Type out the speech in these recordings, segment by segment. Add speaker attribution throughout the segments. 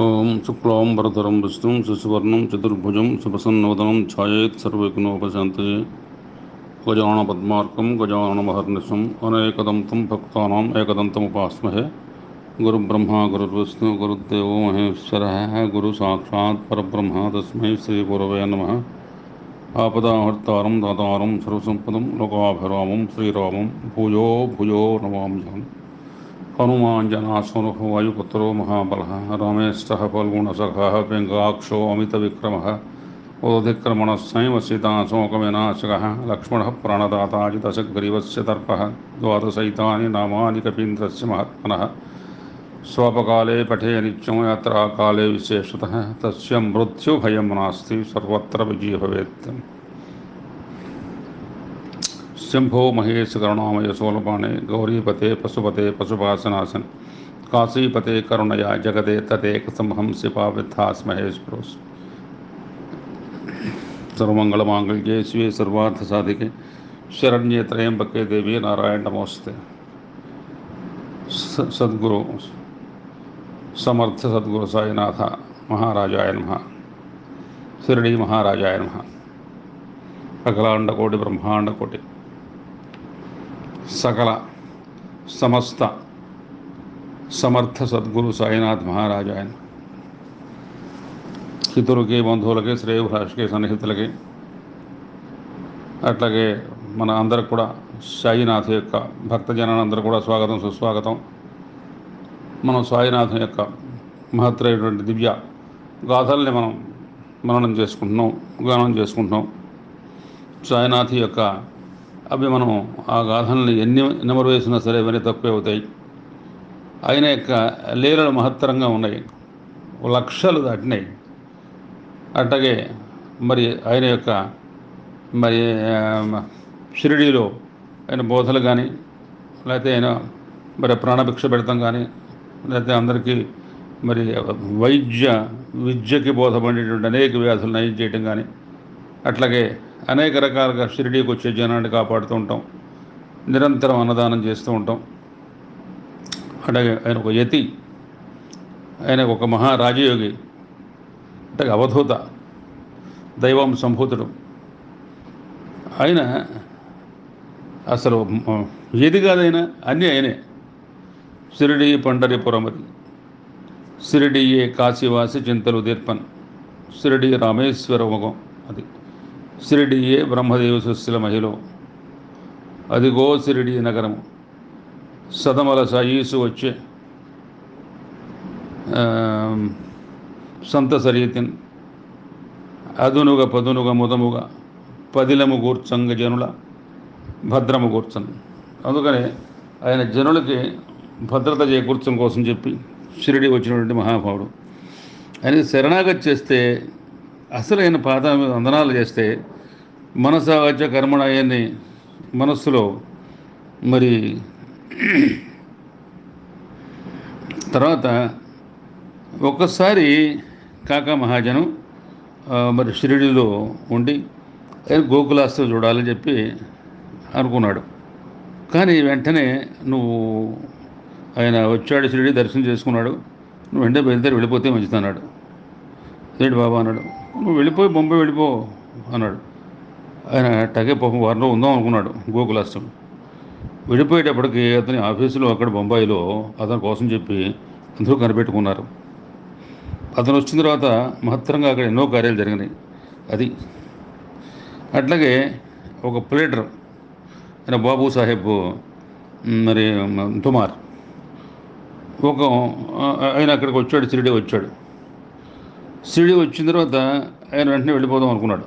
Speaker 1: ఓం శుక్లాం వరదరం విష్ణుం శశివర్ణం చతుర్భుజం సుప్రసన్నవదనం ఛాయేత్ సర్వవిఘ్నోపశాంతయే గజాననపద్మార్కం గజాననమహర్నిశం అనేకదంతం భక్తానాం ఏకదంతముపాస్మహే గురుబ్రహ్మ గురుర్విష్ణు గురుదేవో మహేశ్వరः గురు సాక్షాత్ పరబ్రహ్మ తస్మై శ్రీ గురవే నమః ఆపదాహర్తారం దాతారం సర్వసంపదం లోకాభిరామం శ్రీరామం భూయో భూయో నమామ్యహం हनुमाञ्जनासूनुः वायुपुत्रो महाबलः रामेष्टः फल्गुणसखः पिङ्गाक्षो अमितविक्रमः उदधिक्रमणस्सैव सीताशोकविनाशकः लक्ष्मणः प्राणदाताजितशग्रीवस्य तर्पः द्वादशैतानि नामानि कपीन्द्रस्य महात्मनः स्वपकाले पठे नित्यं यात्राकाले विशेषतः तस्य मृत्युभयं नास्ति सर्वत्र विजयः भवेत्। शंभो महेश करुणामय सोलपाणे गौरीपते पशुपते पशुपासनासन काशीपते करुणया जगदे तदेक संहंस्य पाविथास महेश प्रोस सर्वमंगलमांगल्ये शिवे सर्वार्थ साधिके शरण्ये त्र्यंबके देवी नारायण नमोस्ते। सद्गुरु समर्थ सद्गुरु साईनाथ महाराजाय नमः। शिरडी महाराजाय नमः। अखिलांड कोटि ब्रह्मांड कोटि सकल समस्त समर्थ सद्गुरु साईनाथ महाराजाय हितुलकी बंधुవులకి శ్రేయోభిలాషులకి సన్నిహితులకి అట్లాగే మన అందరికి కూడా సాయినాథ్ యొక్క భక్తజనాలందరూ కూడా స్వాగతం సుస్వాగతం। మనం సాయినాథ్ యొక్క మహత్తరమైనటువంటి దివ్య గాథల్ని మనం మననం చేసుకుంటున్నాం, గానం చేసుకుంటున్నాం। సాయినాథ్ యొక్క అవి మనం ఆ గాథల్ని ఎన్ని నెమరు వేసినా సరే ఇవన్నీ తక్కువే అవుతాయి। ఆయన యొక్క లీలలు మహత్తరంగా ఉన్నాయి, లక్షలు దాటినాయి। అట్లాగే మరి ఆయన యొక్క మరి షిరిడీలో ఆయన బోధలు కానీ లేకపోతే ఆయన మరి ప్రాణభిక్ష పెడతాం కానీ లేకపోతే అందరికీ మరి విద్యకి బోధపడేటువంటి అనేక వ్యాధులు నయం చేయటం కానీ అట్లాగే అనేక రకాలుగా షిరిడీకి వచ్చే జనాన్ని కాపాడుతూ ఉంటాం, నిరంతరం అన్నదానం చేస్తూ ఉంటాం। అట్లాగే ఆయన ఒక యతి, ఆయన ఒక మహారాజయోగి, అంటే అవధూత దైవం సంభూతుడు। ఆయన అసలు ఏది కాదైనా అన్నీ ఆయనే। షిరిడీ పండరిపురమది షిరిడీయే కాశీవాసి చింతలు దీర్పన్ షిరిడీ రామేశ్వర ముఖం అది షిరిడీయే బ్రహ్మదేవ సుశీల మహిళ అదిగో షిరిడీ నగరము సదమల సాయీసు వచ్చే సంత సరీతిన్ అదునుగ పదునుగ ముదముగ పదిలము గూర్చంగ జనుల భద్రము కూర్చన్। అందుకనే ఆయన జనులకి భద్రత చేకూర్చడం కోసం చెప్పి షిరిడీ వచ్చినటువంటి మహాభావుడు। ఆయన శరణాగతి చేస్తే అసలైన పాద వందనాలు చేస్తే మనస వాచ కర్మణ అయ్యని మనస్సులో మరి తర్వాత ఒక్కసారి కాకా మహాజనం మరి షిరిడీలో ఉండి గోకులాస్తో చూడాలని చెప్పి అనుకున్నాడు। కానీ వెంటనే నువ్వు ఆయన వచ్చాడు, షిరిడీ దర్శనం చేసుకున్నాడు, నువ్వు వెంటనే బయలుదేరి వెళ్ళిపోతే మంచిదన్నాడు। ఏంటి బాబా అన్నాడు, నువ్వు వెళ్ళిపోయి బొంబాయి వెళ్ళిపో అన్నాడు। ఆయన టగే పాపం వారంలో ఉందాం అనుకున్నాడు గోకులాష్టం। వెళ్ళిపోయేటప్పటికి అతని ఆఫీసులో అక్కడ బొంబాయిలో అతని కోసం చెప్పి అందరూ కనిపెట్టుకున్నారు। అతను వచ్చిన తర్వాత మహత్తరంగా అక్కడ ఎన్నో కార్యాలు జరిగినాయి। అది అట్లాగే ఒక ప్లేటర్ ఆయన బాబు సాహెబ్ మరి తుమార్ ఆయన అక్కడికి వచ్చాడు, షిరిడీ వచ్చాడు। షిరిడీ వచ్చిన తర్వాత ఆయన వెంటనే వెళ్ళిపోదాం అనుకున్నాడు,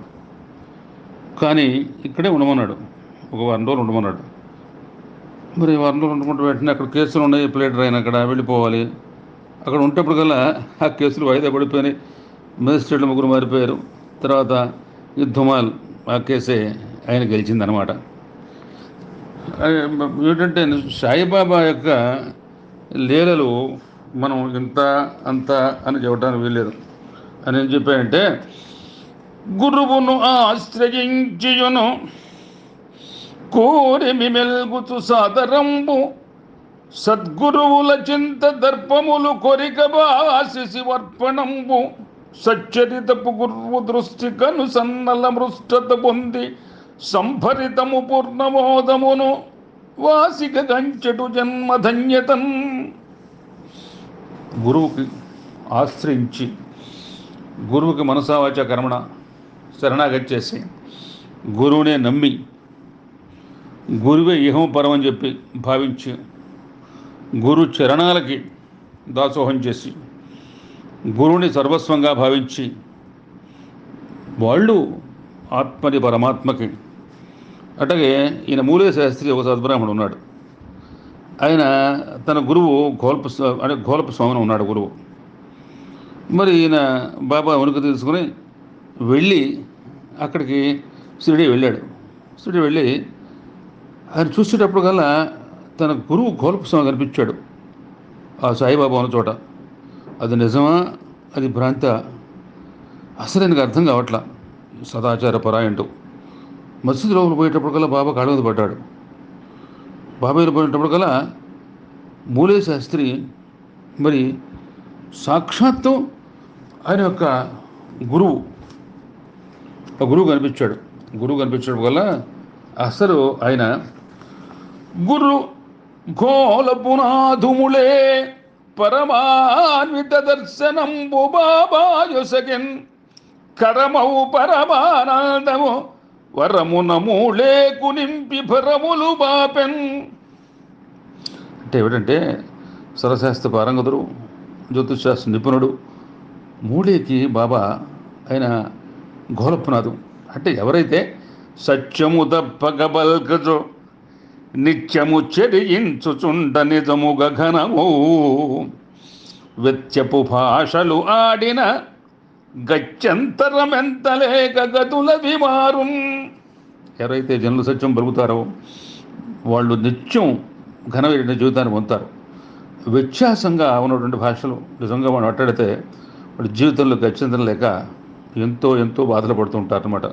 Speaker 1: కానీ ఇక్కడే ఉండమన్నాడు, ఒక వారం రోజులు ఉండమన్నాడు। మరి వారం రోజులు ఉండమంటే వెంటనే అక్కడ కేసులు ఉన్నాయి, ప్లేటర్ ఆయన అక్కడ వెళ్ళిపోవాలి। అక్కడ ఉంటేప్పటికల్లా ఆ కేసులు వాయిదా పడిపోయినాయి, మేజిస్ట్రేట్లు ముగ్గురు మారిపోయారు। తర్వాత ఈ ధుమాల్ ఆ కేసే ఆయన గెలిచిందనమాట। ఏంటంటే సాయిబాబా యొక్క లీలలు మనం ఇంత అంత అని చెప్పడానికి వీల్లేదు। అని ఏం చెప్పాడంటే, గురువును ఆశ్రయించియును కోరిమి మెల్గుతు సాదరంబు సద్గురువుల చింత దర్పములు కొరిక బాసి శివర్పణంబు సచ్చరితపు గురువు దృష్టి కను సన్నల మృష్టత పొంది సంభరితము పూర్ణమోదమును వాసిక గంచెటు జన్మధన్యతన్. గురువుకి ఆశ్రయించి గురువుకి మనసావాచ కర్మణ శరణాగతి చేసి గురువునే నమ్మి గురువే ఇహం పరం అని చెప్పి భావించి గురు చరణాలకి దాసోహం చేసి గురువుని సర్వస్వంగా భావించి వాళ్ళు ఆత్మని పరమాత్మకి. అట్లాగే ఈయన మూలే శాస్త్రి ఒక సద్బ్రాహ్మణుడు ఉన్నాడు. ఆయన తన గురువు ఘోలపు స్వామిని ఉన్నాడు గురువు. మరి ఈయన బాబా ఉనికి తీసుకుని వెళ్ళి అక్కడికి షిరిడి వెళ్ళాడు. షిరిడి వెళ్ళి ఆయన చూసేటప్పుడు కల్లా తన గురువు ఘోలపు స్వామి కనిపించాడు ఆ సాయిబాబా ఉన్న చోట. అది నిజమా అది భ్రాంత అసలు ఆయనకు అర్థం కావట్లా. సదాచార పరాయంటూ మసీదు లోపల పోయేటప్పుడు కల్లా బాబా కాళ్ళ మీద పడ్డాడు. బాబాయ్లు పోయేటప్పుడు కల్లా మూలే శాస్త్రి మరి సాక్షాత్తు ఆయన యొక్క గురువు ఆ గురువు కనిపించాడు. గురువు కనిపించడం వల్ల అసలు ఆయన గురు ఘోలపునాధుములే పరమాన్విత దర్శనంబు బాబాయొసగెన్ కరమౌ పరమానందము వరమున మూళేకు నింపి భరములు బాపెన్. అంటే ఏమిటంటే సరశాస్త్ర పారంగతుడు, జ్యోతిశాస్త్ర నిపుణుడు మూళేకి బాబా ఆయన ఘోలపునాథం. అంటే ఎవరైతే సత్యము తప్పగబల్కజో నిత్యము చెరియించుచుండ నిజము గగనము వెత్యపు భాషలు ఆడిన గత్యంతరమెంతలేక గతుల విమారు. ఎవరైతే జనులు సత్యం పలుకుతారో వాళ్ళు నిత్యం ఘనమైన జీవితాన్ని పొందుతారు. వ్యత్యాసంగా ఉన్నటువంటి భాషలు నిజంగా మనం మాట్లాడితే వాడి జీవితంలో గత్యంతరం లేక ఎంతో ఎంతో బాధలు పడుతూ ఉంటారు అన్నమాట.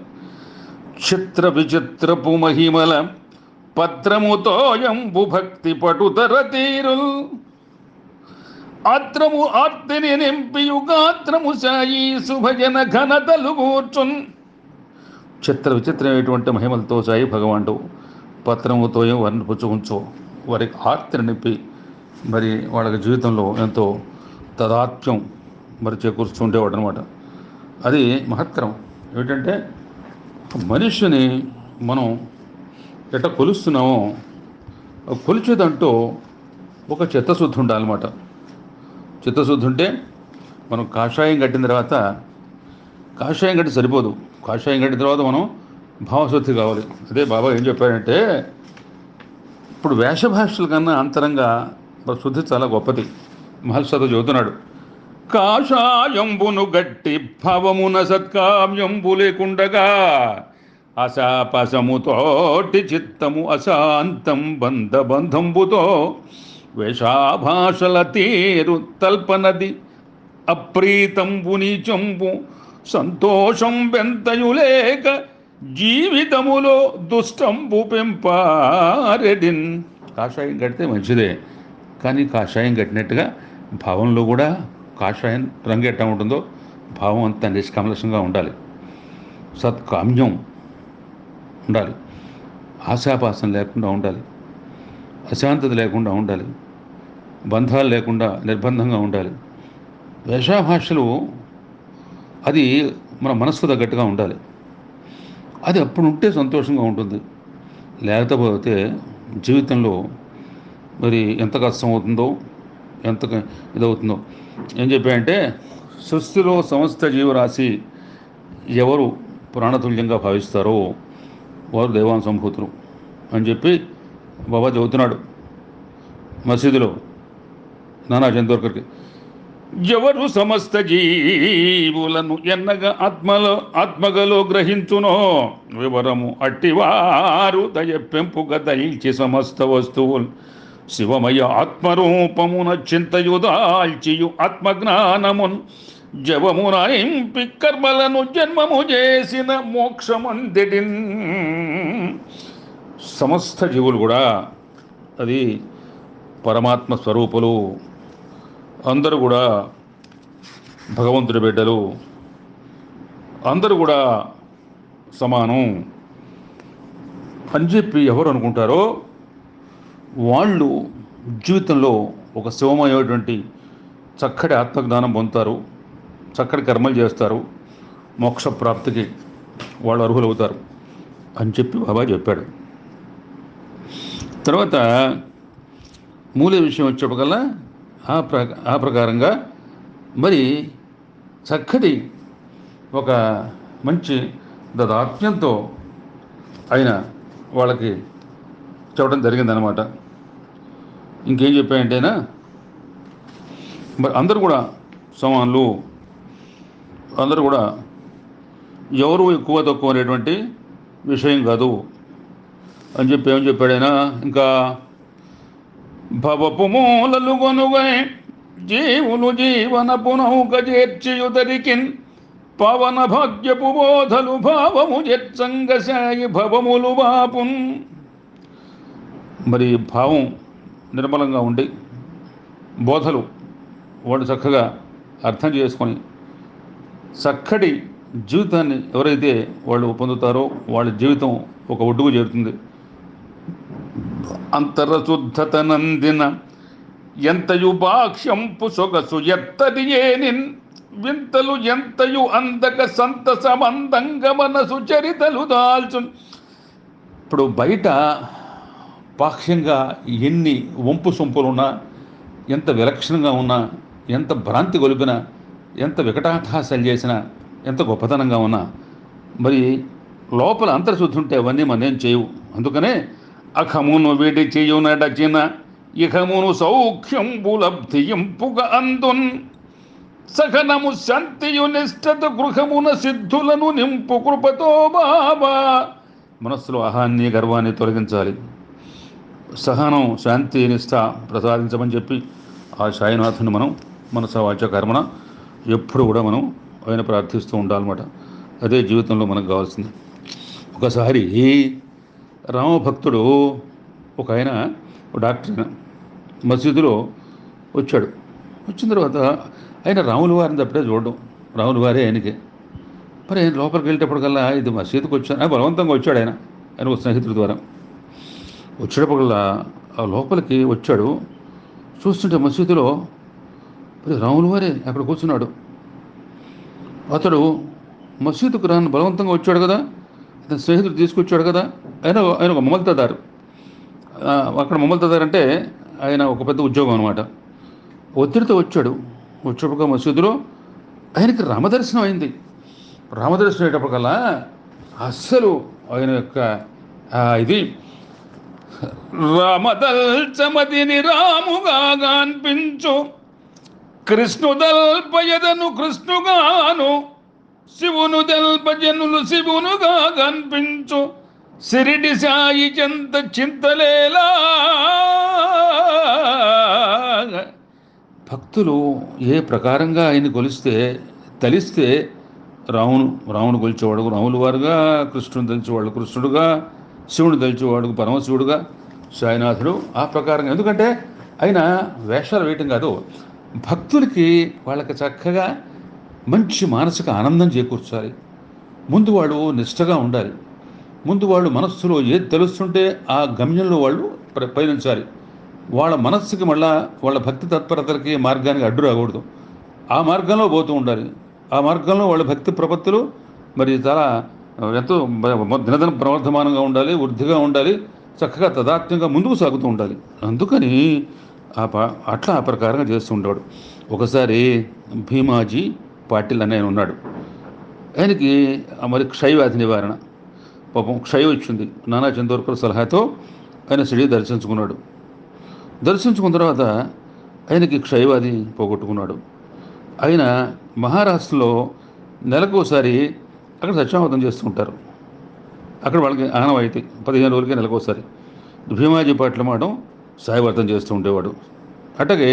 Speaker 1: చిత్ర విచిత్రపు మహిమల పత్రముతో ఎంబు భక్తి పటుతర తీరుల్ ఆత్రము ఆర్తిని నింపియు గాత్రము సాయి శుభజన ఘనతలు కూర్చున్. చిత్ర విచిత్రమైనటువంటి మహిమలతో సాయి భగవానుడు పత్రముతో ఏం వారిని పుచ్చుకుంచో వారికి ఆర్తిని నింపి మరి వాళ్ళకి జీవితంలో ఎంతో తదాత్మ్యం మరి చేకూర్చుండేవాడు అనమాట. అది మహత్తరం. ఏమిటంటే మనిషిని మనం ఎట్లా కొలుస్తున్నామో కొలిచేదంటూ ఒక చిత్తశుద్ధి ఉండాలన్నమాట. చిత్తశుద్ధి ఉంటే మనం కాషాయం కట్టిన తర్వాత కాషాయం కట్టి సరిపోదు. కాషాయం కట్టిన తర్వాత మనం భావశుద్ధి కావాలి. అదే బాబా ఏం చెప్పారంటే ఇప్పుడు వేషభాషల కన్నా అంతరంగా శుద్ధి చాలా గొప్పది. మహర్షి చెబుతున్నాడు, కాషాయంబును గట్టి భావమున సత్కామ్యంబు లేకుండగా అశాపశముతోటి చిత్తము అశాంతం బంధంబుతో వేషాభాషల తీరు తల్పనది అప్రీతంబు నీచంబు సంతోషం బెంతయులేక జీవితములో దుష్టంబు పెంపారెడిన్. కాషాయం కడితే మంచిదే, కానీ కాషాయం కట్టినట్టుగా భావంలో కూడా కాషాయం రంగు ఎట్లా ఉంటుందో భావం అంతా నిష్కమలశంగా ఉండాలి. సత్కామ్యం ఉండాలి, ఆశాపాసం లేకుండా ఉండాలి, అశాంతత లేకుండా ఉండాలి, బంధాలు లేకుండా నిర్బంధంగా ఉండాలి. వేషాభాషలు అది మన మనస్సు తగ్గట్టుగా ఉండాలి. అది అప్పుడు ఉంటే సంతోషంగా ఉంటుంది. లేకపోతే జీవితంలో మరి ఎంత కష్టం అవుతుందో ఎంత ఇదవుతుందో. ఏం చెప్పాయంటే సృష్టిలో సమస్త జీవరాశి ఎవరు ప్రాణతుల్యంగా భావిస్తారో వారు దైవాన సంభూతులు అని చెప్పి బాబా చెబుతున్నాడు మసీదులో నానా చందోర్కర్కి. ఎవరు సమస్త జీవులను ఎన్నగా ఆత్మగలో గ్రహించునో వివరము అట్టివారు దయ పెంపుగా దయించి సమస్త వస్తువులు శివమయ ఆత్మరూపమున చింతయుదాల్చియు ఆత్మజ్ఞానమున్ జవమున ఇంపి కర్మలను జన్మము చేసిన మోక్షమందిడిన్. సమస్త జీవులు కూడా అది పరమాత్మ స్వరూపులు, అందరూ కూడా భగవంతుడి బిడ్డలు, అందరూ కూడా సమానం అని చెప్పి ఎవరు అనుకుంటారో వాళ్ళు జీవితంలో ఒక శివమయమైనటువంటి చక్కటి ఆత్మజ్ఞానం పొందుతారు, చక్కటి కర్మలు చేస్తారు, మోక్ష ప్రాప్తికి వాళ్ళు అర్హులవుతారు అని చెప్పి బాబా చెప్పాడు. తర్వాత మూల విషయం వచ్చేప్పటికల్లా ఆ ప్రకారంగా మరి చక్కటి ఒక మంచి దాదాత్మ్యంతో ఆయన వాళ్ళకి చెప్పడం జరిగిందనమాట. ఇంకేం చెప్పాయంటేనా, మరి అందరూ కూడా సమానులు, అందరూ కూడా ఎవరు ఎక్కువ తక్కువ అనేటువంటి విషయం కాదు అని చెప్పి ఏమని చెప్పాడైనా. ఇంకా భవపు మూలలు కొనుగై జీవులు జీవన పునౌక చేర్చియుదరికిన్ పవన భాగ్యపు బోధలు భావము జత్సంగశాయి భవములు బాపున్. మరి భావం నిర్మలంగా ఉండి బోధలు వాళ్ళు చక్కగా అర్థం చేసుకొని చక్కటి జీవితాన్ని ఎవరైతే వాళ్ళు పొందుతారో వాళ్ళ జీవితం ఒక ఒడ్డుకు చేరుతుంది. అంతరశుద్ధత నందిన ఎంతయు భాక్ష్యంపు సొగసు ఎత్తది ఏనిన్ వింతలు ఎంతయు అందక సంతసమందంగ మనసు చరితలు దాల్చున్. ఇప్పుడు బయట పాక్ష్యంగా ఎన్ని వంపు సొంపులున్నా, ఎంత విలక్షణంగా ఉన్నా, ఎంత భ్రాంతి గొలిపినా, ఎంత వికటాఠాసలు చేసినా, ఎంత గొప్పతనంగా ఉన్నా మరి లోపల అంతర్శుద్ధి ఉంటే అవన్నీ మనేం చేయవు. అందుకనే అఖమును విడి చేయు నడచిన ఇహమును సౌఖ్యంబులబ్ధింపుగ అందున్ సహనము శాంతియు నిష్ఠత గృహమున సిద్ధులను నింపు కృపతో బాబా. మనస్సులో అహాన్ని గర్వాన్ని తొలగించాలి, సహనం శాంతి నిష్ఠ ప్రసాదించమని చెప్పి ఆ సాయినాథుని మనం మనస వాచ కర్మణ ఎప్పుడు కూడా మనం ఆయన ప్రార్థిస్తూ ఉండాలన్నమాట. అదే జీవితంలో మనకు కావాల్సింది. ఒకసారి రామభక్తుడు ఒక ఆయన డాక్టర్ మసీదులో వచ్చాడు. వచ్చిన తర్వాత ఆయన రాముల వారిని తప్పుడే చూడడం, రాముల వారే ఆయనకి. మరి ఆయన లోపలికి వెళ్ళేటప్పటికల్లా ఇది మసీదుకి వచ్చాను బలవంతంగా వచ్చాడు. ఆయన ఒక స్నేహితుడి ద్వారా వచ్చేటప్పటికల్లా ఆ లోపలికి వచ్చాడు. చూస్తుంటే మసీదులో మరి రాముల వారే అక్కడ కూర్చున్నాడు. అతడు మసీదుకు రాను బలవంతంగా వచ్చాడు కదా, అతని స్నేహితుడు తీసుకొచ్చాడు కదా. ఆయన ఒక మమల్తాదారు. అక్కడ మమల్తాదారు అంటే ఆయన ఒక పెద్ద ఉద్యోగం అనమాట. ఒత్తిడితో వచ్చాడు. వచ్చేటప్పుడు మసీదులో ఆయనకి రామదర్శనం అయింది. రామదర్శనం అయ్యేటప్పటికల్లా అస్సలు ఆయన యొక్క ఇది రామదల్చమతిని రాముగా అనిపించు, కృష్ణుదల్పయదను కృష్ణుగాను, శివును దల్పజనులు శివునుగా కనిపించు, సిరిడి సాయి చెంత చింతలేలా. భక్తులు ఏ ప్రకారంగా ఆయన కొలిస్తే తలిస్తే రామును కొలిచేవాడు రాములు వారుగా, కృష్ణుని తెలిచేవాడు కృష్ణుడుగా, శివుని తెలిచేవాడు పరమశివుడుగా సాయినాథుడు ఆ ప్రకారంగా. ఎందుకంటే ఆయన వేషాలు వేయటం కాదు, భక్తులకి వాళ్ళకి చక్కగా మంచి మానసిక ఆనందం చేకూర్చాలి. ముందు వాళ్ళు నిష్ఠగా ఉండాలి. ముందు వాళ్ళు మనస్సులో ఏది తెలుస్తుంటే ఆ గమ్యంలో వాళ్ళు పయనించాలి. వాళ్ళ మనస్సుకి మళ్ళా వాళ్ళ భక్తి తత్పరతలకి మార్గానికి అడ్డు రాకూడదు. ఆ మార్గంలో పోతూ ఉండాలి. ఆ మార్గంలో వాళ్ళ భక్తి ప్రపత్తులు మరి చాలా ఎంతో దినదిన ప్రవర్ధమానంగా ఉండాలి, వృద్ధిగా ఉండాలి, చక్కగా తదాత్మ్యంగా ముందుకు సాగుతూ ఉండాలి. అందుకని అట్లా ఆ ప్రకారంగా చేస్తూ ఉండేవాడు. ఒకసారి భీమాజీ పాటిల్ అని ఆయన ఉన్నాడు. ఆయనకి మరి క్షయవ్యాధి నివారణ పాపం క్షయం వచ్చింది. నానా చందోర్కర్ సలహాతో ఆయన షిరిడి దర్శించుకున్నాడు. దర్శించుకున్న తర్వాత ఆయనకి క్షయవ్యాధి పోగొట్టుకున్నాడు. ఆయన మహారాష్ట్రలో నెలకోసారి అక్కడ సత్యావతం చేస్తూ ఉంటారు. అక్కడ వాళ్ళకి ఆనవాయితీ 15 రోజులకే నెలకోసారి భీమాజీ పాటలు మాడడం సాయవర్తం చేస్తూ ఉండేవాడు. అట్లాగే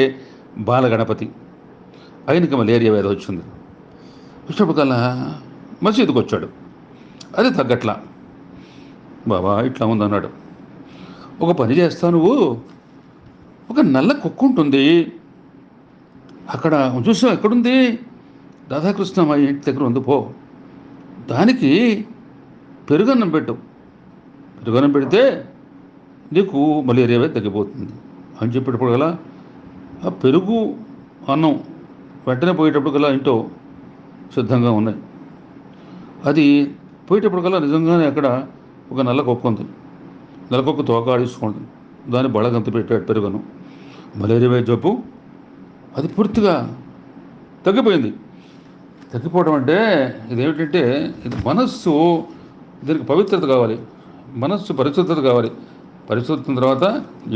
Speaker 1: బాలగణపతి ఆయనకి మలేరియా వ్యాధి వచ్చింది. వచ్చినప్పటికల్లా మసీదుకు వచ్చాడు. అది తగ్గట్లా. బాబా ఇట్లా ఉందన్నాడు. ఒక పని చేస్తావు నువ్వు, ఒక నల్ల కుక్క ఉంటుంది. అక్కడ చూసావు ఎక్కడుంది? రాధాకృష్ణ మా ఇంటి దగ్గర ఉంది, పో. దానికి పెరుగన్నం పెట్టు. పెరుగన్నం పెడితే నీకు మలేరియా తగ్గిపోతుంది అని చెప్పేటప్పుడు గల ఆ పెరుగు అన్నం వెంటనే పోయేటప్పుడు గల ఇంట్లో సిద్ధంగా ఉన్నాయి. అది పోయేటప్పుడు కల్లా నిజంగానే అక్కడ ఒక నల్ల కుక్క ఉంది. నల్ల కుక్క తోక ఆడించుకుంటుంది. దాన్ని బళగంత పెట్టాడు పెరుగును. మలేరియా జబ్బు అది పూర్తిగా తగ్గిపోయింది. తగ్గిపోవడం అంటే ఇదేమిటంటే ఇది మనస్సు, దీనికి పవిత్రత కావాలి, మనస్సు పరిశుద్ధత కావాలి. పరిశుద్ధం తర్వాత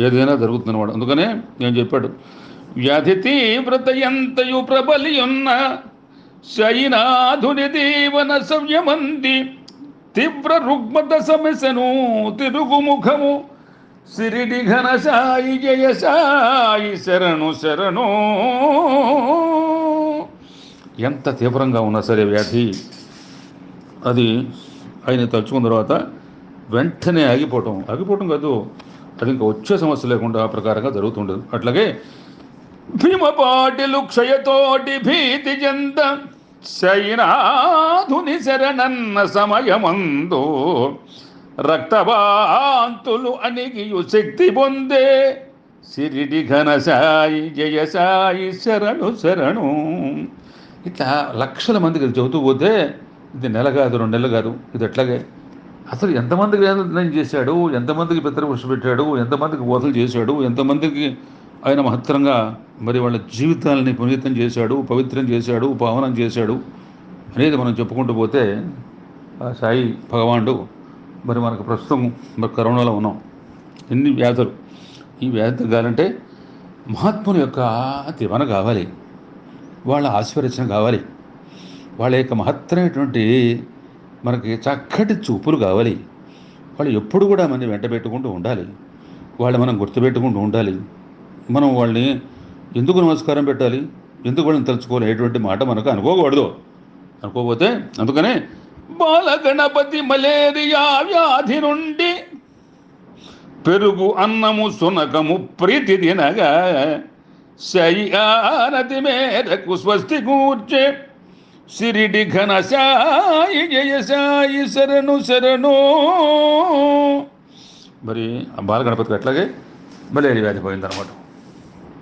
Speaker 1: ఏదైనా జరుగుతుందన్నమాట. అందుకనే నేను చెప్పాడు, వ్యాధి తీవ్రత ఎంతయు ప్రబలియున్న శయనాధుని దీవన సవ్యమంది తీవ్ర రుగ్మత సమస్యను తిరుగుముఖము సిరిడి ఘన సాయి జయ సాయి శరణు శరణు. ఎంత తీవ్రంగా ఉన్నా సరే వ్యాధి, అది ఆయన తలుచుకున్న తర్వాత వెంటనే ఆగిపోవటం కాదు, అది ఇంకా వచ్చే సమస్య లేకుండా ఆ ప్రకారంగా జరుగుతుండదు. అట్లాగే భీమపాటిలు క్షయతోటి భీతి చెంద శయనాధుని శరణన్న సమయమందు రక్తవాంతులు అణిగియు శక్తి పొందే సిరిడి ఘన సాయి జయ సాయి శరణు శరణు. ఇట్లా లక్షల మందికి ఇది చెబుతూ పోతే ఇది నెల కాదు, 2 నెలలు కాదు, ఇది ఎట్లాగే అసలు ఎంతమందికి వేదన చేశాడు, ఎంతమందికి పితృపురుషు పెట్టాడు, ఎంతమందికి బోధలు చేశాడు, ఎంతమందికి ఆయన మహత్తరంగా మరి వాళ్ళ జీవితాలని పునీతం చేశాడు, పవిత్రం చేశాడు, పావనం చేశాడు అనేది మనం చెప్పుకుంటూ పోతే ఆ సాయి భగవానుడు మరి మనకు ప్రస్తుతం మరి కరోనాలో ఉన్నాం. ఎన్ని వ్యాధులు, ఈ వ్యాధి తగ్గాలంటే మహాత్ముని యొక్క దివన కావాలి, వాళ్ళ ఆశీర్వచనం కావాలి, వాళ్ళ యొక్క మహత్తరమైనటువంటి మనకి చక్కటి చూపులు కావాలి. వాళ్ళు ఎప్పుడు కూడా మన వెంట పెట్టుకుంటూ ఉండాలి, వాళ్ళు మనం గుర్తుపెట్టుకుంటూ ఉండాలి. మనం వాళ్ళని ఎందుకు నమస్కారం పెట్టాలి, ఎందుకు వాళ్ళని తలుచుకోవాలి ఎటువంటి మాట మనకు అనుకోకూడదు. అనుకోకపోతే అందుకనే బాలగణపతి మలేరియా వ్యాధి నుండి పెరుగు అన్నము సునకము ప్రీతి తినగా శయానతి మేరకు స్వస్తి కూర్చే సిరిడి ఘన సాయి జయ సాయి శరణు శరణు. మరి ఆ బాలగణపతికి అట్లాగే మలేరియా వ్యాధి పోయిందన్నమాట.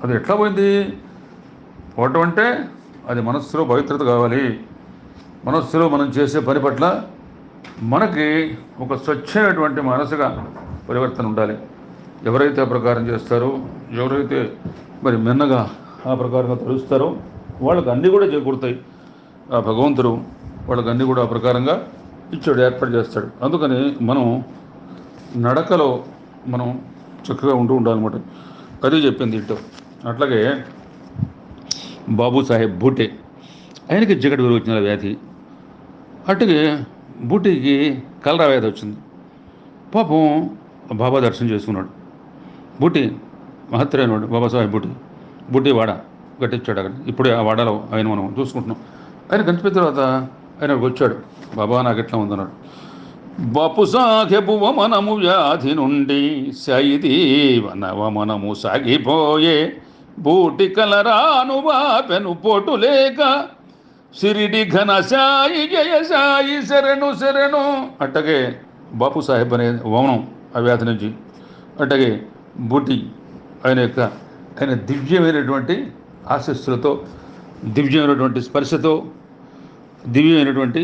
Speaker 1: అది ఎట్లా పోయింది? పోవటం అంటే అది మనస్సులో పవిత్రత కావాలి. మనస్సులో మనం చేసే పని పట్ల మనకి ఒక స్వచ్ఛమైనటువంటి మనసుగా పరివర్తన ఉండాలి. ఎవరైతే ఆ ప్రకారం చేస్తారో, ఎవరైతే మరి మిన్నగా ఆ ప్రకారంగా తెలుస్తారో వాళ్ళకి అన్నీ కూడా చేకూరుతాయి. ఆ భగవంతుడు వాళ్ళకి అన్నీ కూడా ఆ ప్రకారంగా ఇచ్చాడు, ఏర్పాటు చేస్తాడు. అందుకని మనం నడకలో మనం చక్కగా ఉండాలన్నమాట. అది చెప్పింది ఇంటో. అట్లాగే బాబుసాహెబ్ బూటే, ఆయనకి జగట్ విరోచనాల వ్యాధి. అట్లాగే బూటీకి కలరా వ్యాధి వచ్చింది. పాపం బాబా దర్శనం చేసుకున్నాడు. బూటీ మహత్తరైనవాడు బాబాసాహెబ్ బూటీ వాడ కట్టించాడు అక్కడ. ఇప్పుడే ఆ వాడలో ఆయన మనం చూసుకుంటున్నాం. ఆయన కనిపించిన తర్వాత ఆయన వచ్చాడు, బాబా నాకు ఎట్లా ఉందన్నాడు. బాపు సాహెబు వమనము వ్యాధి నుండి వమనము సాగిపోయే బూటి కలరాను బాపెను పోటు లేక సిరిడి ఘన సాయి జయ సాయి శరణు శరణు. అట్టగే బాపు సాహెబ్ అనే వమనం ఆ వ్యాధి నుంచి, అట్టగే బూటి ఆయన దివ్యమైనటువంటి ఆశస్సులతో, దివ్యమైనటువంటి స్పర్శతో, దివ్యమైనటువంటి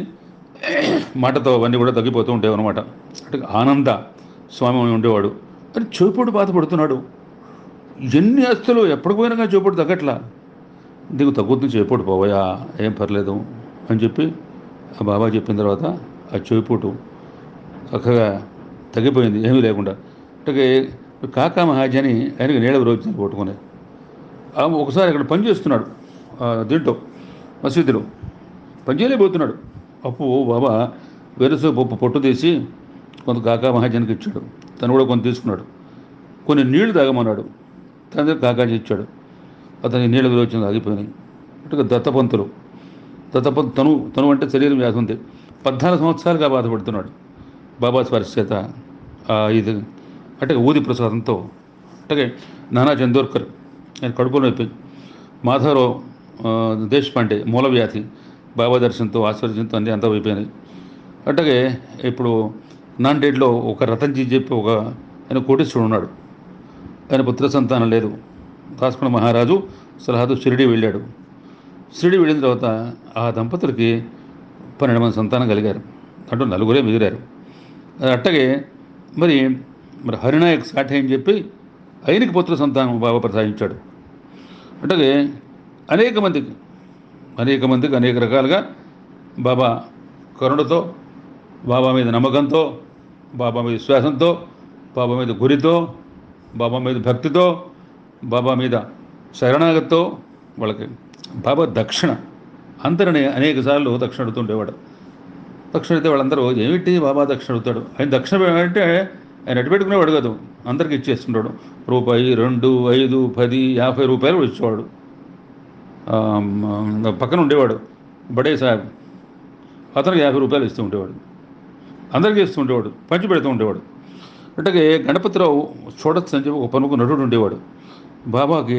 Speaker 1: మాటతో అవన్నీ కూడా తగ్గిపోతూ ఉంటాయి అన్నమాట. అంటే ఆనంద స్వామి ఉండేవాడు. అని చెవిపోటు బాధపడుతున్నాడు. ఎన్ని ఆస్తులు ఎప్పుడు పోయినా కానీ చెవిపోటు తగ్గట్లా. నీకు తగ్గుతుంది, చెవిపోటు పోవయా, ఏం పర్లేదు అని చెప్పి ఆ బాబా చెప్పిన తర్వాత ఆ చెవిపోటు చక్కగా తగ్గిపోయింది, ఏమీ లేకుండా. అంటే కాకా మహాజని ఆయనకి నీళ్ళ రోజు కొట్టుకునే ఒకసారి అక్కడ పనిచేస్తున్నాడు, దీంట్లో మసీదులో పనిచేయలేకపోతున్నాడు. అప్పుడు బాబా వేరుసే పప్పు పొట్టు తీసి కొంత కాకా మహాజనికి ఇచ్చాడు. తను కూడా కొంత తీసుకున్నాడు. కొన్ని నీళ్లు తాగమన్నాడు. తన దగ్గర కాకాజీ ఇచ్చాడు. అతని నీళ్ళ విరోచనలు ఆగిపోయినాయి. అటుగా దత్తపంతులు తను అంటే శరీరం వ్యాధి ఉంది. 14 సంవత్సరాలుగా బాధపడుతున్నాడు. బాబా స్పర్శ చేత ఇది అంటే ఊది ప్రసాదంతో అట్లాగే నానా చందోర్కర్ ఆయన కడుపులో నొప్పి, మాధవరావు దేశపాండే మూలవ్యాధి, బాబా దర్శనంతో ఆశ్చర్యంతో అన్నీ అంతా అయిపోయినాయి. అట్లాగే ఇప్పుడు నాందేడ్లో ఒక రతన్జీ చెప్పి ఒక ఆయన కోటీశ్వరుడు ఉన్నాడు, ఆయన పుత్ర సంతానం లేదు. దాస్పణ మహారాజు సలహాతో షిరిడి వెళ్ళాడు. షిరిడి వెళ్ళిన తర్వాత ఆ దంపతులకి 12 మంది సంతానం కలిగారు, అంటూ 4 మిగిలారు. అట్టగే మరి మరి హరినాయక్ సాఠే అని చెప్పి ఆయనకి పుత్ర సంతానం బాబా ప్రసాదించాడు. అట్లాగే అనేక మందికి అనేక రకాలుగా బాబా కరుణతో, బాబా మీద నమ్మకంతో, బాబా మీద విశ్వాసంతో, బాబా మీద గురితో, బాబా మీద భక్తితో, బాబా మీద శరణాగతితో వాళ్ళకి బాబా దక్షిణ అందరినీ అనేక సార్లు దక్షిణ అడుగుతుండేవాడు. దక్షిణ అయితే వాళ్ళందరూ ఏమిటి బాబా దక్షిణ అడుగుతాడు, ఆయన దక్షిణ అంటే ఆయన అడ్డుపెట్టుకునేవాడు కాదు, అందరికి ఇచ్చేస్తుంటాడు. రూపాయి, 2, 5, 10, 50 రూపాయలు ఇచ్చేవాడు. పక్కన ఉండేవాడు బడే సాహెబ్, అతనికి 50 రూపాయలు ఇస్తూ ఉండేవాడు, అందరికీ ఇస్తూ ఉండేవాడు, పంచి పెడుతూ ఉండేవాడు. అట్లాగే గణపతిరావు చూడొచ్చు అని చెప్పి ఒక పనుకు నటుడు ఉండేవాడు. బాబాకి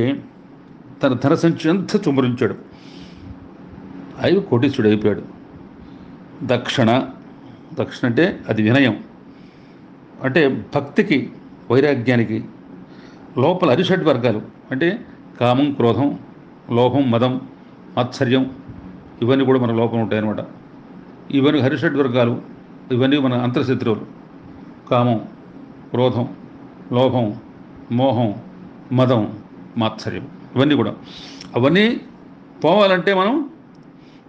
Speaker 1: తన ధన సంచి అంతా చుమరించాడు, అవి కోటీశ్వరుడు అయిపోయాడు. దక్షిణ అంటే అది వినయం, అంటే భక్తికి, వైరాగ్యానికి లోపల అరిషడ్ వర్గాలు అంటే కామం, క్రోధం, లోభం, మదం, ఆశ్చర్యం ఇవన్నీ కూడా మన లోపల ఉంటాయన్నమాట. ఇవన్నీ హరిషడ్ వర్గాలు, ఇవన్నీ మన అంతర్శత్రువులు. కామం, క్రోధం, లోభం, మోహం, మదం, మాత్సర్యం ఇవన్నీ కూడా. అవన్నీ పోవాలంటే మనం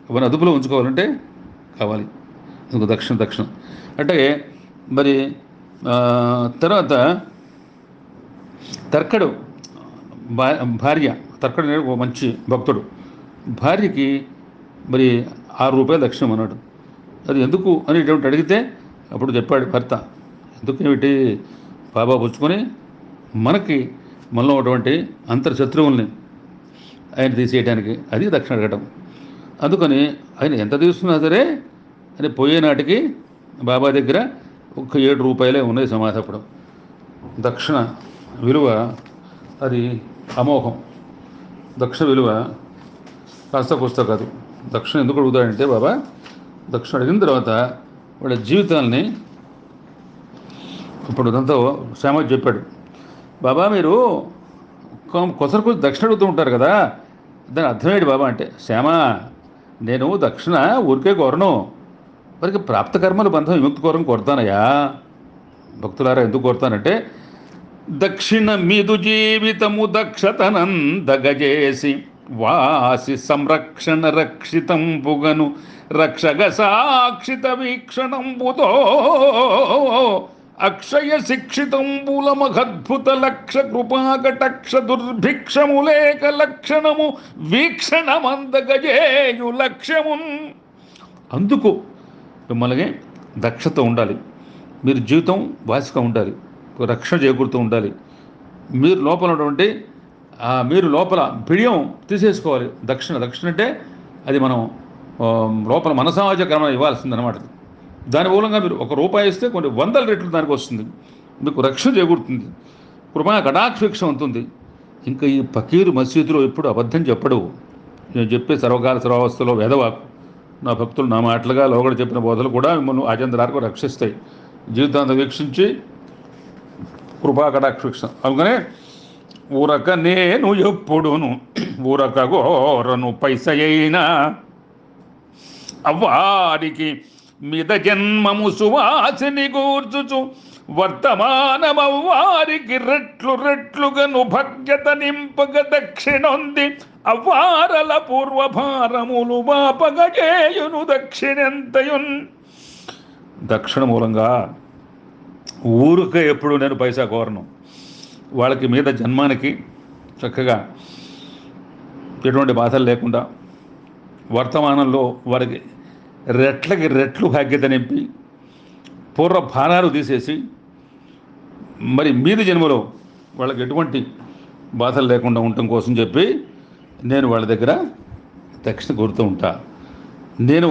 Speaker 1: అవన్నీ అదుపులో ఉంచుకోవాలంటే కావాలి దక్షిణ. అంటే మరి తర్వాత తర్కడు భార్య, తర్కడు అనేది ఒక మంచి భక్తుడు, భార్యకి మరి 6 రూపాయలు దక్షిణ అన్నాడు. అది ఎందుకు అనేటువంటి అడిగితే అప్పుడు చెప్పాడు భర్త, ఎందుకు ఏమిటి బాబా పుచ్చుకొని మనలో ఉన్నటువంటి అంతర్శత్రువుల్ని ఆయన తీసేయడానికి, అది దక్షిణ అడగటం. అందుకని ఆయన ఎంత తీసుకున్నా సరే అని పోయే నాటికి బాబా దగ్గర ఒక 7 రూపాయలే ఉన్నాయి సమాధప్పుడు. దక్షిణ విలువ అది అమోఘం. దక్షిణ విలువ కాస్త కూస్తా కాదు. దక్షిణ ఎందుకు అడుగుతాడంటే బాబా దక్షిణ అడిగిన తర్వాత వాళ్ళ జీవితాలని ఇప్పుడు దాంతో శ్యామ చెప్పాడు, బాబా మీరు కొసరు దక్షిణ అడుగుతూ ఉంటారు కదా, దాని అర్థమేంటి బాబా అంటే, శ్యామ నేను దక్షిణ ఊరికే కోరను, వారికి ప్రాప్త కర్మల బంధం విముక్తి కోరం కొడతానయ్యా. భక్తులారా ఎందుకు కోరుతానంటే, దక్షిణ మీదు జీవితము దక్షతనందగజేసి వాసి సంరక్షణ రక్షితంబుగను రక్షగ సాక్షిత వీక్షణంబుతో అక్షయ శిక్షితంబుల మహద్భుత లక్ష కృపాకటక్ష దుర్భిక్షములేక లక్షణము వీక్షణమందగజేయు లక్ష్యమున్. అందుకు మిమ్మల్ని దక్షత ఉండాలి, మీరు జీవితం వాసిగా ఉండాలి, రక్షణ చేకూరుతూ ఉండాలి. మీరు లోపల ఉన్నటువంటి మీరు లోపల బిడియం తీసేసుకోవాలి. దక్షిణ అంటే అది మనం లోపల మనసావాచ కర్మ ఇవ్వాల్సిందనమాట. దాని మూలంగా మీరు 1 రూపాయి ఇస్తే కొన్ని 100 రెట్లు దానికి వస్తుంది, మీకు రక్షణ చేకూరుతుంది, కృపా కటాక్ష ఉంటుంది. ఇంకా ఈ ఫకీరు మసీదులో ఎప్పుడు అబద్ధం చెప్పడు. నేను చెప్పే సర్వకాల సర్వావస్థలో వేదవాకు, నా భక్తులు నా మాటలుగా లోగడ చెప్పిన బోధలు కూడా మిమ్మల్ని ఆచంద్రాలకు రక్షిస్తాయి. జీవితాంతం వీక్షించి కృపా కటాక్ష. అందుకనే ఊరక నేను ఎప్పుడును ఊరక గోరను పైసయైనా అవ్వారికి మిద జన్మము సువాసిని కూర్చుచు వర్తమానమవ్వారికి రెట్లుగను భగ్యత నింపగ దక్షిణొంది అవ్వారల పూర్వభారములు బాపగజేయును దక్షిణెంతయున్. దక్షిణ మూలంగా ఊరికే ఎప్పుడు నేను పైసా కోరను. వాళ్ళకి మీద జన్మానికి చక్కగా ఎటువంటి బాధలు లేకుండా వర్తమానంలో వారికి రెట్లకి రెట్లు భాగ్యత నింపి పూర్వ భారాలు తీసేసి మరి మీది జన్మలో వాళ్ళకి ఎటువంటి బాధలు లేకుండా ఉండటం కోసం చెప్పి నేను వాళ్ళ దగ్గర దక్షిణ కోరుతూ ఉంటా. నేను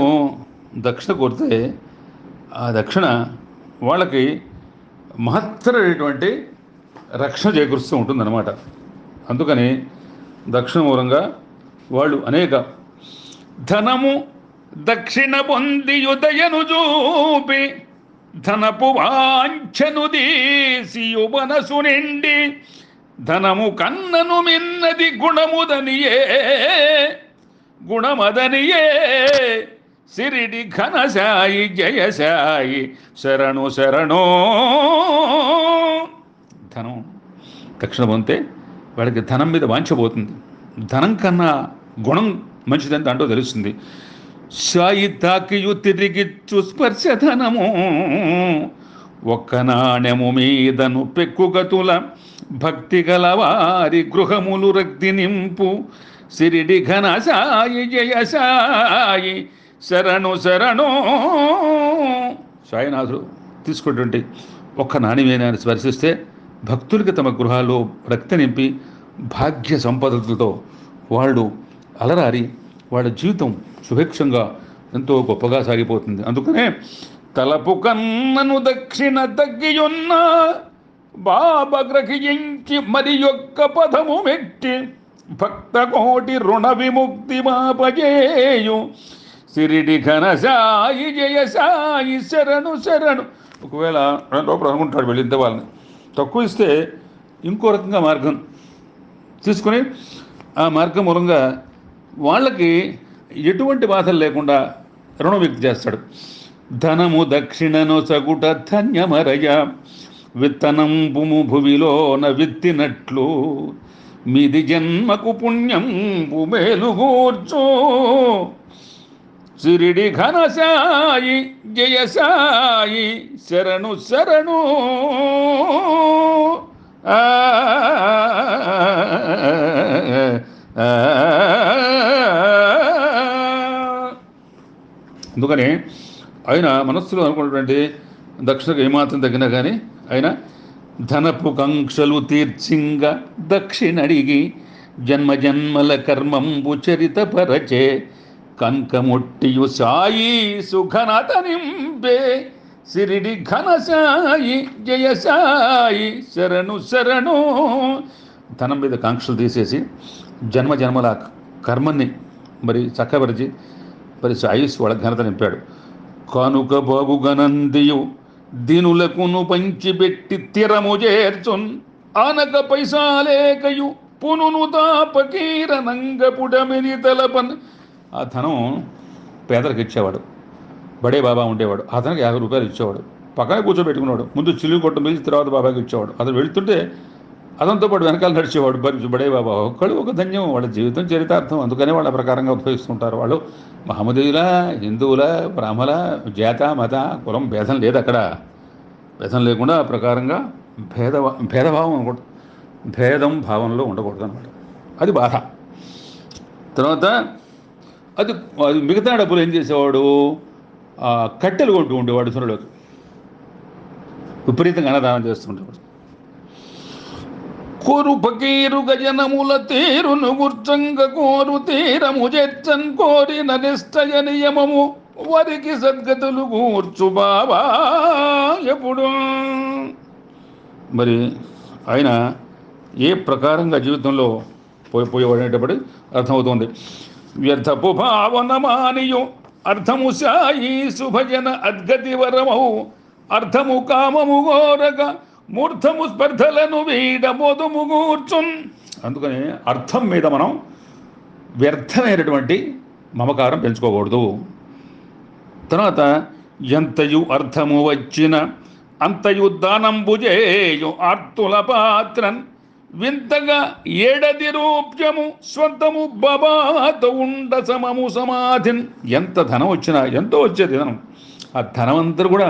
Speaker 1: దక్షిణ కోరితే ఆ దక్షిణ వాళ్ళకి మహత్తరమైనటువంటి రక్షణ చేకూరుస్తూ ఉంటుందన్నమాట. అందుకని దక్షిణ మూలంగా వాళ్ళు అనేక ధనము దక్షిణ పొంది యుదయను చూపి ధనపు వాంఛను తీసి యువనసు నిండి ధనము కన్నను మిన్నది గుణమదనియే సిరిడి ఘనసాయి జయసాయి శరణు శరణో. ధనం దక్షిణ పొందితే వాడికి ధనం మీద వాంఛపోతుంది. ధనం కన్నా గుణం మంచిదని దాంట్లో తెలుస్తుంది. సాయి తాకియు తిరిగిచ్చు స్పర్శధనము ఒక్క నాణ్యము మీదను పెక్కుగతుల భక్తి గలవారి గృహములు రక్తి నింపు సిరిడి ఘన సాయి జయ సాయి శరణు శరణు. సాయినాథుడు తీసుకున్నటువంటి ఒక్క నాణ్యమైన స్పర్శిస్తే భక్తులకి తమ గృహాల్లో రక్తి నింపి భాగ్య సంపదలతో వాళ్ళు అలరారి వాళ్ళ జీవితం సుభిక్షంగా ఎంతో గొప్పగా సాగిపోతుంది. అందుకనే తలపు కన్నను దక్షిణ తగ్గియున్న బాబా గ్రహించి మరి యొక్క పదము మెట్టి భక్త కోటి రుణ విముక్తి మాపజేయు సిరిడి ఘన సాయి జయ సాయి శరణు శరణు. ఒకవేళ లోపల అనుకుంటాడు వెళ్ళింత వాళ్ళని తక్కువ ఇస్తే ఇంకో రకంగా మార్గం తీసుకుని ఆ మార్గం మూలంగా వాళ్ళకి ఎటువంటి బాధలు లేకుండా రుణం వ్యక్తి చేస్తాడు. ధనము దక్షిణను సగుట ధన్యమరయ విత్తనంబుము భువిలోన విత్తినట్లు మీది జన్మకు పుణ్యంబు మేలుగూర్చు సిరిడి ఘన సాయి జయ సాయి శరణు శరణు. అందుకని ఆయన మనస్సులో అనుకున్నటువంటి దక్షిణకు ఏమాత్రం తగ్గినా కానీ ఆయన ధనపు కాంక్షలు తీర్చింగ దక్షిణడిగి జన్మ జన్మల కర్మంబు చరితపరచే కన్కముట్టియు సాయి సుఘనత నింపే సిరిడి ఘన సాయి జయ సాయి శరణు శరణు. ధనం మీద కాంక్షలు తీసేసి జన్మ జన్మల కర్మని మరి చక్కబరిచి మరి సాయిస్ వాళ్ళ ఘనత నింపాడు. కానుక బాగుగనందియు దీనులకును పంచిపెట్టి తిరము చేర్చున్ ఆనక పైసాలేకయు పునును తాపకీర నంగపుడమిని తలపన్. ఆ ధనం పేదలకు ఇచ్చేవాడు. బడే బాబా ఉండేవాడు, అతనికి 50 రూపాయలు ఇచ్చేవాడు. పక్కన కూర్చోబెట్టుకున్నాడు. ముందు చిల్లు కొట్టు మీద తర్వాత బాబాకి ఇచ్చేవాడు. అతను వెళుతుంటే అతనితో పాటు వెనకాల నడిచేవాడు బడే బాబా. ఒక్కడు ఒక ధన్యం, వాళ్ళ జీవితం చరితార్థం. అందుకనే వాళ్ళ ప్రకారంగా ఉద్భవిస్తుంటారు. వాళ్ళు మహమ్మదీయుల, హిందువుల, బ్రాహ్మణ, జాత, మత, కులం భేదం లేదు. అక్కడ భేదం లేకుండా ప్రకారంగా భేదభావం అనకూడదు, భేదం భావంలో ఉండకూడదు అనమాట. అది బాధ. తర్వాత అది మిగతా డబ్బులు ఏం చేసేవాడు, కట్టెలు కొంటూ ఉండేవాడు. సురులోకి విపరీతంగా అన్నదానం చేస్తుండేవాడు. కోరు పకీరు గజనముల తీరును గుర్చంగ కోరు తీరము చేర్చన్ కోరిన నిష్టయ నియమము వారికి సద్గతులు కూర్చు బాబా ఎప్పుడు. మరి ఆయన ఏ ప్రకారంగా జీవితంలో పోయేవాడేటప్పుడు అర్థమవుతుంది. వ్యర్థపు భావన మానియు అర్థము సాయి శుభజన అద్గతి వరమౌ అర్థము కామము గోరగ మూర్ధము స్పర్ధలను వీడ మోదము కూర్చున్. అందుకని అర్థం మీద మనం వ్యర్థమైనటువంటి మమకారం పెంచుకోకూడదు. తర్వాత ఎంతయు అర్థము వచ్చిన అంతయు దానంబు చేయు ఆర్తుల పాత్రన్ వింతగా ఏడది రూప్యము స్వంతము బాబాతో ఉండ సమము సమాధిన్. ఎంత ధనం వచ్చినా, ఎంతో వచ్చేది ధనం, ఆ ధనమంతా కూడా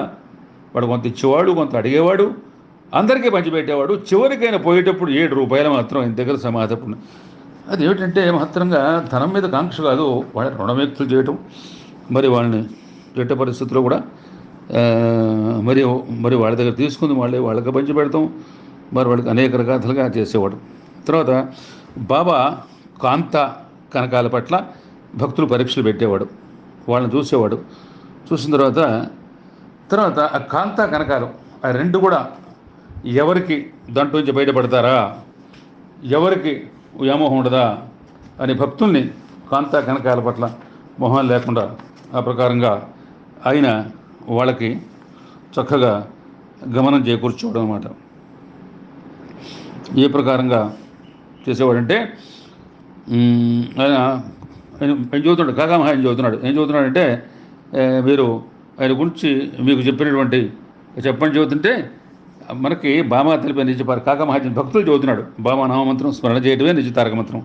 Speaker 1: వాడు కొంత ఇచ్చేవాడు, కొంత అడిగేవాడు, అందరికీ పంచిపెట్టేవాడు. చివరికైనా పోయేటప్పుడు 7 రూపాయలు మాత్రం ఆయన దగ్గర సమాధప్పుడు. అది ఏమిటంటే మాత్రంగా ధనం మీద కాంక్ష కాదు, వాళ్ళ రుణవ్యక్తులు చేయటం, మరి వాళ్ళని ఎట్ట పరిస్థితుల్లో కూడా మరి వాళ్ళ దగ్గర తీసుకుంది వాళ్ళకి పంచి పెడతాం, మరి వాళ్ళకి అనేక రకాలుగా చేసేవాడు. తర్వాత బాబా కాంత కనకాల పట్ల భక్తులు పరీక్షలు పెట్టేవాడు, వాళ్ళని చూసేవాడు. చూసిన తర్వాత ఆ కాంత కనకాలు ఆ రెండు కూడా ఎవరికి దాంట్లో నుంచి బయటపడతారా, ఎవరికి వ్యామోహం ఉండదా అని భక్తుల్ని కాంతా కనకాల పట్ల మొహం లేకుండా ఆ ప్రకారంగా ఆయన వాళ్ళకి చక్కగా గమనం చేకూర్చోవడం అన్నమాట. ఏ ప్రకారంగా చేసేవాడంటే ఆయన ఆయన చదువుతున్నాడు, కాకామహా ఆయన చదువుతున్నాడు. ఏం చదువుతున్నాడంటే మీరు ఆయన గురించి మీకు చెప్పినటువంటి చెప్పని చదువుతుంటే మనకి బాబా తెలిపే నిజ కాకమహాజన్ భక్తులు చదువుతున్నాడు. బాబా నామమంత్రం స్మరణ చేయడమే నిజ తారక మంత్రం,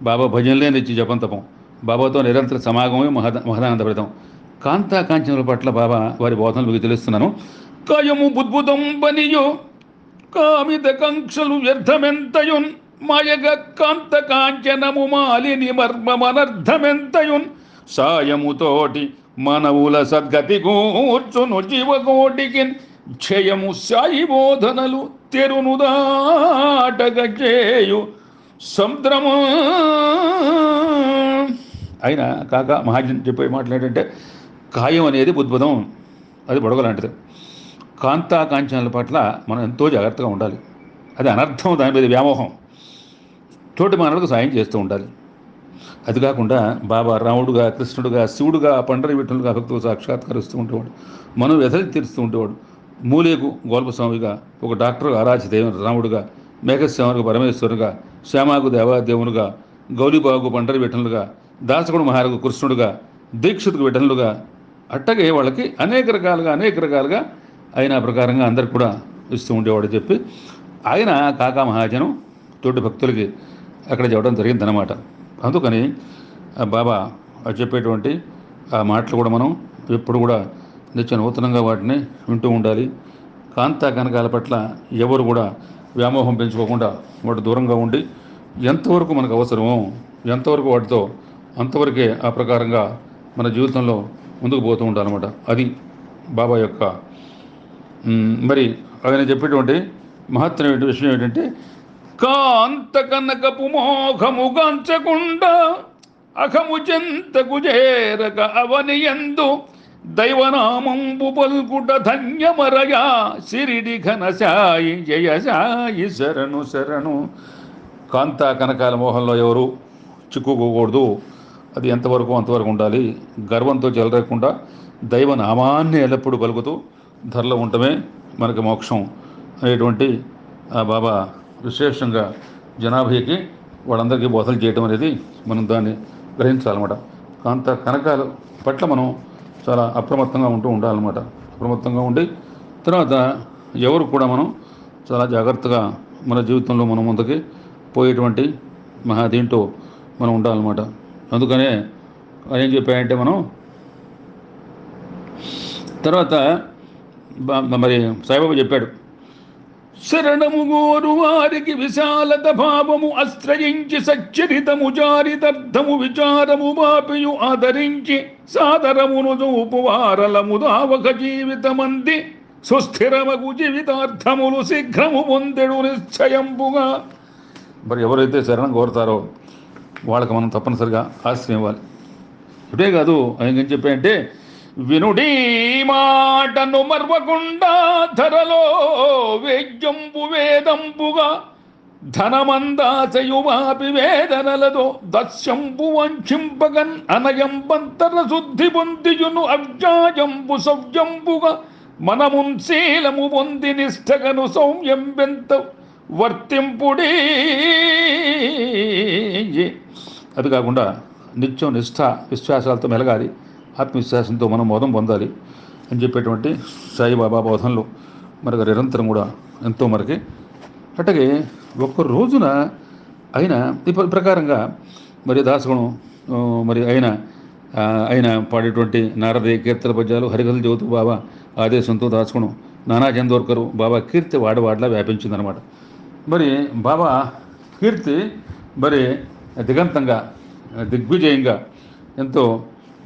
Speaker 1: బాబా భజనలే నిత్య జపంతపం, బాబాతో నిరంతర సమాగమే మహదానందప్రదం. కాంతా కాంచనల పట్ల బాబా వారి బోధనలు మీకు తెలుస్తున్నాను. కాయము బుద్భుతం బనియో కామిత కాంక్షలు వ్యర్థమెంతయున్ మాయగ కాంత కాంచనము మాలిని మర్మమనర్థమెంతయున్ సాయముతోటి మనవుల సద్గతి కూర్చును జీవకోటికి క్షయము సాయి బోధనలు తెరును దాటగ చేయు సముద్రము. ఆయన కాక మహాజన్ చెప్పే మాట్లాడంటే కాయం అనేది బుద్భుతం, అది బొడగ లాంటిది. కాంతా కాంచనాల పట్ల మనం ఎంతో జాగ్రత్తగా ఉండాలి. అది అనర్థం, దాని మీద వ్యామోహం, తోటి మానవులకు సాయం చేస్తూ ఉండాలి. అది కాకుండా బాబా రాముడుగా, కృష్ణుడుగా, శివుడుగా, పండరి విఠలుగా భక్తులు సాక్షాత్కరిస్తూ ఉండేవాడు. మనం వ్యధలు తీరుస్తూ ఉండేవాడు. మూలేకు గోల్పస్వామిగా, ఒక డాక్టర్ ఆరాధ్య దేవుని రాముడుగా, మేఘశ్యాముడుగా పరమేశ్వరుగా, శ్యామాకు దేవాదేవునుగా, గౌలిబాబుకు పండరి విఠలుగా, దాసకుడు మహారాజు కృష్ణుడుగా, దీక్షితుకు విఠలుగా, అట్టగే వాళ్ళకి అనేక రకాలుగా ఆయన ప్రకారంగా అందరికి కూడా ఇస్తూ ఉండేవాడు చెప్పి ఆయన కాకా మహాజనం తోటి భక్తులకి అక్కడ చెప్పడం జరిగిందనమాట. అందుకని బాబా చెప్పేటువంటి ఆ మాటలు కూడా మనం ఎప్పుడు కూడా నిత్య నూతనంగా వాటిని వింటూ ఉండాలి. కాంతా కనకాల పట్ల ఎవరు కూడా వ్యామోహం పెంచుకోకుండా వాటి దూరంగా ఉండి ఎంతవరకు మనకు అవసరమో ఎంతవరకు వాటితో అంతవరకే ఆ ప్రకారంగా మన జీవితంలో ముందుకు పోతూ ఉండాలన్నమాట. అది బాబా యొక్క మరి ఆయన చెప్పేటువంటి మహత్తరమైన విషయం ఏంటంటే కాంత కనకపు మోహముగాంచకుండా అఖము చెంతకు చేరక అవనియందు దైవనామంబు పల్కుట ధన్యమరయా సిరిడి ఘన సాయి జయ సాయి శరణు శరణు. కాంతా కనకాల మోహంలో ఎవరు చిక్కుకోకూడదు. అది ఎంతవరకు అంతవరకు ఉండాలి. గర్వంతో చెలరేకుండా దైవనామాన్ని ఎల్లప్పుడూ పలుకుతూ ధరలో ఉండటమే మనకి మోక్షం అనేటువంటి బాబా విశేషంగా జనాభాకి వాళ్ళందరికీ బోధలు చేయడం అనేది మనం దాన్ని గ్రహించాలన్నమాట. కాంత కనకాల పట్ల మనం చాలా అప్రమత్తంగా ఉండాలన్నమాట. అప్రమత్తంగా ఉండి తర్వాత ఎవరు కూడా మనం చాలా జాగ్రత్తగా మన జీవితంలో మనం ముందుకి పోయేటువంటి దీంట్లో మనం ఉండాలన్నమాట. అందుకనే ఏం చెప్పాయంటే మనం తర్వాత మరి సాయిబాబా చెప్పాడు, శరణము గోరు వారికి విశాలత భావము ఆశ్రయించి సచ్చరితము జారితర్థము విచారము మాపియు ఆదరించి సాదరమును చూపు వారలము దావక జీవితమంది సుస్థిరమగు జీవితార్థములు శీఘ్రము పొందెడు నిశ్చయంపుగా. మరి ఎవరైతే శరణం కోరుతారో వాళ్ళకి మనం తప్పనిసరిగా ఆశ్రయం ఇవ్వాలి. ఇదే కాదు, ఆయన ఏం చెప్పాయంటే వినుడీ మాటను మర్వకుండా ధరలో వేద్యంబు వేదంబుగా ధనమందాచయు వాపి వేదనలతో దస్యంబు వంచింపగన్ అనయంబంతర శుద్ధి పొందియును అవ్యాయంబు సౌజంబుగా మనమున్ శీలము పొంది నిష్ఠగను సౌమ్యం బెంత వర్తింపుడీ. అది కాకుండా నిత్యం నిష్ఠ విశ్వాసాలతో మెలగాలి, ఆత్మవిశ్వాసంతో మనం మోదం పొందాలి అని చెప్పేటువంటి సాయిబాబా బోధనలు మనకు నిరంతరం కూడా ఎంతో మనకి. అట్టగే ఒక్క రోజున ఆయన ఈ ప్రకారంగా మరి దాసగుణం మరి ఆయన పాడేటువంటి నారదీయ కీర్తన పద్యాలు హరికథలు చదువుతూ బాబా ఆదేశంతో దాసగుణం నానా చందోర్కరు బాబా కీర్తి వాడవాడలా వ్యాపించిందనమాట. మరి బాబా కీర్తి మరి దిగంతంగా దిగ్విజయంగా ఎంతో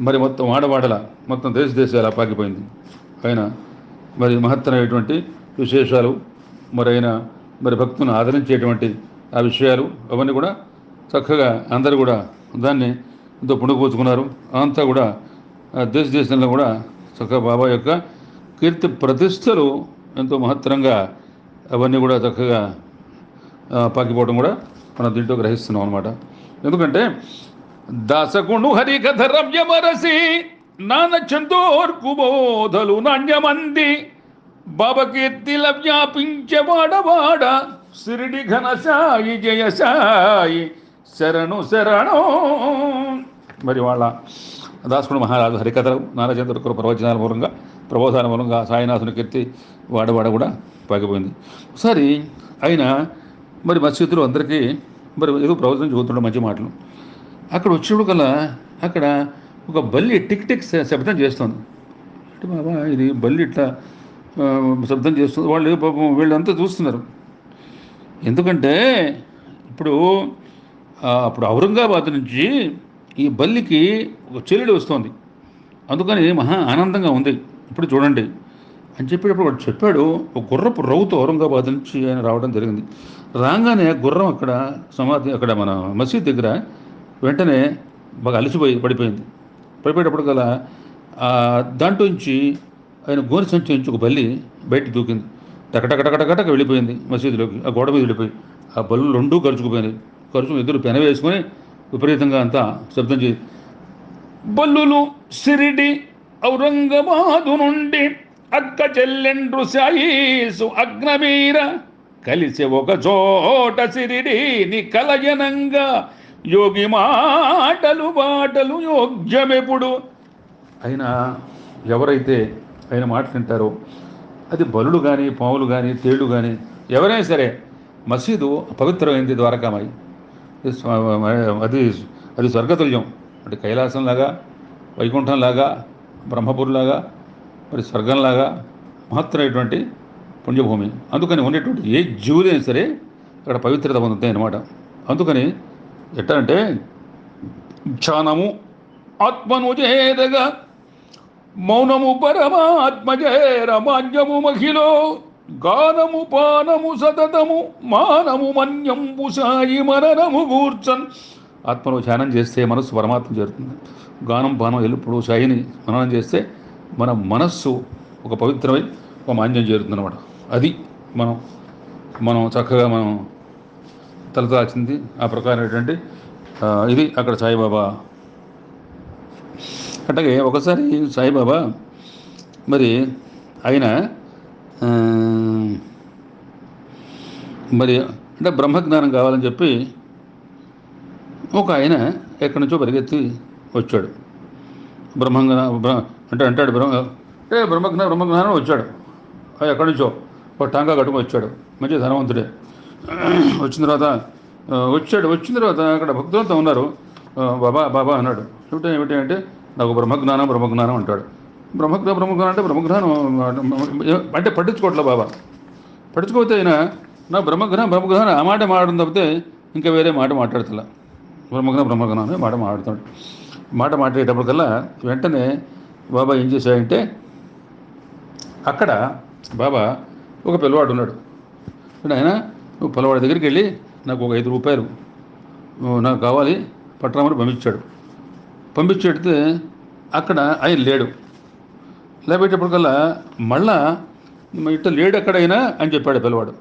Speaker 1: మరి మొత్తం వాడవాడల మొత్తం దేశాల పాకిపోయింది. ఆయన మరి మహత్తరమైనటువంటి విశేషాలు మరి ఆయన మరి భక్తులను ఆదరించేటువంటి ఆ విషయాలు అవన్నీ కూడా చక్కగా అందరూ కూడా దాన్ని ఎంతో పుణుకుపోచుకున్నారు. అంతా కూడా దేశంలో కూడా చక్కగా బాబా యొక్క కీర్తి ప్రతిష్టలు ఎంతో మహత్తరంగా అవన్నీ కూడా చక్కగా పాకిపోవడం కూడా మనం దీంట్లో గ్రహిస్తున్నాం అనమాట. ఎందుకంటే దాసగుణు హరికథ రమ్యమరసి నాన చందోర్కుబోధలు నాణ్యమంది బాబకీర్తిల వ్యాపించే వాడవాడ సిరిడి ఘన సాయి జయ సాయి శరణు శరణు. మరి వాళ్ళ దాసగుణ మహారాజు హరికథలు నానచంద్రకుల ప్రవచనాల మూలంగా ప్రబోధాల మూలంగా సాయినాథుని కీర్తి వాడవాడ కూడా పాకిపోయింది. ఒకసారి ఆయన మరి మసీదులో అందరికీ మరి ఏదో ప్రవచనం చదువుతుండే మంచి మాటలు. అక్కడ వచ్చినప్పుడు కల్లా అక్కడ ఒక బల్లి టిక్ టిక్ శబ్దం చేస్తుంది. అంటే బాబా ఇది బల్లి ఇట్లా శబ్దం చేస్తుంది. వాళ్ళు పాపం వీళ్ళంతా చూస్తున్నారు. ఎందుకంటే ఇప్పుడు అప్పుడు ఔరంగాబాద్ నుంచి ఈ బల్లికి ఒక చెల్లెడు వస్తుంది. అందుకని మహా ఆనందంగా ఉంది. ఇప్పుడు చూడండి అని చెప్పేటప్పుడు వాడు చెప్పాడు, ఒక గుర్రపు రౌతు ఔరంగాబాద్ నుంచి ఆయన రావడం జరిగింది. రాగానే గుర్రం అక్కడ సమాధి అక్కడ మన మసీద్ దగ్గర వెంటనే బాగా అలసిపోయి పడిపోయింది. పడిపోయేటప్పుడు గల దాంట్లోంచి ఆయన గోని సంచి నుంచి ఒక బల్లి బయటకు దూకింది. టకటకటకటకటక వెళ్ళిపోయింది మసీదులోకి. ఆ గోడ మీద వెళ్ళిపోయి ఆ బల్లు రెండూ ఖర్చుకుపోయినాయి. ఖర్చు ఎదురు పెన వేసుకొని విపరీతంగా అంతా శబ్దం చేసి బల్లులు సిరిడి ఔరంగాబాదు నుండి అక్క చెల్లెండ్రు సాయీసు అగ్నమీర కలిసి ఒక చోట సిరిడిని కలయనంగా యోగి మాటలు బాటలు యోగ్యమెప్పుడు. ఆయన ఎవరైతే ఆయన మాట వింటారో అది బలుడు కానీ పావులు కానీ తేళ్ళు కానీ ఎవరైనా సరే మసీదు పవిత్రమైంది ద్వారకామాయి. అది అది స్వర్గతుల్యం. అంటే కైలాసంలాగా వైకుంఠంలాగా బ్రహ్మపురిలాగా మరి స్వర్గంలాగా మహత్తరమైనటువంటి పుణ్యభూమి. అందుకని ఉండేటువంటి ఏ జీవులైనా సరే అక్కడ పవిత్రత పొందుతాయి అన్నమాట. అందుకని ఎట్లా అంటే ధ్యానము ఆత్మను చేరగా మౌనము పరమాత్మజేర మాన్యము మహిలో గానము పానము సతతము మానము మన్యంబు సాయి మరణము కూర్చన్. ఆత్మను ధ్యానం చేస్తే మనస్సు పరమాత్మ చేరుతుంది. గానం పానం ఎల్లప్పుడూ సాయిని మననం చేస్తే మన మనస్సు ఒక పవిత్రమై ఒక మాన్యం చేరుతుందన్నమాట. అది మనం చక్కగా మనం తలదాల్చింది ఆ ప్రకారమైనటువంటి ఇది అక్కడ సాయిబాబా. అట్లాగే ఒకసారి సాయిబాబా మరి ఆయన మరి అంటే బ్రహ్మజ్ఞానం కావాలని చెప్పి ఒక ఆయన ఎక్కడి నుంచో పరిగెత్తి వచ్చాడు. అంటాడు బ్రహ్మజ్ఞానం వచ్చాడు. ఎక్కడి నుంచో ఒక టాంగా కట్టుకుని వచ్చాడు. మంచి ధనవంతుడే. వచ్చిన తర్వాత అక్కడ భక్తులంతా ఉన్నారు. బాబా అన్నాడు. ఏమిటి అంటే నాకు బ్రహ్మజ్ఞానం అంటాడు. బ్రహ్మజ్ఞానం అంటే పట్టించుకోవట్లే బాబా. పట్టించుకోకపోతే అయినా నాకు బ్రహ్మజ్ఞానం ఆ మాట మాట్లాడడం తప్పితే ఇంకా వేరే మాట మాట్లాడుతున్నా. బ్రహ్మజ్ఞానం అనే మాట మాట్లాడుతాడు. మాట మాట్లాడేటప్పటికల్లా వెంటనే బాబా ఏం చేశాడంటే అక్కడ బాబా ఒక పిల్లవాడు ఉన్నాడు. ఆయన నువ్వు పిల్లవాడి దగ్గరికి వెళ్ళి నాకు ఒక 5 రూపాయలు నాకు కావాలి పట్టణమని పంపించేడితే అక్కడ ఆయన లేడు. లేకపోయేటప్పటికల్లా మళ్ళా ఇట్లా లేడు ఎక్కడైనా అని చెప్పాడు పిల్లవాడు.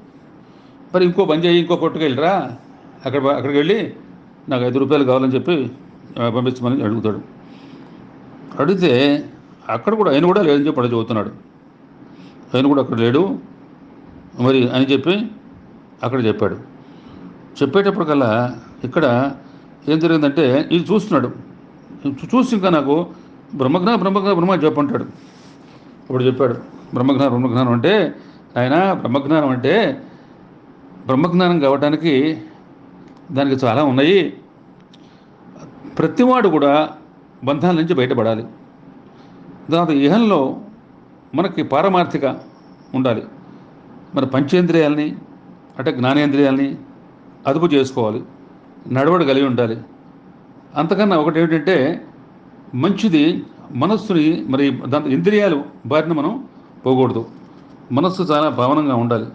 Speaker 1: మరి ఇంకో పని చేయి, ఇంకో కొట్టుకు వెళ్ళిరా, అక్కడికి వెళ్ళి నాకు 5 రూపాయలు కావాలని చెప్పి పంపించమని అడుగుతాడు. అడిగితే అక్కడ కూడా ఆయన కూడా లేదని చెప్పి చదువుతున్నాడు. ఆయన కూడా అక్కడ లేడు మరి అని చెప్పి అక్కడ చెప్పాడు. చెప్పేటప్పటికల్లా ఇక్కడ ఏం జరిగిందంటే ఇది చూస్తున్నాడు. చూసి ఇంకా నాకు బ్రహ్మ చెప్పంటాడు. అప్పుడు చెప్పాడు బ్రహ్మజ్ఞానం అంటే ఆయన బ్రహ్మజ్ఞానం కావడానికి దానికి చాలా ఉన్నాయి. ప్రతివాడు కూడా బంధాల నుంచి బయటపడాలి. దాంతో ఇహంలో మనకి పారమార్థిక ఉండాలి. మన పంచేంద్రియాలని అంటే జ్ఞానేంద్రియాలని అదుపు చేసుకోవాలి. నడవడి కలిగి ఉండాలి. అంతకన్నా ఒకటి ఏమిటంటే మంచిది మనస్సుని మరి దాంతో ఇంద్రియాలు బారిన మనం పోకూడదు. మనస్సు చాలా భావనంగా ఉండాలి.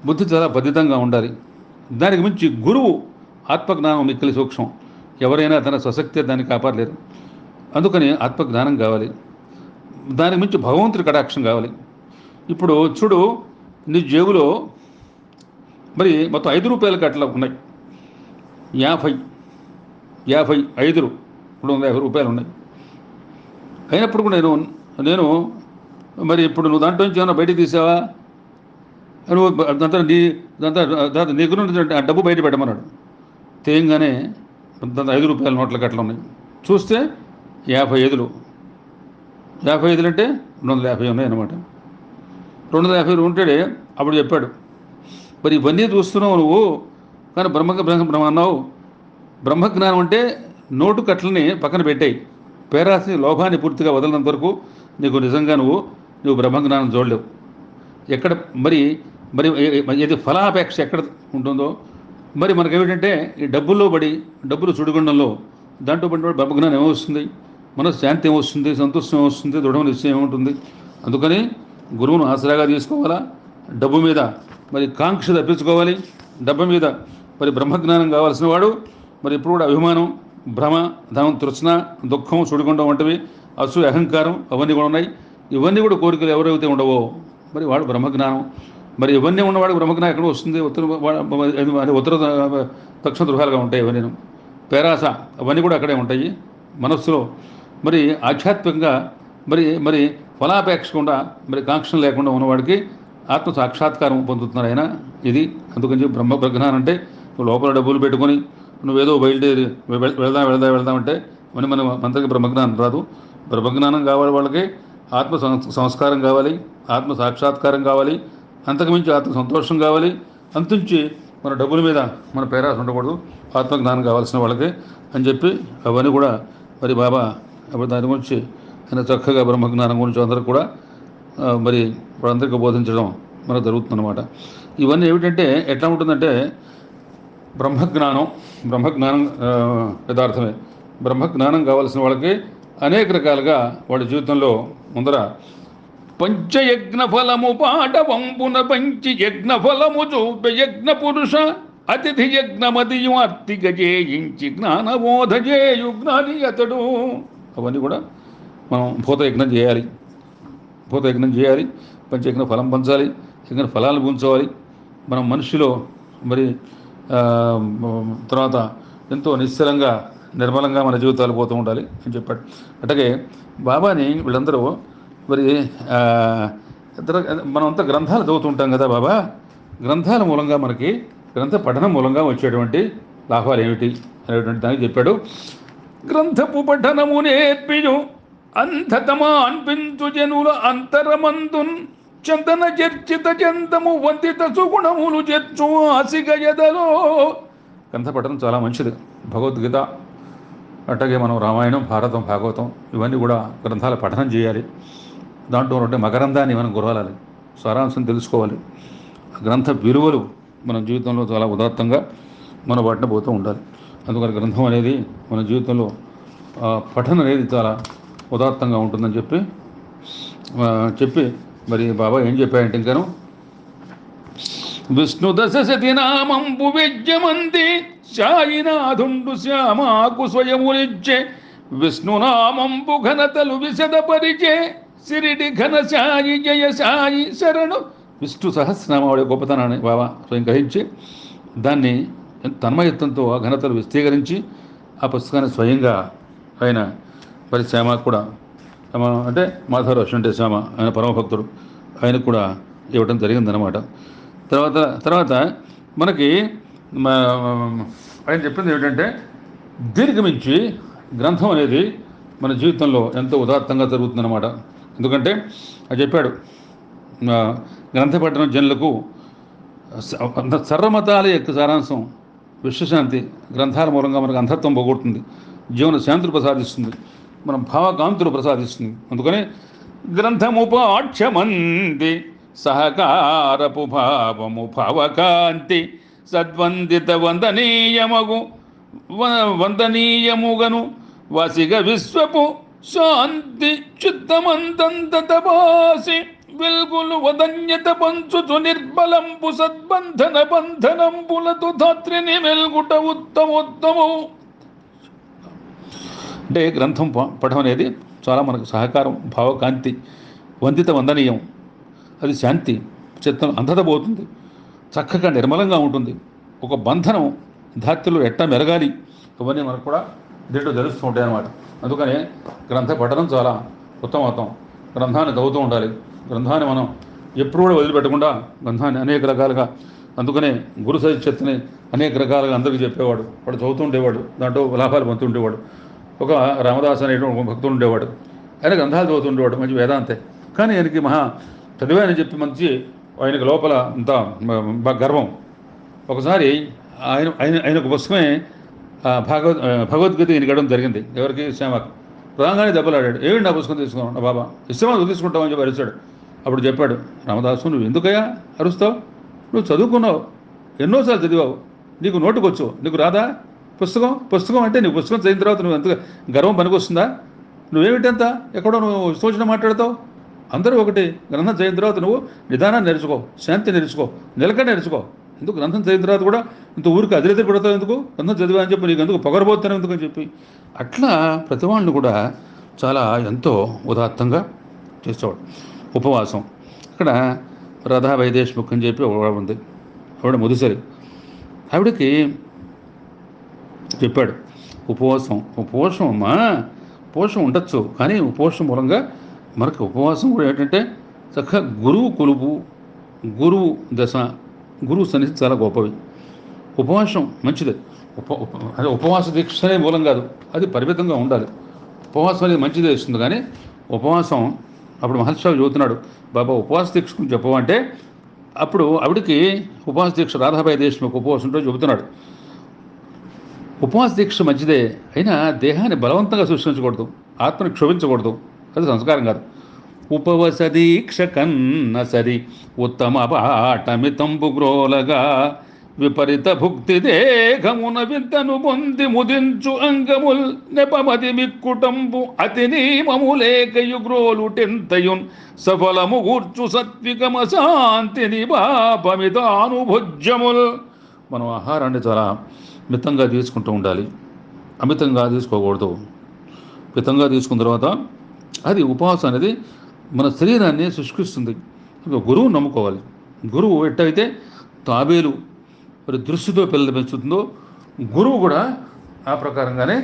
Speaker 1: బుద్ధి చాలా బద్ధితంగా ఉండాలి. దానికి మించి గురువు ఆత్మజ్ఞానం మిక్కిలి సూక్ష్మం. ఎవరైనా తన స్వశక్తి దాన్ని కాపాడలేరు. అందుకని ఆత్మజ్ఞానం కావాలి. దానికి మించి భగవంతుడి కటాక్షం కావాలి. ఇప్పుడు చూడు, నీ జేబులో మరి మొత్తం 5 రూపాయల కట్టలు ఉన్నాయి. 50 5 250 రూపాయలు ఉన్నాయి. అయినప్పుడు కూడా నేను మరి ఇప్పుడు నువ్వు దాంట్లో నుంచి ఏమైనా బయటికి తీసావా, నువ్వు దాంతో నీ గురించి ఆ డబ్బు బయట పెట్టమన్నాడు. తేయంగానే దాంతో 5 రూపాయల నోట్ల కట్టలు ఉన్నాయి. చూస్తే 55 అంటే 250 ఉన్నాయి అన్నమాట. 250 ఉంటాడే. అప్పుడు చెప్పాడు, మరి ఇవన్నీ చూస్తున్నావు నువ్వు, కానీ బ్రహ్మ అన్నావు. బ్రహ్మజ్ఞానం అంటే నోటు కట్లని పక్కన పెట్టాయి. పేరాసి లోభాన్ని పూర్తిగా వదలనంత వరకు నీకు నిజంగా నువ్వు బ్రహ్మజ్ఞానం చూడలేవు. ఎక్కడ మరి మరి ఇది ఫలాపేక్ష ఎక్కడ ఉంటుందో, మరి మనకేమిటంటే ఈ డబ్బులు సుడిగుండంలో దాంట్లో పడిన బ్రహ్మజ్ఞానం ఏమొస్తుంది, మనసు శాంతి ఏమొస్తుంది, సంతోషం ఏమొస్తుంది, దృఢ నిశ్చయం ఏముంటుంది. అందుకని గురువును ఆసరాగా తీసుకోవాలా. డబ్బు మీద మరి కాంక్ష తప్పించుకోవాలి. డబ్బు మీద మరి బ్రహ్మజ్ఞానం కావాల్సిన వాడు మరి ఇప్పుడు కూడా అభిమానం, భ్రమ, ధనం, తృష్ణ, దుఃఖం, సుడిగుండం వంటివి, అసూయ, అహంకారం అవన్నీ కూడా ఉన్నాయి. ఇవన్నీ కూడా కోరికలు ఎవరైతే ఉండవో మరి వాడు బ్రహ్మజ్ఞానం. మరి ఇవన్నీ ఉన్నవాడు బ్రహ్మజ్ఞానం ఎక్కడ వస్తుంది? ఉత్తర దక్షిణ ధృవాలుగా ఉంటాయి ఇవన్నీ. పేరాస అవన్నీ కూడా అక్కడే ఉంటాయి మనస్సులో. మరి ఆధ్యాత్మికంగా మరి ఫలాపేక్షకుండా మరి కాంక్షణ లేకుండా ఉన్నవాడికి ఆత్మ సాక్షాత్కారం పొందుతున్నారు ఆయన. ఇది అందుకని చెప్పి బ్రహ్మజ్ఞానం అంటే నువ్వు లోపల డబ్బులు పెట్టుకొని నువ్వేదో బయలుదేరి వెళ్దామంటే మన మంత్రికి బ్రహ్మజ్ఞానం రాదు. బ్రహ్మజ్ఞానం కావాలి వాళ్ళకి, ఆత్మ సంస్కారం కావాలి, ఆత్మ సాక్షాత్కారం కావాలి, అంతకుమించి ఆత్మ సంతోషం కావాలి. అంతించి మన డబ్బుల మీద మన పేరాస ఉండకూడదు, ఆత్మజ్ఞానం కావాల్సిన వాళ్ళకి అని చెప్పి అవన్నీ కూడా మరి బాబా అప్పుడు దాని గురించి ఆయన చక్కగా బ్రహ్మజ్ఞానం గురించి అందరికి కూడా మరి వాళ్ళందరికీ బోధించడం మనకు జరుగుతుందన్నమాట. ఇవన్నీ ఏమిటంటే ఎట్లా ఉంటుందంటే బ్రహ్మజ్ఞానం యథార్థమే. బ్రహ్మజ్ఞానం కావాల్సిన వాళ్ళకి అనేక రకాలుగా వాళ్ళ జీవితంలో ముందర పంచయజ్ఞ ఫలము పాట వంపున పంచి యజ్ఞ ఫలము చూప యజ్ఞ పురుష అతిథి యజ్ఞమదియు అర్తిగ చేయించి జ్ఞానబోధ చేయు జ్ఞాని అతడు. అవన్నీ కూడా మనం భూతయజ్ఞం చేయాలి. పంచయజ్ఞ ఫలం పంచాలి, యజ్ఞ ఫలాలు పంచాలి. మనం మనిషిలో మరి తర్వాత ఎంతో నిశ్చలంగా నిర్మలంగా మన జీవితాలు పోతూ ఉండాలి అని చెప్పాడు. అట్లాగే బాబాని వీళ్ళందరూ మరి మనమంతా గ్రంథాలు చదువుతుంటాం కదా బాబా. గ్రంథాల మూలంగా మనకి గ్రంథ పఠనం మూలంగా వచ్చేటువంటి లాభాలు ఏమిటి అనేటువంటి దానికి చెప్పాడు. గ్రంథపు పఠనము నేర్పియు అంధతమా అన్పించు జనుల అంతరమందున్ చందన చర్చిత చందము వందిత సుగుణములు చేర్చు ఆసిగయదలో. గ్రంథ పఠనం చాలా మంచిది. భగవద్గీత అట్లాగే మనం రామాయణం, భారతం, భాగవతం ఇవన్నీ కూడా గ్రంథాల పఠనం చేయాలి. దాంట్లో ఉంటే మకరందాన్ని మనం గురవాలి, సారాంశం తెలుసుకోవాలి. గ్రంథ విలువలు మన జీవితంలో చాలా ఉదాత్తంగా మన వాటిని పోతూ ఉండాలి. అందుకని గ్రంథం అనేది మన జీవితంలో పఠనం అనేది చాలా ఉదాత్తంగా ఉంటుందని చెప్పి మరి బాబా ఏం చెప్పాడంటే ఇంకాను విష్ణు దశశతి నామంబు విద్యమంతి సాయినాథుండు శ్యామాకు స్వయమునిచ్చే విష్ణునామంబు ఘనతలు విశదపరిచే సిరిడి ఘన సాయి జయ సాయి శరణు. విష్ణు సహస్రనామావుడి గొప్పతనాన్ని బాబా స్వయం గ్రహించి దాన్ని తన్మయత్వంతో ఆ ఘనతలు విస్తీకరించి ఆ పుస్తకాన్ని స్వయంగా ఆయన మరి శ్యామకు కూడా అంటే మాధవరావు అంటే శ్యామ ఆయన పరమభక్తుడు, ఆయనకు కూడా ఇవ్వడం జరిగిందనమాట. తర్వాత మనకి ఆయన చెప్పింది ఏమిటంటే దీనికి మించి గ్రంథం అనేది మన జీవితంలో ఎంతో ఉదాత్తంగా జరుగుతుందన్నమాట. ఎందుకంటే అది చెప్పాడు, గ్రంథ పఠనం జనులకు సర్వమతాల యొక్క సారాంశం విశ్వశాంతి. గ్రంథాల మూలంగా మనకు అంధత్వం పోగొడుతుంది, జీవన శాంతులు ప్రసాదిస్తుంది, మన భావకాంతులు ప్రసాదిస్తుంది. అందుకని గ్రంథము పాఠ్యమంది సహకారపు భావము భావకాంతి సద్వందిత వందనీయముగను వసిగ విశ్వపు శాంతి చిత్తమంతంతపాసి వెల్గులు వదన్యత పంచుచు నిర్బలంపు సద్బంధన బంధనంబులతో ధాత్రిని వెల్గుట ఉత్తమోత్తము. అంటే గ్రంథం పఠం అనేది చాలా మనకు సహకారం, భావకాంతి, వందిత వందనీయం, అది శాంతి, చిత్తం అంధత పోతుంది. చక్కగా నిర్మలంగా ఉంటుంది. ఒక బంధనం ధాత్యులు ఎట్టా మెరగాలి ఇవన్నీ మనకు కూడా దీంట్లో తెలుస్తూ ఉంటాయి అన్నమాట. అందుకని గ్రంథ పఠనం చాలా ఉత్తమోత్తం. గ్రంథాన్ని చదువుతూ ఉండాలి. గ్రంథాన్ని మనం ఎప్పుడు కూడా వదిలిపెట్టకుండా గ్రంథాన్ని అనేక రకాలుగా, అందుకనే గురు సహిష్యత్తుని అనేక రకాలుగా అందరికీ చెప్పేవాడు. వాడు చదువుతూ ఉండేవాడు, దాంట్లో లాభాలు పొందుతూ ఉండేవాడు. ఒక రామదాస్ అనేటువంటి భక్తుడు ఉండేవాడు, ఆయన గ్రంథాలు చదువుతూ ఉండేవాడు, మంచి వేదాంతే. కానీ ఆయనకి మహా చదివాయని చెప్పి మంచి ఆయనకు లోపల అంత గర్వం. ఒకసారి ఆయన ఆయన ఆయనకు పుస్తకమే భగవద్గీత ఈయనకడం జరిగింది. ఎవరికి? శ్యామకు. రాగానే దెబ్బలాడాడు. ఏమిటి నా పుస్తకం తీసుకున్నావు? నా బాబా ఇష్టమా తీసుకుంటామని చెప్పి అరిచాడు. అప్పుడు చెప్పాడు, రామదాసు నువ్వు ఎందుకయ్యా అరుస్తావు? నువ్వు చదువుకున్నావు, ఎన్నోసార్లు చదివావు, నీకు నోటుకొచ్చు, నీకు రాదా పుస్తకం? పుస్తకం అంటే నీకు పుస్తకం చదివిన తర్వాత నువ్వు ఎంత గర్వం పనికొస్తుందా? నువ్వేమిటంత ఎక్కడో నువ్వు సూచన మాట్లాడతావు? అందరూ ఒకటి. గ్రంథం చదివిన తర్వాత నువ్వు నిదానాన్ని నేర్చుకో, శాంతి నేర్చుకో, నిలకడ నేర్చుకో. ఎందుకు గ్రంథం చదివిన తర్వాత కూడా ఇంత ఊరికి అదిరెదిరి పడతావు? ఎందుకు గ్రంథం చదివా అని చెప్పి నీకు ఎందుకు పొగరబోతాను ఎందుకు అని చెప్పి అట్లా ప్రతి వాళ్ళు కూడా చాలా ఎంతో ఉదాత్తంగా చేసేవాడు. ఉపవాసం. ఇక్కడ రాధా వైదేశ్ముఖ్ అని చెప్పి ఒక ఉంది, ఆవిడ ముదిసరి. ఆవిడకి చెప్పాడు ఉపవాసం అమ్మా, ఉపవాసం ఉండొచ్చు, కానీ ఉపవాసం మూలంగా మనకు ఉపవాసం కూడా ఏంటంటే చక్కగా గురువు కొలుపు, గురువు దశ, గురువు సన్నిధి చాలా గొప్పవి. ఉపవాసం మంచిదే. అదే ఉపవాస దీక్షనే మూలం కాదు, అది పరిమితంగా ఉండాలి. ఉపవాసం అనేది మంచిదే ఇస్తుంది, కానీ ఉపవాసం అప్పుడు మహర్షి చదువుతున్నాడు, బాబా ఉపవాస దీక్ష గురించి చెప్పమంటే అప్పుడు ఆవిడికి ఉపవాస దీక్ష రాధాబాయి దేశ్ముఖ్ ఉపవాసంతో చెబుతున్నాడు. ఉపవాస దీక్ష మంచిదే, అయినా దేహాన్ని బలవంతంగా సృష్టించకూడదు, ఆత్మని క్షోభించకూడదు, అది సంస్కారం కాదు. ఉపవస దీక్ష కన్న సరి ఉత్తమ పాఠమితంబు గ్రోలగా విపరీత భుక్తి దేహమున విద్దను పొంది ముదించు అంగముల్ నెపమది మిక్కుటంబు అతి నీమములేకయు గ్రోలుటెంతయున్ సఫలము కూర్చు సత్వికమ శాంతి నిపాపమితానుభుజ్యముల్. మనం ఆహారాన్ని చాలా మితంగా తీసుకుంటూ ఉండాలి, అమితంగా తీసుకోకూడదు. మితంగా తీసుకున్న తర్వాత అది ఉపవాసం అనేది మన శరీరాన్ని శుష్కిస్తుంది. గురువు నమ్ముకోవాలి. గురువు ఎట్టయితే తాబేలు మరి దృష్టితో పిల్లలు పెంచుతుందో, గురువు కూడా ఆ ప్రకారంగానే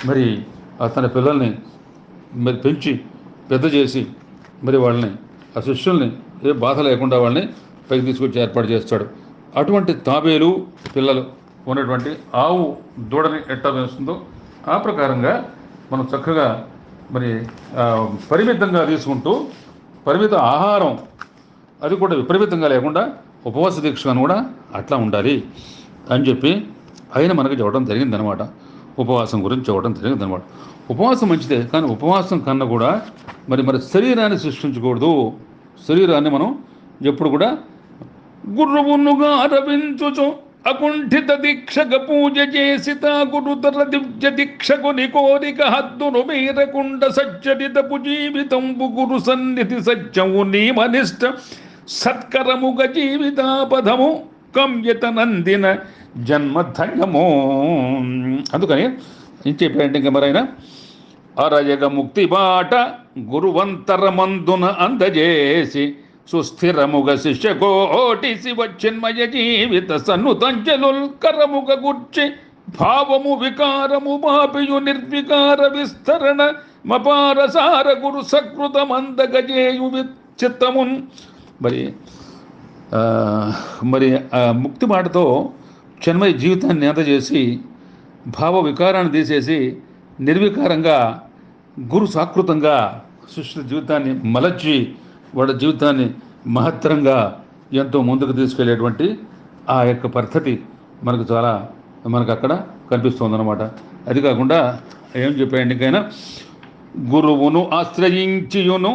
Speaker 1: మరి తన పిల్లల్ని మరి పెంచి పెద్ద చేసి మరి వాళ్ళని ఆ శిష్యుల్ని ఏ బాధ లేకుండా వాళ్ళని పైకి తీసుకొచ్చి ఏర్పాటు చేస్తాడు. అటువంటి తాబేలు పిల్లలు ఉన్నటువంటి ఆవు దూడని ఎట్టా పెంచుతుందో ఆ ప్రకారంగా మనం చక్కగా మరి పరిమితంగా తీసుకుంటూ, పరిమిత ఆహారం అది కూడా విపరీతంగా లేకుండా ఉపవాస దీక్షను కూడా అట్లా ఉండాలి అని చెప్పి ఆయన మనకు చెప్పడం జరిగిందనమాట. ఉపవాసం గురించి చెప్పడం జరిగిందనమాట. ఉపవాసం మంచిదే, కానీ ఉపవాసం కన్నా కూడా మరి శరీరాన్ని సృష్టించకూడదు. శరీరాన్ని మనం ఎప్పుడు కూడా గుర్రువునుగా అరవించుచు అకుంఠిత దీక్షగ పూజ చేసిత గురుతర దివ్య దీక్షకుని కోరిక హద్దును మీరకుండ సచ్చరితపు జీవితంబు గురు సన్నిధి సత్యము నీమనిష్ట సత్కరముగ జీవితాపదము కంయత నందిన జన్మధన్యమో. అందుకని ఏం చెప్పాడంటే ఇంకా మరైనా అరయగ ముక్తి బాట గురువంతరమందున అందజేసి సుస్థిరముగ శిష్యకోటి శివచిన్మయ జీవిత సన్నుతంజలుల్ కరముగ గుర్చి భావము వికారము మాపియు నిర్వికార విస్తరణ మపారసార గురు సకృత మందగజేయు చిత్తమున్. మరి ముక్తి మాటతో చిన్మయ జీవితాన్ని అందజేసి భావ వికారాన్ని తీసేసి నిర్వికారంగా గురు సాకృతంగా సృష్టి జీవితాన్ని మలచి వాడి జీవితాన్ని మహత్తరంగా ఎంతో ముందుకు తీసుకెళ్లేటువంటి ఆ యొక్క పద్ధతి మనకు అక్కడ కనిపిస్తుందన్నమాట. అది కాకుండా ఏం చెప్పాడు ఇంకైనా గురువును ఆశ్రయించియును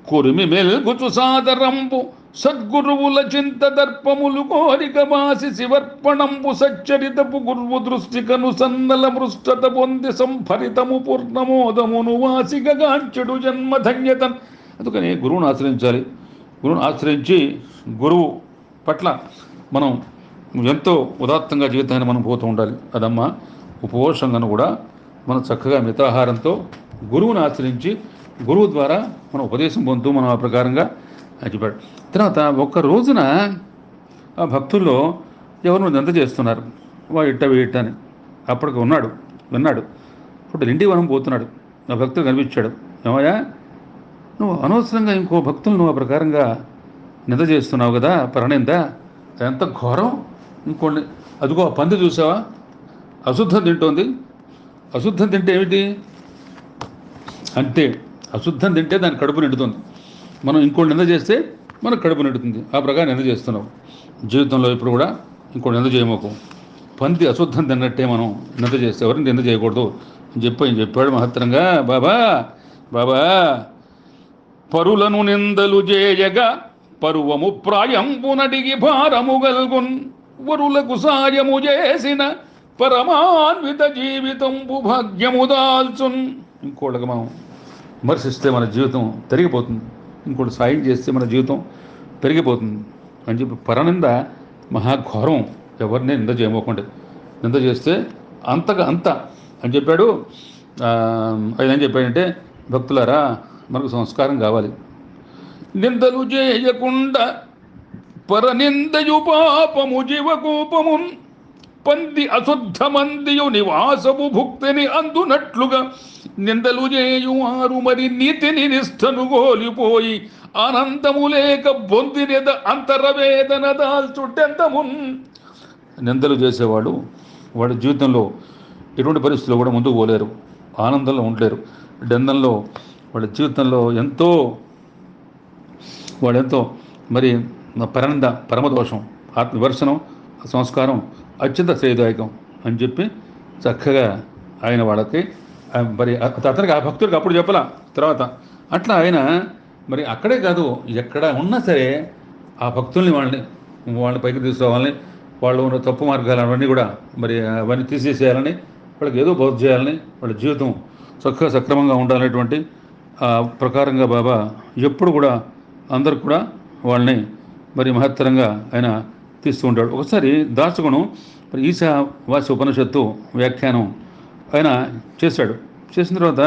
Speaker 1: కురిమి మెల్గుచు సాదరంబు సద్గురువుల చింత దర్పములు కోరిక వాసి శివర్పణంబు సచ్చరితపు గురువు దృష్టికను సన్నల మృష్టత పొంది సంఫరితము పూర్ణమోదమును వాసిగాంచెడు జన్మధన్యతన్. అందుకని గురువును ఆశ్రయించాలి. గురువును ఆశ్రయించి గురువు పట్ల మనం ఎంతో ఉదాత్తంగా జీవితాన్ని మనం పోతూ ఉండాలి. అదమ్మా ఉపవాసంగాను కూడా మనం చక్కగా మితాహారంతో గురువును ఆశ్రయించి గురువు ద్వారా మనం ఉపదేశం పొందుతూ మనం ఆ ప్రకారంగా చెప్పాడు. తర్వాత ఒక్క రోజున ఆ భక్తుల్లో ఎవరు ఎంత చేస్తున్నారు, వాడు ఇట్ట ఇట్ట అని. అప్పటికి విన్నాడు. ఇప్పుడు ఇంటి వనం పోతున్నాడు, ఆ భక్తుడు కనిపించాడు. ఏమయ్యా, నువ్వు అనవసరంగా ఇంకో భక్తులు నువ్వు ఆ ప్రకారంగా నింద చేస్తున్నావు కదా, పరనింద, ఎంత ఘోరం. ఇంకోండి, అదిగో ఆ పంది చూసావా, అశుద్ధం తింటోంది. అశుద్ధం తింటే ఏమిటి అంతే, అశుద్ధం తింటే దాని కడుపు నిండుతుంది. మనం ఇంకోటి నింద చేస్తే మనకు కడుపు నిండుతుంది. ఆ ప్రకారం నింద చేస్తున్నావు. జీవితంలో ఇప్పుడు కూడా ఇంకోటి నింద చేయమోకు. పంది అశుద్ధం తిన్నట్టే మనం నింద చేస్తే ఎవరిని నింద చేయకూడదు అని చెప్పాడు మహత్తరంగా. బాబా బాబా, పరులను నిందలు చేయగా పరువము ప్రాయంబునడిగి భారము గల్గున్, వరులకు సాయము చేసిన పరమాన్విత జీవితంబు భాగ్యము దాల్చున్. ఇంకోళ్ళకి మనం విమర్శిస్తే మన జీవితం పెరిగిపోతుంది, ఇంకోటి సాయం చేస్తే మన జీవితం పెరిగిపోతుంది అని చెప్పి పరనింద మహాఘోరం. ఎవరిని నింద చేయమోకండి, నింద చేస్తే అంతగా అంత అని చెప్పాడు. ఆయన ఏం చెప్పాడంటే, భక్తులారా, మనకు సంస్కారం కావాలి. నిందలు చేయకుండా పరనిందయు పాపము జీవకూపమున్, పంది అశుద్ధమందియు నివాసము భుక్తిని అందునట్లుగా నిందలు చేయువారు మరి నీతిని నిష్ఠను గోలిపోయి ఆనందము లేక బొందినెద అంతరవేదన దాల్చుటెంతమున్. నిందలు చేసేవాడు వాడి జీవితంలో ఎటువంటి పరిస్థితుల్లో కూడా ముందుకు పోలేరు, ఆనందంలో ఉండలేరు. డందంలో వాడి జీవితంలో వాడెంతో మరి పరమదోషం, ఆత్మవిమర్శనం, సంస్కారం అత్యంత శ్రేయదాయకం అని చెప్పి చక్కగా ఆయన వాళ్ళకి మరి అతనికి ఆ భక్తుడికి అప్పుడు చెప్పలా తర్వాత. అట్లా ఆయన మరి అక్కడే కాదు, ఎక్కడ ఉన్నా సరే ఆ భక్తుల్ని వాళ్ళని పైకి తీసుకోవాలని, వాళ్ళు ఉన్న తప్పు మార్గాలు అవన్నీ కూడా మరి అవన్నీ తీసేసేయాలని, వాళ్ళకి ఏదో బోధ చేయాలని, వాళ్ళ జీవితం చక్కగా సక్రమంగా ఉండాలనేటువంటి ప్రకారంగా బాబా ఎప్పుడు కూడా అందరు కూడా వాళ్ళని మరి మహత్తరంగా ఆయన తీస్తూ ఉంటాడు. ఒకసారి దార్శకుడు మరి ఈశావాస్య ఉపనిషత్తు వ్యాఖ్యానం ఆయన చేసిన తర్వాత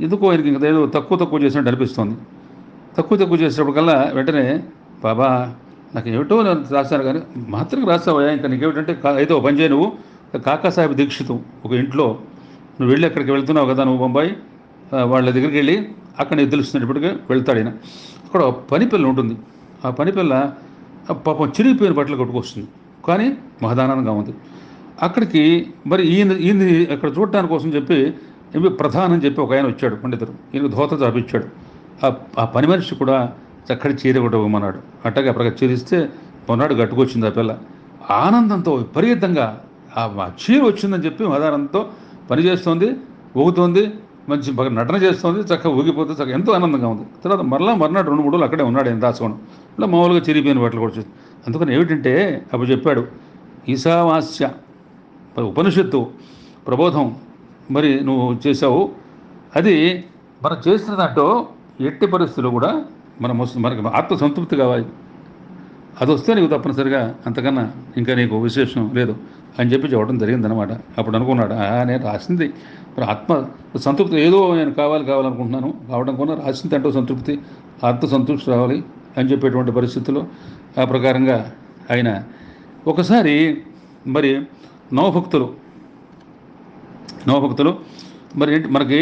Speaker 1: ఎందుకో ఆయనకి ఇంకా ఏదో తక్కువ చేసినట్టు అనిపిస్తుంది. తక్కువ చేసినప్పటికల్లా వెంటనే, బాబా నాకు ఏమిటో నేను రాశాను కానీ మాత్రం రాస్తావా, ఇంకా నీకేమిటంటే ఏదో పని చేయి, నువ్వు కాకాసాహెబ్ దీక్షిత్ ఒక ఇంట్లో నువ్వు వెళ్ళి అక్కడికి వెళ్తున్నావు కదా, నువ్వు బొంబాయి వాళ్ళ దగ్గరికి వెళ్ళి అక్కడ నీకు తెలుస్తుంది. ఇప్పటికే వెళ్తాడు ఆయన. అక్కడ పని పిల్ల ఉంటుంది. ఆ పని పిల్ల పాపం చిరిగిపోయిన బట్టలు కట్టుకొస్తుంది, కానీ మహదానంగా ఉంది. అక్కడికి మరి ఈయన అక్కడ చూడటానికి కోసం చెప్పి ప్రధానం అని చెప్పి ఒక ఆయన వచ్చాడు, పండితుడు. ఈయనకు ధోత చాపించాడు. ఆ పని మనిషి కూడా చక్కటి చీర కూడా ఇవ్వమన్నాడు. అట్టగా అప్పటికి చీరిస్తే మొన్నాడు గట్టుకొచ్చింది. ఆ పిల్ల ఆనందంతో విపరీతంగా ఆ చీర వచ్చిందని చెప్పి మహదానందంతో పనిచేస్తోంది, ఊగుతోంది, మంచి బాగా నటన చేస్తుంది, చక్కగా ఊగిపోతుంది, చక్కగా ఎంతో ఆనందంగా ఉంది. తర్వాత మర్నాడు 2-3 రోజులు అక్కడే ఉన్నాడు ఆయన దాచుకోవడం. ఇలా మామూలుగా చిరిగిపోయిన బట్టలు కూడా చూసి. అందుకని ఏమిటంటే అప్పుడు చెప్పాడు, ఈశావాస్య ఉపనిషత్తు ప్రబోధం మరి నువ్వు చేసావు, అది మనం చేసిన దాంట్లో ఎట్టి పరిస్థితులు కూడా మనకి ఆత్మసంతృప్తి కావాలి. అది వస్తే నీకు తప్పనిసరిగా అంతకన్నా ఇంకా నీకు విశేషం లేదు అని చెప్పి చెప్పడం జరిగిందనమాట. అప్పుడు అనుకున్నాడు, నేను రాసింది మరి ఆత్మ సంతృప్తి ఏదో నేను కావాలనుకుంటున్నాను, కావడం కొన్నా రాసింది అంటూ సంతృప్తి, ఆత్మసంతృప్తి రావాలి అని చెప్పేటువంటి పరిస్థితుల్లో ఆ ప్రకారంగా ఆయన ఒకసారి మరి నవభక్తులు మరి మనకి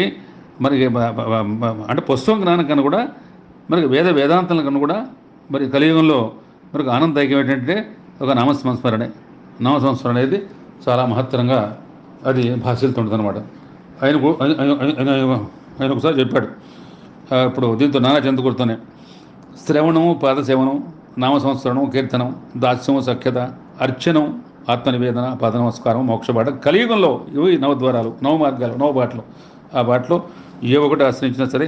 Speaker 1: అంటే పుస్తకం జ్ఞానం కన్నా కూడా మనకి వేదాంతాల కన్నా కూడా మరి కలియుగంలో మనకు ఆనందదాయకం ఏంటంటే ఒక నామస్మరణ అనేది చాలా మహత్తరంగా అది భాషలతో అనమాట. ఆయన ఒకసారి చెప్పాడు, ఇప్పుడు దీంతో నానా చెందుకూరుతోనే శ్రవణము, పాదసేవనం, నామ సంస్మరణం, కీర్తనం, దాస్యము, సఖ్యత, అర్చనం, ఆత్మనివేదన, పాద నమస్కారం, మోక్షబాట కలియుగంలో ఇవి నవద్వారాలు, నవమార్గాలు, నవబాటలు. ఆ బాటలో ఏ ఒకటి ఆశ్రయించినా సరే.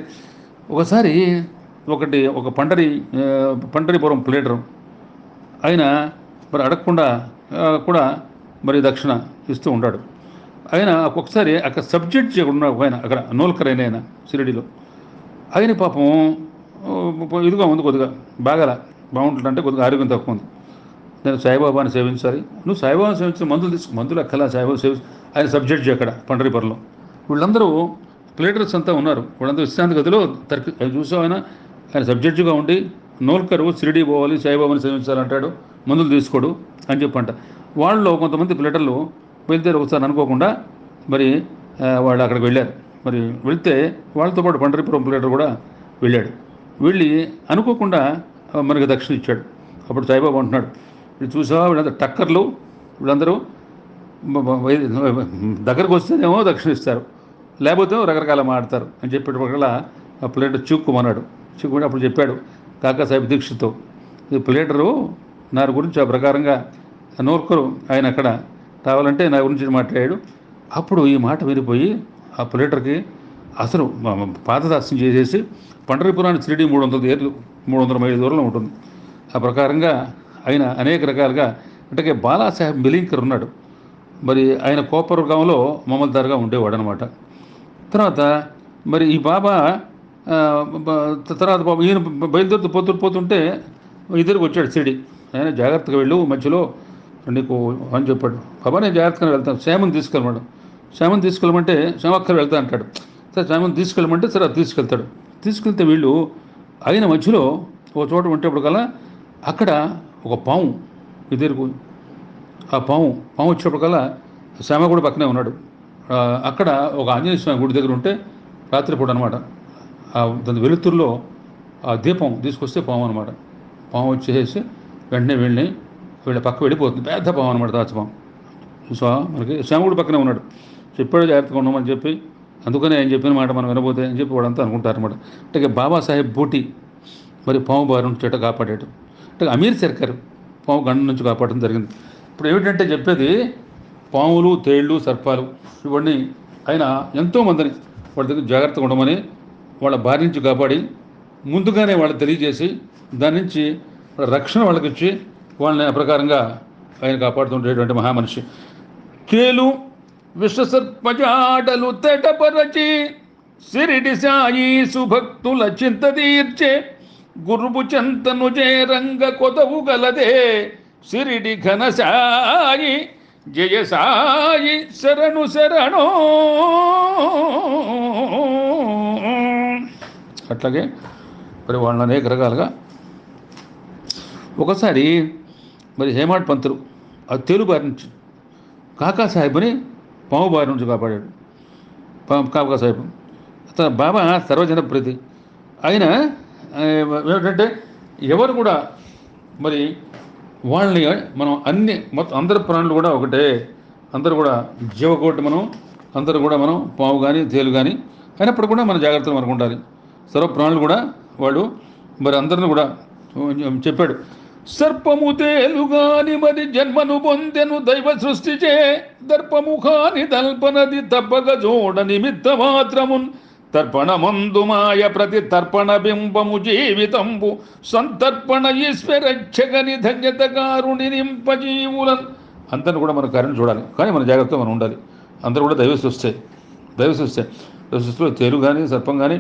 Speaker 1: ఒకసారి ఒక పండరీపురం ప్లేటరు ఆయన మరి అడగకుండా కూడా మరి దక్షిణ ఇస్తూ ఉంటాడు. ఆయన ఒక్కొక్కసారి అక్కడ సబ్జెక్ట్ చేయకుండా ఆయన అక్కడ నోల్కర్ ఆయన షిరిడిలో ఆయన పాపం ఇదిగా ఉంది, కొద్దిగా బాగుంటుందంటే కొద్దిగా ఆరోగ్యం తక్కువ ఉంది. నేను సాయిబాబాని సేవించాలి, నువ్వు సాయిబాబాని సేవించిన మందులు అక్కలా సాయిబాబా ఆయన సబ్జెక్ట్ అక్కడ పండరీపురంలో వీళ్ళందరూ ప్లేటర్స్ అంతా ఉన్నారు. వాళ్ళందరూ విశ్రాంతి గదిలో చూసావు. ఆయన సబ్జెక్టుగా ఉండి నోల్కరు షిరిడి పోవాలి, సాయిబాబాని సేవించాలంటాడు, మందులు తీసుకోడు అని చెప్పంట. వాళ్ళలో కొంతమంది ప్లేటర్లు బయలుదేరి ఒకసారి అనుకోకుండా మరి వాళ్ళు అక్కడికి వెళ్ళారు. మరి వెళ్తే వాళ్ళతో పాటు పండరీపురం ప్లేటర్ కూడా వెళ్ళాడు. వెళ్ళి అనుకోకుండా మనకి దక్షిణ ఇచ్చాడు. అప్పుడు సాయిబాబా అంటున్నాడు, వీళ్ళు చూసావా, వీళ్ళందరూ టక్కర్లు, వీళ్ళందరూ దగ్గరకు వస్తేనేమో దక్షిణ ఇస్తారు, లేకపోతే రకరకాల మాడతారు అని చెప్పేటప్పటికల్లా ఆ ప్లేటర్ చిక్కుమన్నాడు. చిక్కుమని అప్పుడు చెప్పాడు కాకాసాహెబ్ దీక్షిత్తో, ఈ ప్లేటరు నా గురించి ఆ ప్రకారంగా నోర్కరు ఆయన అక్కడ రావాలంటే నా గురించి మాట్లాడాడు. అప్పుడు ఈ మాట వినిపోయి ఆ ప్లేటర్కి అసలు పాదదాస్యం చేసేసి పండరీపురానికి షిరిడి 300 మైళ్ళ దూరంలో ఉంటుంది. ఆ ప్రకారంగా ఆయన అనేక రకాలుగా అంటే బాలాసాహెబ్ మిలింకర్ ఉన్నాడు. మరి ఆయన కోపర్గాంలో మమల్దార్గా ఉండేవాడు అనమాట. తర్వాత మరి ఈ బాబా తర్వాత బాబా ఈయన బయలుదేరుతూ పోతుంటే ఇద్దరికి వచ్చాడు షిరిడి. ఆయన జాగ్రత్తగా వెళ్ళు, మధ్యలో నీకు అని చెప్పాడు. బాబా నేను జాగ్రత్తగా వెళ్తాను, శ్యామని తీసుకెళ్ళమన్నాడు. శ్యామని తీసుకెళ్ళమంటే శ్యామక్కర్ వెళ్తా అంటాడు. సరే శ్యామని తీసుకెళ్ళమంటే సరే అది తీసుకెళ్తాడు. తీసుకెళ్తే వీళ్ళు ఆయన మధ్యలో ఒక చోట ఉంటేప్పుడు కల్లా అక్కడ ఒక పాము ఎదురుకు, ఆ పాము వచ్చేప్పటికల్లా శ్యామ కూడా పక్కనే ఉన్నాడు. అక్కడ ఒక ఆంజనేయ స్వామి గుడి దగ్గర ఉంటే రాత్రిపూట అనమాట, దాని వెలుతురులో ఆ దీపం తీసుకొస్తే పాము అనమాట. పాము వచ్చేసి వెంటనే వీళ్ళ పక్క వెళ్ళిపోతుంది. పెద్ద పాము అనమాట, దాచపాము. సో మనకి శ్యామ కూడా పక్కనే ఉన్నాడు. చెప్పాడు జాగ్రత్తగా ఉన్నామని చెప్పి, అందుకనే ఆయన చెప్పిన మాట మనం వినబోతే అని చెప్పి వాళ్ళంతా అనుకుంటారనమాట. అంటే బాబాసాహెబ్ బూటి మరి పాము బారి నుంచి చెట్ట కాపాడాడు. అంటే అమీర్ సర్కార్ పాము గండ నుంచి కాపాడడం జరిగింది. ఇప్పుడు ఏమిటంటే చెప్పేది, పాములు, తేళ్ళు, సర్పాలు ఇవన్నీ ఆయన ఎంతోమందిని వాళ్ళ దగ్గర జాగ్రత్తగా ఉండమని వాళ్ళ బారి నుంచి కాపాడి ముందుగానే వాళ్ళకి తెలియజేసి దాని నుంచి రక్షణ వాళ్ళకి ఇచ్చి వాళ్ళని ఆ ప్రకారంగా ఆయన కాపాడుతుండేటువంటి మహామనిషి. తేలు విశ్వసర్పజాటలు తెటపరచి సిరిడి సాయి సుభక్తుల చింత తీర్చే గురువు చెంతను చేరంగ కొదవు గలదే సిరిడి ఘన సాయి జయ సాయి శరణు శరణో. అట్లాగే మరి వాళ్ళని అనేక రకాలుగా ఒకసారి మరి హేమాడ్ పంతులు ఆ తేలు బారి నుంచి కాకాసాహెబ్ని పాము బారి నుంచి కాపాడాడు. కాకాసాహెబ్ తన బాబా సర్వజన ప్రీతి. ఆయన ఏమిటంటే ఎవరు కూడా మరి వాళ్ళని మనం మొత్తం అందరి ప్రాణులు కూడా ఒకటే, అందరూ కూడా జీవకోటి, అందరూ కూడా మనం పాము కానీ తేలు కానీ అయినప్పుడు కూడా మన జాగ్రత్తలు మనకు ఉండాలి. సర్వ ప్రాణులు కూడా వాడు మరి అందరిని కూడా చెప్పాడు. సర్పము తేలుగాని మరి జన్మను పొందెను దైవ సృష్టిచే దర్పముఖాని దల్పనది తప్పక జోడ నిమిత్త మాత్రమున్ తర్పణమందు మాయ ప్రతి తర్పణ బింబము జీవితంబు సంతర్పణ ఈశ్వరక్షగని ధన్యత కారుణి నింపజీవులను అందరిని కూడా మన కార్యం చూడాలి. కానీ మన జాగ్రత్త మనం ఉండాలి. అందరూ కూడా దైవ సృష్టిలో తేలు కానీ సర్పం కానీ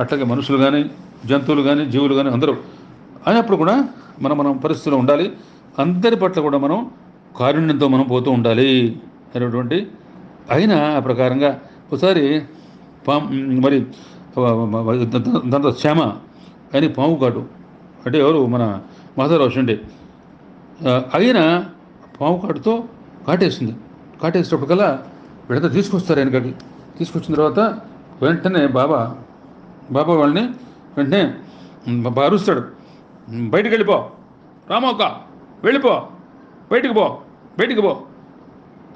Speaker 1: అట్లాగే మనుషులు కానీ జంతువులు కానీ జీవులు కానీ అందరూ అయినప్పుడు కూడా మనం పరిస్థితిలో ఉండాలి. అందరి పట్ల కూడా మనం కారుణ్యంతో మనం పోతూ ఉండాలి అనేటువంటి ఆయన ఆ ప్రకారంగా ఒకసారి మరి దాంతో శ్యామ అని పాము కాటు అంటే ఎవరు మన మాధవరావు షండే ఆయన పాము కాటుతో కాటేసేటప్పటికల్లా వీళ్ళంతా తీసుకొస్తారు ఆయనకి. తీసుకొచ్చిన తర్వాత వెంటనే బాబా వాళ్ళని వెంటనే అరుస్తాడు, బయటికి వెళ్ళిపో రామోక, వెళ్ళిపో, బయటికి పో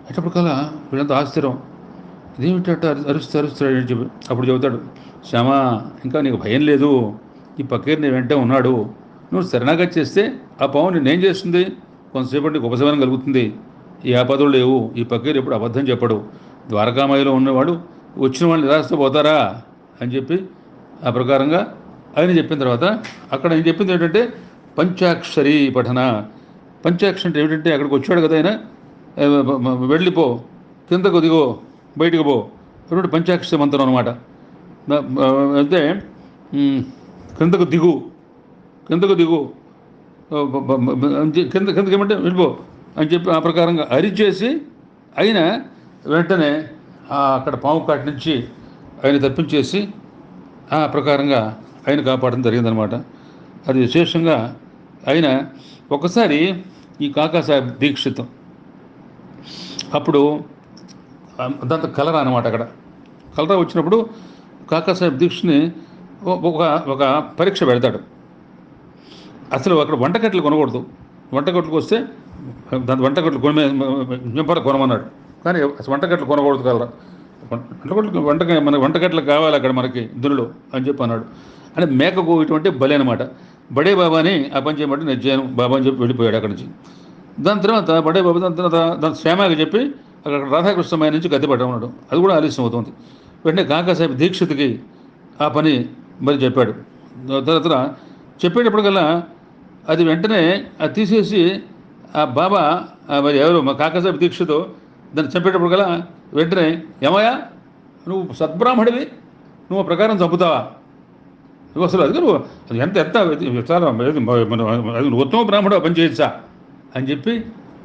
Speaker 1: అటప్పటికల్లా వీళ్ళంతా ఆశ్చర్యం, ఇదేమిటట్టు అరుస్తాడు అని చెప్పి అప్పుడు చెబుతాడు, శ్యామ ఇంకా నీకు భయం లేదు, ఈ పక్కీర్ నీ వెంటే ఉన్నాడు, నువ్వు శరణాగతి చేస్తే ఆ పాము నేనేం చేస్తుంది, కొంతసేపటి నీకు ఉపశమనం కలుగుతుంది, ఈ ఆపదలు లేవు, ఈ పక్కీర్ ఎప్పుడు అబద్ధం చెప్పడు, ద్వారకామాయిలో ఉన్నవాడు వచ్చిన వాళ్ళు నిరాశతో పోతారా అని చెప్పి ఆ ప్రకారంగా ఆయన చెప్పిన తర్వాత అక్కడ ఆయన చెప్పింది ఏంటంటే పంచాక్షరి పఠన. పంచాక్షరి అంటే ఏమిటంటే అక్కడికి వచ్చాడు కదా ఆయన, వెళ్ళిపో, కిందకు దిగో, బయటికి పో, అటువంటి పంచాక్షరి మంత్రం అనమాట. అయితే కిందకు దిగు కిందకి ఏమంటే వెళ్ళిపో అని చెప్పి ఆ ప్రకారంగా అరిచేసి ఆయన వెంటనే అక్కడ పాము కాటి నుంచి ఆయన తప్పించేసి ఆ ప్రకారంగా ఆయన కాపాడడం జరిగిందనమాట. అది విశేషంగా ఆయన ఒకసారి ఈ కాకాసాహెబ్ దీక్షిత్ అప్పుడు దాంతో కలరా అనమాట. అక్కడ కలరా వచ్చినప్పుడు కాకాసాహెబ్ దీక్షిత్ని ఒక ఒక పరీక్ష పెడతాడు. అసలు అక్కడ వంటకట్లు కొనకూడదు, వంటకట్లకు వస్తే దాని వంటకట్లు కొనమన్నాడు. కానీ అసలు వంటకట్లు కొనకూడదు కలరా, మన వంటకట్లు కావాలి అక్కడ మనకి దునులు అని చెప్పి అన్నాడు. అంటే మేకకు ఇటువంటి బలి అనమాట. బడే బాబాని ఆ పని చేయమంటే నేను చేయను బాబా అని చెప్పి వెళ్ళిపోయాడు అక్కడి నుంచి. దాని తర్వాత బడే బాబా దాని తర్వాత దాని శ్యామకి చెప్పి అక్కడ రాధాకృష్ణమయ్య నుంచి గద్దె పట్టమన్నాడు. అది కూడా ఆలస్యం అవుతుంది. వెంటనే కాకాసాహెబ్ దీక్షిత్కి ఆ పని మరి చెప్పాడు. తర్వాత చెప్పేటప్పటికల్లా అది వెంటనే అది తీసేసి ఆ బాబా మరి ఎవరు మా కాకాసాహెబ్ దీక్షిత్ దాన్ని చెప్పేటప్పటికల్లా వెంటనే ఏమయ్యా నువ్వు సద్బ్రాహ్మడివి, నువ్వు ప్రకారం చంపుతావా, నువ్వు అసలు అది నువ్వు ఎంత చాలా ఉత్తమ బ్రాహ్మడు పని చేయొచ్చా అని చెప్పి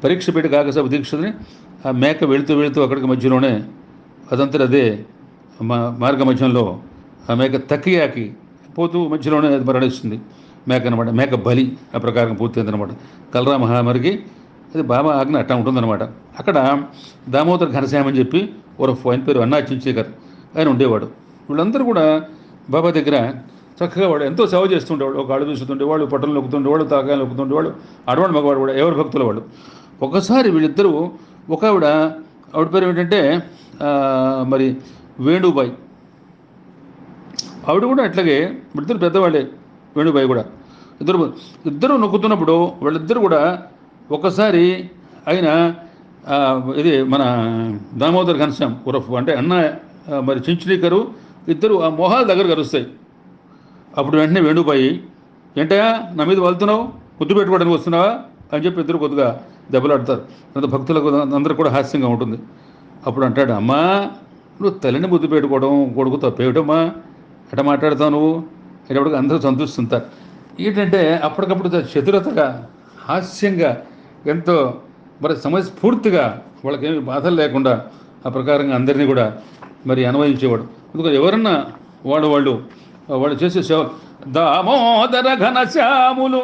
Speaker 1: పరీక్ష పెట్టి కాకాసాహెబ్ దీక్షితుని ఆ మేక వెళుతూ అక్కడికి మధ్యలోనే అదంతా అదే మార్గ మధ్యంలో ఆ మేక తక్కియాకి పోతూ మధ్యలోనే అది మరణిస్తుంది మేక అనమాట. మేక బలి ఆ ప్రకారం పూర్తయింది అనమాట. కలరా మహామరికి అది బాబా ఆజ్ఞ అట్టా ఉంటుందన్నమాట. అక్కడ దామోదర్ ఘనశ్యామ్ అని చెప్పి ఆయన పేరు అన్నా చించేకర్ ఆయన ఉండేవాడు. వీళ్ళందరూ కూడా బాబా దగ్గర చక్కగా వాడు ఎంతో సేవ చేస్తుండేవాడు. ఒక అడుగు చూస్తుండేవాడు, పట్టణం నొక్కుతుండేవాడు, తాకాయలు నొక్కుతుండేవాడు, ఆడవాడు మగవాడు కూడా ఎవరి భక్తుల వాడు. ఒకసారి వీళ్ళిద్దరూ ఆవిడ పేరు ఏంటంటే మరి వేణుబాయి, ఆవిడ కూడా అట్లాగే వీళ్ళిద్దరు పెద్దవాళ్ళే. వేణుబాయి కూడా ఇద్దరు నొక్కుతున్నప్పుడు వాళ్ళిద్దరు కూడా ఒకసారి ఆయన ఇది మన దామోదర్ ఘనశ్యామ్ ఉరఫ్ అంటే అన్న మరి చించులీకరు ఇద్దరు ఆ మొహాల దగ్గర కలుస్తాయి. అప్పుడు వెంటనే వేణుబాయి ఏంటయా నా మీద వెళ్తున్నావు, ముద్దు పెట్టుకోవడానికి వస్తున్నావా అని చెప్పి ఇద్దరు కొద్దిగా దెబ్బలాడతారు. అంత భక్తులకు అందరూ కూడా హాస్యంగా ఉంటుంది. అప్పుడు అంటాడు, అమ్మా నువ్వు తల్లిని ముద్దు పెట్టుకోవడం కొడుకు తప్పేమిటమ్మా, ఎట మాట్లాడతావు నువ్వు అనేప్పటికీ అందరూ సంతోషిస్తుంటారు. ఏంటంటే అప్పటికప్పుడు చతురతగా హాస్యంగా ఎంతో మరి సమయస్ఫూర్తిగా వాళ్ళకేమి బాధలు లేకుండా ఆ ప్రకారంగా అందరినీ కూడా మరి అన్వయించేవాడు. అందుకని ఎవరన్నా వాళ్ళు చేసే సేవ దామోదర ఘనశ్యాములు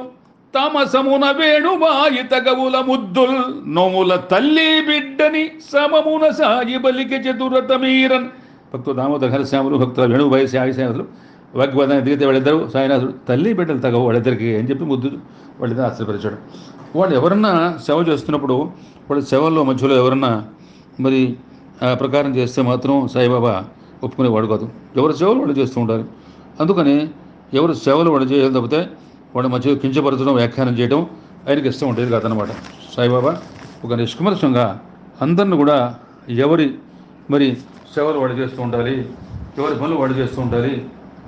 Speaker 1: తమసమున వేణుబాయి తగవుల ముద్దుల్ నోముల తల్లి బిడ్డని సమమున సాయి బలికి చతురత మీరన్. భక్తులు దామోదర ఘనశ్యాములు, భక్తుల వేణుబాయి సాయినాథులు వాగ్వాదాన్ని దిగితే వాళ్ళిద్దరు సాయినాథుడు తల్లి బిడ్డలు తగవు వాళ్ళిద్దరికి అని చెప్పి ముద్దు వాళ్ళిద్దరు ఆశ్చర్యపరిచాడు. వాళ్ళు ఎవరన్నా సేవ చేస్తున్నప్పుడు వాళ్ళ సేవల్లో మధ్యలో ఎవరన్నా మరి ఆ ప్రకారం చేస్తే మాత్రం సాయిబాబా ఒప్పుకునేవాడు కాదు. ఎవరి సేవలు వాళ్ళు చేస్తూ ఉండాలి. అందుకని ఎవరు సేవలు వాళ్ళు చేయాలి తప్పితే వాళ్ళ మధ్య కించపరచడం, వ్యాఖ్యానం చేయడం ఆయనకి ఇష్టం ఉండేది కాదనమాట. సాయిబాబా ఒక నిష్కమర్షంగా అందరిని కూడా ఎవరి మరి సేవలు వాళ్ళు చేస్తూ ఉండాలి, ఎవరి పనులు వాళ్ళు చేస్తూ ఉండాలి.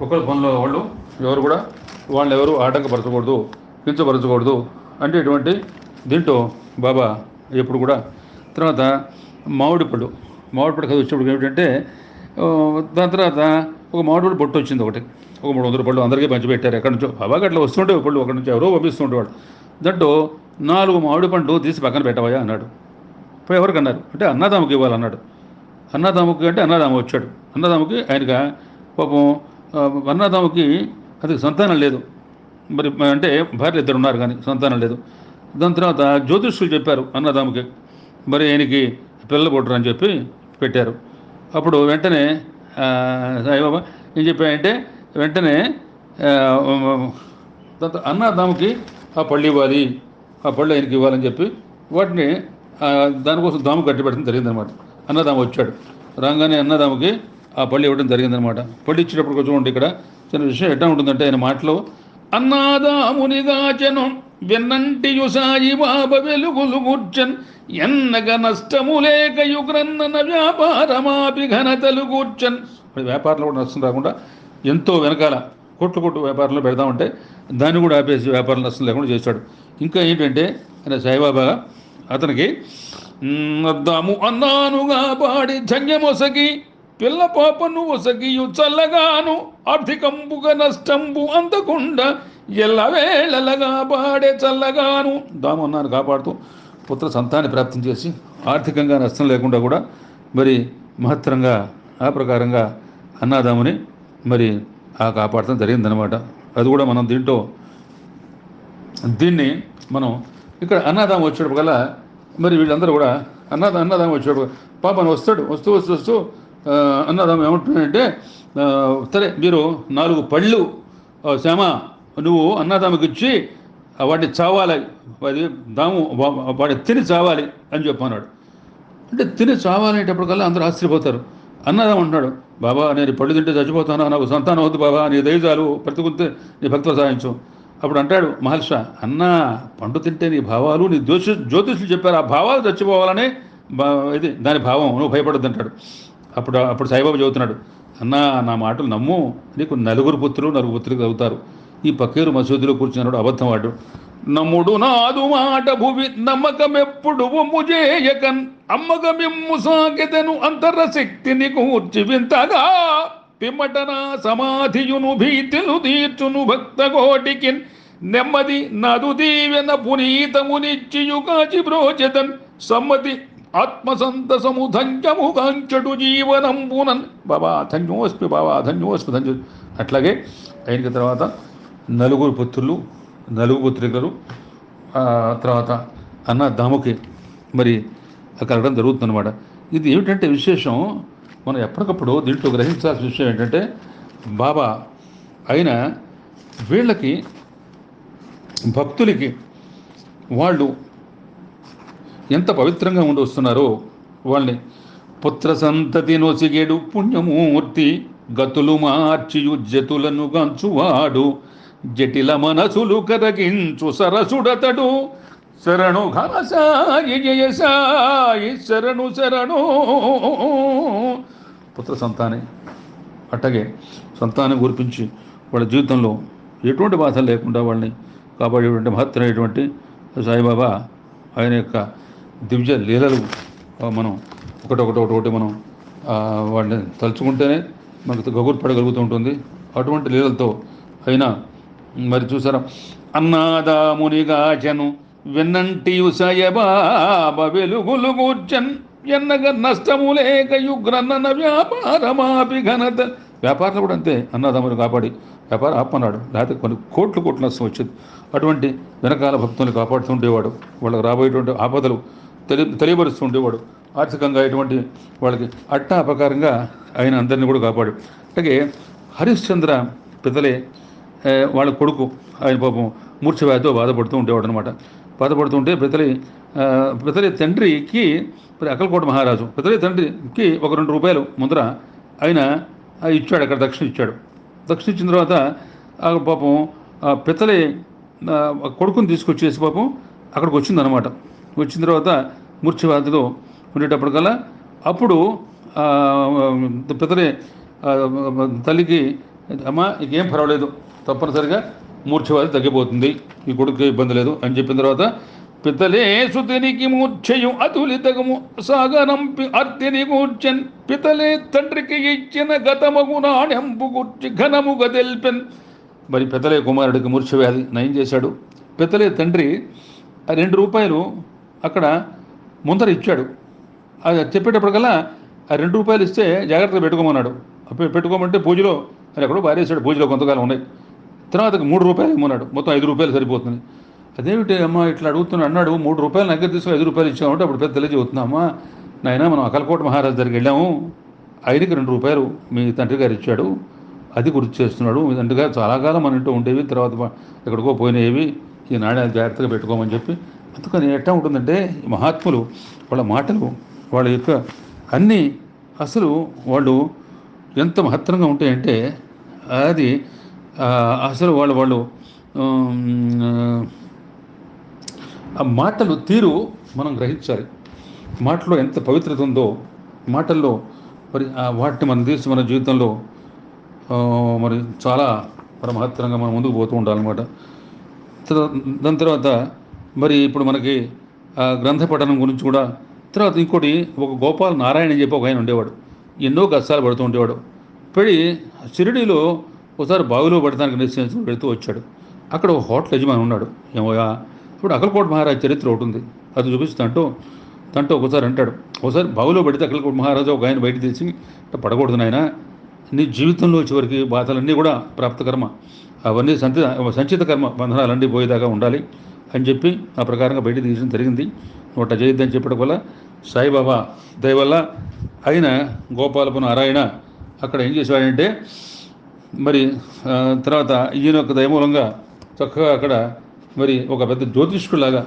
Speaker 1: ఒకరి పనులు వాళ్ళు ఎవరు కూడా వాళ్ళెవరు ఆటంకపరచకూడదు, కించపరచకూడదు అంటే ఇటువంటి దీంట్లో బాబా ఎప్పుడు కూడా. తర్వాత మామిడి పళ్ళు కథ వచ్చేప్పుడు ఏమిటంటే దాని తర్వాత ఒక మామిడి పళ్ళు బొట్టు వచ్చింది ఒకటి, ఒక 300 పళ్ళు అందరికీ పంచిపెట్టారు. ఎక్కడి నుంచో బాబాకి అట్లా వస్తుంటే పళ్ళు అక్కడి నుంచి ఎవరో పంపిస్తుండేవాడు. దాంట్లో 4 మామిడి పండు తీసి పక్కన పెట్టవా అన్నాడు. ఇప్పుడు ఎవరికి అన్నారు అంటే అన్నదాముకి ఇవ్వాలన్నాడు. అన్నదాముకి అంటే అన్నదాము వచ్చాడు. అన్నదాముకి ఆయనగా పాపం అన్నదాముకి అది సంతానం లేదు, మరి అంటే భార్య 2 ఉన్నారు కానీ సంతానం లేదు. దాని తర్వాత జ్యోతిష్యులు చెప్పారు అన్నదాముకి మరి ఆయనకి పిల్లలు పుట్టరు అని చెప్పి పెట్టారు. అప్పుడు వెంటనే సాయిబాబా ఏం చెప్పాయంటే వెంటనే అన్నదాముకి ఆ పళ్ళు ఇవ్వాలి, ఆ పళ్ళు ఆయనకి ఇవ్వాలని చెప్పి వాటిని దానికోసం దాము కట్టి పెట్టడం జరిగిందనమాట. అన్నదాము వచ్చాడు, రాగానే అన్నదాముకి ఆ పళ్ళు ఇవ్వడం జరిగిందనమాట. పళ్ళు ఇచ్చేటప్పుడు చూడండి ఇక్కడ చిన్న విషయం ఎట్లా ఉంటుందంటే ఆయన మాటలో అన్నాదామునిగాచనం వెన్నంటియు సాయి బాబ వెలుగులు కూర్చన్ ఎన్నగ నష్టము లేక యుగ్రన్న వ్యాపారమాపి ఘనతలు కూర్చన్. వ్యాపారంలో కూడా నష్టం రాకుండా ఎంతో వెనకాల కోట్లు వ్యాపారంలో పెడదామంటే దాన్ని కూడా ఆపేసి వ్యాపారం నష్టం లేకుండా చేశాడు. ఇంకా ఏంటంటే ఆయన సాయిబాబా అతనికి అద్దాము అన్నానుగా పాడి ధన్యమొసగి పిల్ల పాపను ఒసగియు చల్లగాను ఆర్థికంబుగా నష్టంబు అందకుండా ఎల్లవేళలగా పాడే చల్లగాను. దాము అన్నాను కాపాడుతూ పుత్ర సంతాన్ని ప్రాప్తం చేసి ఆర్థికంగా నష్టం లేకుండా కూడా మరి మహత్తరంగా ఆ ప్రకారంగా అన్నాదాముని మరి కాపాడటం జరిగిందనమాట. అది కూడా మనం దీంట్లో దీన్ని మనం ఇక్కడ అన్నదానం వచ్చేటప్పుడు కల్లా మరి వీళ్ళందరూ కూడా అన్నదానం వచ్చేటప్పుడు పాపని వస్తాడు, వస్తూ వస్తూ వస్తూ అన్నదానం ఏమంటున్నాడంటే, సరే మీరు 4 పళ్ళు శ్యామ నువ్వు అన్నదామకి ఇచ్చి వాడిని చావాలి, అది దాము వాడిని తిని చావాలి అని చెప్పన్నాడు. అంటే తిని చావాలనేటప్పటికల్లా అందరూ ఆశ్చర్యపోతారు. అన్నదాం అంటున్నాడు, బాబా నేను పళ్ళు తింటే చచ్చిపోతాను, నాకు సంతానం వద్దు బాబా, నీ దయచాలు బ్రతుకుంటే నీ భక్తులు సాధించు. అప్పుడు అంటాడు మహర్షి, అన్న పండు తింటే నీ భావాలు నీ జ్యోతిషులు చెప్పారు, ఆ భావాలు చచ్చిపోవాలనే ఇది దాని భావం, నువ్వు భయపడద్దు అంటాడు. అప్పుడు సాయిబాబా చెబుతున్నాడు, అన్నా నా మాటలు నమ్ము, నీకు 4 పుత్రులు అవుతారు. ఈ పక్కేరు మసూదిలో కూర్చున్నాడు అబద్ధం వాడు. నమ్ముడు నాదు మాట భువి నమ్మకమెప్పుడు ఒమ్ము చేయకన్ అమ్మకమిమ్ము సాకెతను అంతరశక్తిని కూర్చి వింతగా పిమ్మటన సమాధియును భీతిలు తీర్చును భక్త కోటికి నెమ్మది నదు దీవెన పునీతమునిచ్చియు కాచి బ్రోచదన్ సమ్మతి ఆత్మసంతసము ధన్యము కాంచడు జీవనంబునన్. బాబా ధన్యోస్మి, బాబా ధన్యోస్మి. అట్లాగే అయిన తర్వాత 4 పుత్రులు 4 పుత్రికలు తర్వాత అన్నదాముకి మరి కలగడం జరుగుతుందన్నమాట. ఇది ఏమిటంటే విశేషం, మనం ఎప్పటికప్పుడు దీంట్లో గ్రహించాల్సిన విషయం ఏంటంటే, బాబా అయిన వీళ్ళకి భక్తులకి వాళ్ళు ఎంత పవిత్రంగా ఉండి వస్తున్నారో వాళ్ళని పుత్ర సంతతి నొసిగేడు పుణ్యమూర్తి గతులు మార్చియు జతులను గంచువాడు జటిల మనసులు కరగించు సరసుడతడు శరణు ఘనసాయి జయ సాయి శరణు శరణు. పుత్ర సంతానం అట్టగే సంతానం గురిపించి వాళ్ళ జీవితంలో ఎటువంటి బాధలు లేకుండా వాళ్ళని కాపాడేటువంటి మహత్తరమైనటువంటి సాయిబాబా ఆయన యొక్క దివ్య లీలలు మనం ఒకటి మనం వాళ్ళని తలుచుకుంటేనే మనకు గగుర్పడగలుగుతూ ఉంటుంది. అటువంటి లీలలతో అయినా మరి చూసారా, అన్నాదామునిగాచను వెన్నంటియు సాయబాబ వెలుగులు కూర్చన్ ఎన్నగ నష్టము లేక యుగ్రన్న వ్యాపారమాపి ఘనత. వ్యాపారంలో కూడా అంతే, అన్నదాముని కాపాడి వ్యాపారం ఆపన్నాడు, లేకపోతే కొన్ని కోట్లు నష్టం వచ్చేది. అటువంటి వెనకాల భక్తుల్ని కాపాడుతూ ఉండేవాడు, వాళ్ళకి రాబోయేటువంటి ఆపదలు తెలియపరుస్తూ ఉండేవాడు. ఆర్థికంగా ఎటువంటి వాళ్ళకి అట్టా అపకారంగా ఆయన అందరినీ కూడా కాపాడు. అలాగే హరిశ్చంద్ర పితలే వాళ్ళ కొడుకు, ఆయన పాపం మూర్ఛవ్యాధితో బాధపడుతూ ఉండేవాడు అనమాట. బాధపడుతుంటే పితలి తండ్రికి అక్కలకోట మహారాజు పితలి తండ్రికి ఒక 2 రూపాయలు ముద్ర ఆయన ఇచ్చాడు, అక్కడ దక్షిణ ఇచ్చాడు. దక్షిణ ఇచ్చిన తర్వాత పాపం పితలి కొడుకుని తీసుకొచ్చేసి పాపం అక్కడికి వచ్చిందనమాట. వచ్చిన తర్వాత మూర్ఛవ్యాధిలో ఉండేటప్పటికల్లా అప్పుడు పితలి తల్లికి, అమ్మ ఇంకేం పర్వాలేదు, తప్పనిసరిగా మూర్ఛవ్యాధి తగ్గిపోతుంది, ఈ కొడుకు ఇబ్బంది లేదు అని చెప్పిన తర్వాత పితలే సుతినికి మూర్ఛయు అతులితగము సాగనంపి అర్తిని కూర్చెన్ పితలే తండ్రికి ఇచ్చిన గతమగు నాణ్యంపు కూర్చి ఘనముగా తెల్పెన్. మరి పితలే కుమారుడికి మూర్ఛవ్యాధి నయం చేశాడు. పితలే తండ్రి 2 రూపాయలు అక్కడ ముందర ఇచ్చాడు. అది చెప్పేటప్పటికల్లా ఆ 2 రూపాయలు ఇస్తే జాగ్రత్తగా పెట్టుకోమన్నాడు. పెట్టుకోమంటే పూజలో అది ఎక్కడో బారేశాడు, పూజలో కొంతకాలం ఉన్నాయి. తర్వాత 3 రూపాయలు ఇమ్మన్నాడు, మొత్తం 5 రూపాయలు సరిపోతుంది. అదేమిటి అమ్మ ఇట్లా అడుగుతున్నా అన్నాడు. 3 రూపాయలు దగ్గర తీసుకుని 5 రూపాయలు ఇచ్చామంటే అప్పుడు పెద్ద తెలియజేస్తున్నామా, నాయన మనం అక్కలకోట మహారాజు దగ్గరికి వెళ్ళాము, ఆయనకి 2 రూపాయలు మీ తండ్రి గారు ఇచ్చాడు, అది గుర్తు చేస్తున్నాడు. మీ తండ్రి గారు చాలా కాలం మన ఇంట్లో ఉండేవి, తర్వాత ఎక్కడికో పోయినవి, ఈ నాణ్యాలు జాగ్రత్తగా పెట్టుకోమని చెప్పి. అందుకని ఎట్లా ఉంటుందంటే మహాత్ములు వాళ్ళ మాటలు, వాళ్ళ యొక్క అన్నీ అసలు వాళ్ళు ఎంత మహత్తరంగా ఉంటాయంటే అది అసలు వాళ్ళు ఆ మాటలు తీరు మనం గ్రహించాలి. మాటలో ఎంత పవిత్రత ఉందో, మాటల్లో మరి వాటిని మనం తీసి మన జీవితంలో మరి చాలా మహత్తరంగా మనం ముందుకు పోతూ ఉండాలన్నమాట. దాని తర్వాత మరి ఇప్పుడు మనకి గ్రంథ పఠనం గురించి కూడా. తర్వాత ఇంకోటి, ఒక గోపాల్ నారాయణ అని చెప్పి ఒక ఆయన ఉండేవాడు, ఎన్నో కష్టాలు పడుతూ ఉండేవాడు. పడి షిరిడీలో ఒకసారి బావిలో పడటానికి నిశ్చయించుకుని వెళుతూ వచ్చాడు. అక్కడ ఒక హోటల్ యజమాని ఉన్నాడు. ఏమోయా, ఇప్పుడు అక్కలకోట మహారాజు చరిత్ర ఒకటి ఉంది, అది చూపిస్తుంటూ ఒకసారి అంటాడు, ఒకసారి బావిలో పడితే అక్కలకోట మహారాజు ఒక ఆయన బయట తీసి పడకూడదు నాయన, నీ జీవితంలో చివరికి బాధలన్నీ కూడా ప్రాప్తకర్మ, అవన్నీ సంచిత కర్మ బంధనాలన్నీ పోయేదాకా ఉండాలి అని చెప్పి ఆ ప్రకారంగా బయటికి తీయడం జరిగింది. నోట చేయొద్దని చెప్పడం వల్ల సాయిబాబా దయ వల్ల ఆయన గోపాలపు నారాయణ అక్కడ ఏం చేశాడంటే మరి తర్వాత ఈయన యొక్క దయమూలంగా చక్కగా అక్కడ మరి ఒక పెద్ద జ్యోతిష్కులాగా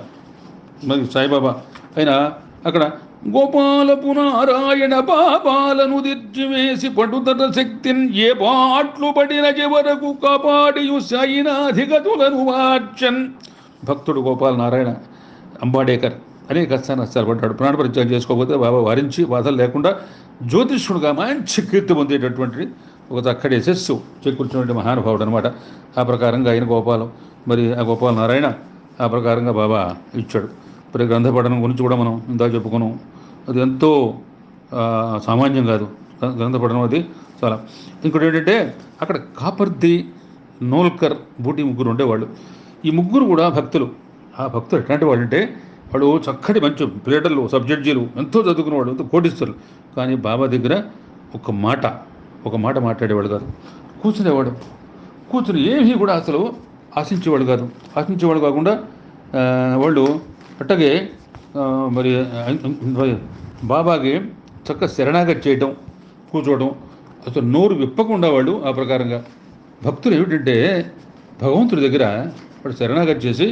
Speaker 1: మరి సాయిబాబా ఆయన అక్కడ గోపాలపు నారాయణ పాపాలను దిర్చివేసి పడుతట శక్తిని ఏ పాట్లు పడిన చివరకు కాపాడియు సాయినాధిగతులను వార్చన్. భక్తుడు గోపాల నారాయణ అంబాడేకర్ అనేక కష్టాలు పడ్డాడు. ప్రాణపరిత్యాగం చేసుకోకపోతే బాబా వారించి బాధలు లేకుండా జ్యోతిష్కుడుగా మంచి కీర్తి పొందేటటువంటి ఒక చక్కటి యశస్సు చేకూర్చినటువంటి మహానుభావుడు అనమాట. ఆ ప్రకారంగా ఆయన గోపాలం మరి ఆ గోపాల నారాయణ ఆ ప్రకారంగా బాబా ఇచ్చాడు. మరి గ్రంథ పఠనం గురించి కూడా మనం ఇందా చెప్పుకున్నాం. అది ఎంతో సామాన్యం కాదు గ్రంథ పఠనం, అది చాలా. ఇంకోటి ఏంటంటే అక్కడ కాపర్ది, నోల్కర్, బూటి ముగ్గురు ఉండేవాళ్ళు. ఈ ముగ్గురు కూడా భక్తులు. ఆ భక్తులు ఎట్లాంటి వాళ్ళు అంటే వాడు చక్కటి మంచి ప్లేటర్లు, సబ్జెక్టులు, ఎంతో చదువుకునేవాడు, ఎంతో కోటిస్తారు. కానీ బాబా దగ్గర ఒక మాట మాట్లాడేవాడు కాదు. కూర్చుని ఏమీ కూడా అసలు ఆశించేవాడు కాకుండా వాళ్ళు అట్టగే మరి బాబాకి చక్కగా శరణాగతి చేయటం, కూర్చోవడం, అసలు నోరు విప్పకుండా వాళ్ళు ఆ ప్రకారంగా భక్తులు ఏమిటంటే భగవంతుడి దగ్గర వాడు శరణాగతి చేసి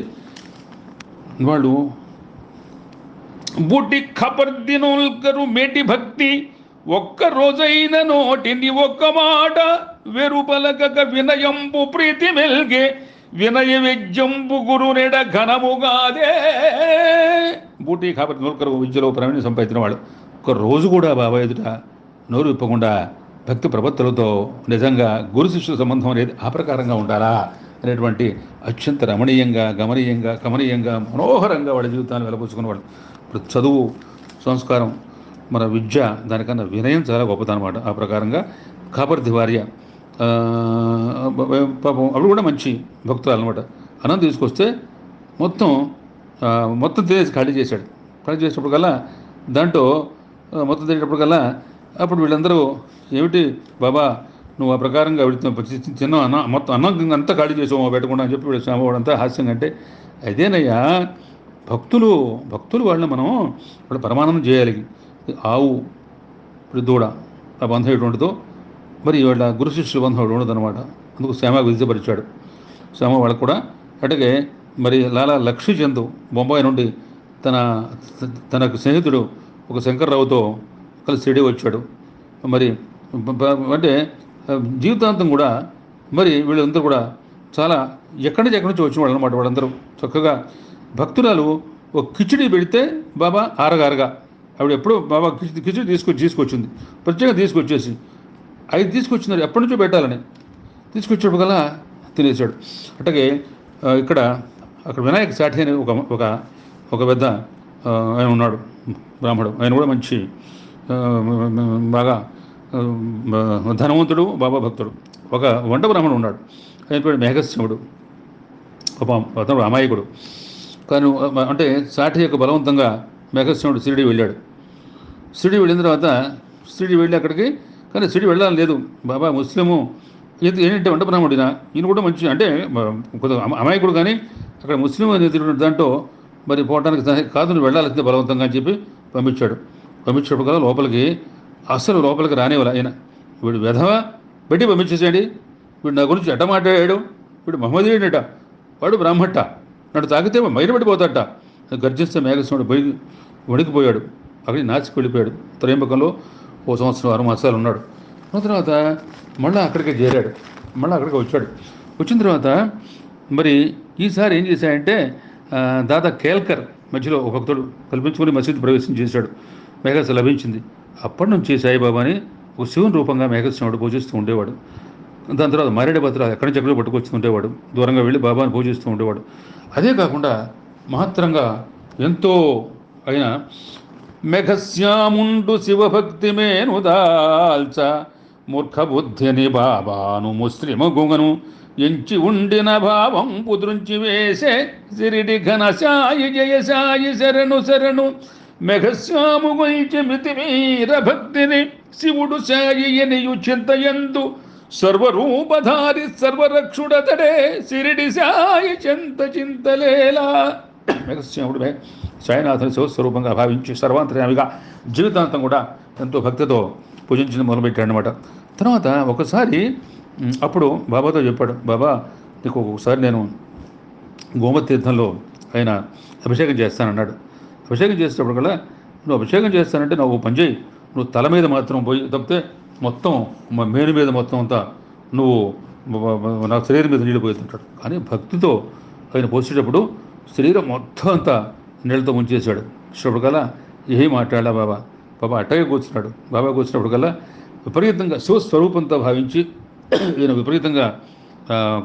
Speaker 1: వాళ్ళు బుడ్డి ఖబర్దినోల్కరు మేటి భక్తి ఒక్క రోజైన నోటిని ఒక్క మాట వెరుపలకక వినయంపు ప్రీతి మెల్గే వినయ విద్యంపు గురునెడ ఘనముగాదే. బూటి కాబట్టి నోల్కరు విద్యలో ప్రవీణ సంపాదించిన వాళ్ళు ఒక రోజు కూడా బాబా ఎదుట నోరు విప్పకుండా భక్తి ప్రపత్తులతో నిజంగా గురు శిష్యుల సంబంధం అనేది ఆ ప్రకారంగా ఉండాలా అనేటువంటి అత్యంత రమణీయంగా, కమనీయంగా, మనోహరంగా వాళ్ళ జీవితాన్ని వెలపుచ్చుకునేవాళ్ళు. ఇప్పుడు చదువు, సంస్కారం, మన విద్య దానికన్నా వినయం చాలా గొప్పదనమాట. ఆ ప్రకారంగా కాపర్ది భార్య పాపం అప్పుడు కూడా మంచి భక్తులు అనమాట. అన్నం తీసుకొస్తే మొత్తం తినేసి ఖాళీ చేసేటప్పటికల్లా దాంట్లో మొత్తం తినేటప్పటికల్లా అప్పుడు వీళ్ళందరూ ఏమిటి బాబా నువ్వు ఆ ప్రకారంగా చిన్న మొత్తం అన్నం అంతా ఖాళీ చేసావు పెట్టకుండా అని చెప్పి వీళ్ళు శ్యామవాడంతా హాస్యంగా అంటే అదేనయ్యా భక్తులు వాళ్ళని మనం ఇప్పుడు పరమానందం చేయాలి. ఆవు ఇప్పుడు దూడ ఆ బంధం ఎటు ఉండదో మరి వాళ్ళ గురు శిష్యుల బంధం ఒకటి ఉండదు అనమాట. అందుకు శ్యామకు విద్యపరిచాడు. శ్యామ వాళ్ళకు కూడా అటుగే మరి లాలా లక్ష్మీచంద్ బొంబాయి నుండి తనకు స్నేహితుడు ఒక శంకర్రావుతో కలిసి సిడి వచ్చాడు. మరి అంటే జీవితాంతం కూడా మరి వీళ్ళందరూ కూడా చాలా ఎక్కడి నుంచి వచ్చిన వాళ్ళు అనమాట. వాళ్ళందరూ చక్కగా భక్తురాలు ఒక కిచిడి పెడితే బాబా ఆరగారగా ఆవిడ ఎప్పుడూ బాబా కిచిడి తీసుకొచ్చింది, ప్రత్యేకంగా తీసుకొచ్చేసి 5 తీసుకొచ్చినారు. ఎప్పటి నుంచో పెట్టాలని తీసుకొచ్చేప్పుడు కల్లా తినేసాడు. అట్లాగే అక్కడ వినాయక సాఠి అని ఒక పెద్ద ఆయన ఉన్నాడు, బ్రాహ్మడు. ఆయన కూడా మంచి బాగా ధనవంతుడు, బాబా భక్తుడు. ఒక వంట బ్రాహ్మణుడు ఉన్నాడు, ఆయన పేరు మేఘశ్యముడు. అతను అమాయకుడు. కానీ అంటే సాఠి యొక్క బలవంతంగా మేఘశ్యముడు షిరిడి వెళ్ళాడు. షిరిడి వెళ్ళిన తర్వాత వెళ్ళి అక్కడికి, కానీ షిరిడి వెళ్ళాలని లేదు. బాబా ముస్లిము ఏంటంటే వంట బ్రాహ్మణుడినా ఈయన కూడా మంచి అంటే కొద్దిగా అమాయకుడు, కానీ అక్కడ ముస్లిం అని దాంట్లో మరి పోవడానికి కాదు నువ్వు వెళ్ళాల్సిందే బలవంతంగా అని చెప్పి పంపించేటప్పుడు కదా లోపలికి రానివ్వాలి ఆయన. వీడు వెధవ పెట్టి పంపించేసాడు. వీడు నా గురించి ఎట్ట మాట్లాడాడు, వీడు మహమ్మదీయుడట, వాడు బ్రాహ్మట, నాడు తాగితే మైరబడిపోతాడట గర్జిస్తే మేఘస్వాముడు పోయి వణికిపోయాడు. అక్కడికి నాచికి వెళ్ళిపోయాడు. త్రయంబకంలో 1 సంవత్సరం 6 మాసాలు ఉన్నాడు. తర్వాత మళ్ళీ అక్కడికి చేరాడు. అక్కడికి వచ్చాడు. వచ్చిన తర్వాత మరి ఈసారి ఏం చేశాడంటే దాదా కేల్కర్ మధ్యలో ఒక భక్తుడు కల్పించుకొని మసీదు ప్రవేశం చేశాడు. మేఘస్ లభించింది. అప్పటి నుంచి సాయిబాబాని ఒక శివుని రూపంగా మేఘస్వాముడు పూజిస్తూ ఉండేవాడు. దాని తర్వాత మారేడు పత్రాలు ఎక్కడి నుంచి ఎక్కడో పట్టుకొస్తూ ఉండేవాడు. దూరంగా వెళ్ళి బాబాని పూజిస్తూ ఉండేవాడు. అదే కాకుండా మహత్తరంగా ఎంతో అయిన మేఘశ్యాముండు శివభక్తి మేను దాల్చ మూర్ఖ బుద్ధిని బాబాను ముస్లిము గుంగను ఎంచి ఉండిన భావం పుద్రుంచి వేసే సిరిడి ఘన సాయి జయ సాయి శరణు మెఘశ్యాము గొల్చి మితిమీర భక్తిని శివుడు సాయి ఎనియు చింతయందు సర్వరూపధారి సర్వరక్షుడతడే సిరిడి సాయి చింత చింతలేలా. మెగస్వాముడు సాయినాథుని శివస్వరూపంగా భావించి సర్వాంతర్యామిగా జీవితాంతం కూడా ఎంతో భక్తితో పూజించడం మొదలుపెట్టాడు అనమాట. తర్వాత ఒకసారి అప్పుడు బాబాతో చెప్పాడు, బాబా నీకు ఒకసారి నేను గోమతి తీర్థంలో ఆయన అభిషేకం చేస్తానన్నాడు. అభిషేకం చేసేటప్పుడు కూడా నువ్వు అభిషేకం చేస్తానంటే నువ్వు పని చేయి, నువ్వు తల మీద మాత్రం పోయి తప్పితే మొత్తం మేను మీద మొత్తం అంతా నువ్వు నా శరీరం మీద నీళ్ళు పోతుంటాడు. కానీ భక్తితో ఆయన పోసేటప్పుడు శరీరం మొత్తం అంతా నీళ్ళతో ముంచేశాడు. చూసేటప్పటికల్లా ఏం మాట్లాడా బాబా అట్టగే కూర్చున్నాడు. బాబా కూర్చున్నప్పటికల్లా విపరీతంగా శివస్వరూపంతో భావించి ఈయన విపరీతంగా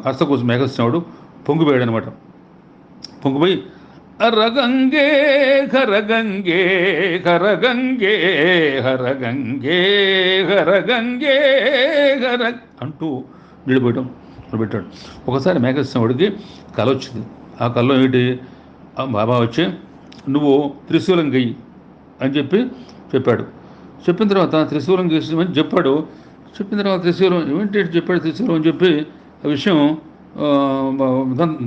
Speaker 1: కాస్త కోసం మేఘస్వాముడు పొంగిపోయాడు అనమాట. పొంగిపోయి హరగంగే హరగంగే హరగంగే హరగంగే హరగంగే హర అంటూ నిలబెట్టడం మొదలుపెట్టాడు. ఒకసారి మేఘస్వాముడికి కల వచ్చింది. ఆ కల్లో ఏంటి, బాబా వచ్చి నువ్వు త్రిశూలం గెయ్యి అని చెప్పాడు. చెప్పిన తర్వాత త్రిశూలం గీసామని చెప్పాడు. చెప్పిన తర్వాత త్రిశూలం ఏమిటి చెప్పాడు, త్రిశూలం అని చెప్పి ఆ విషయం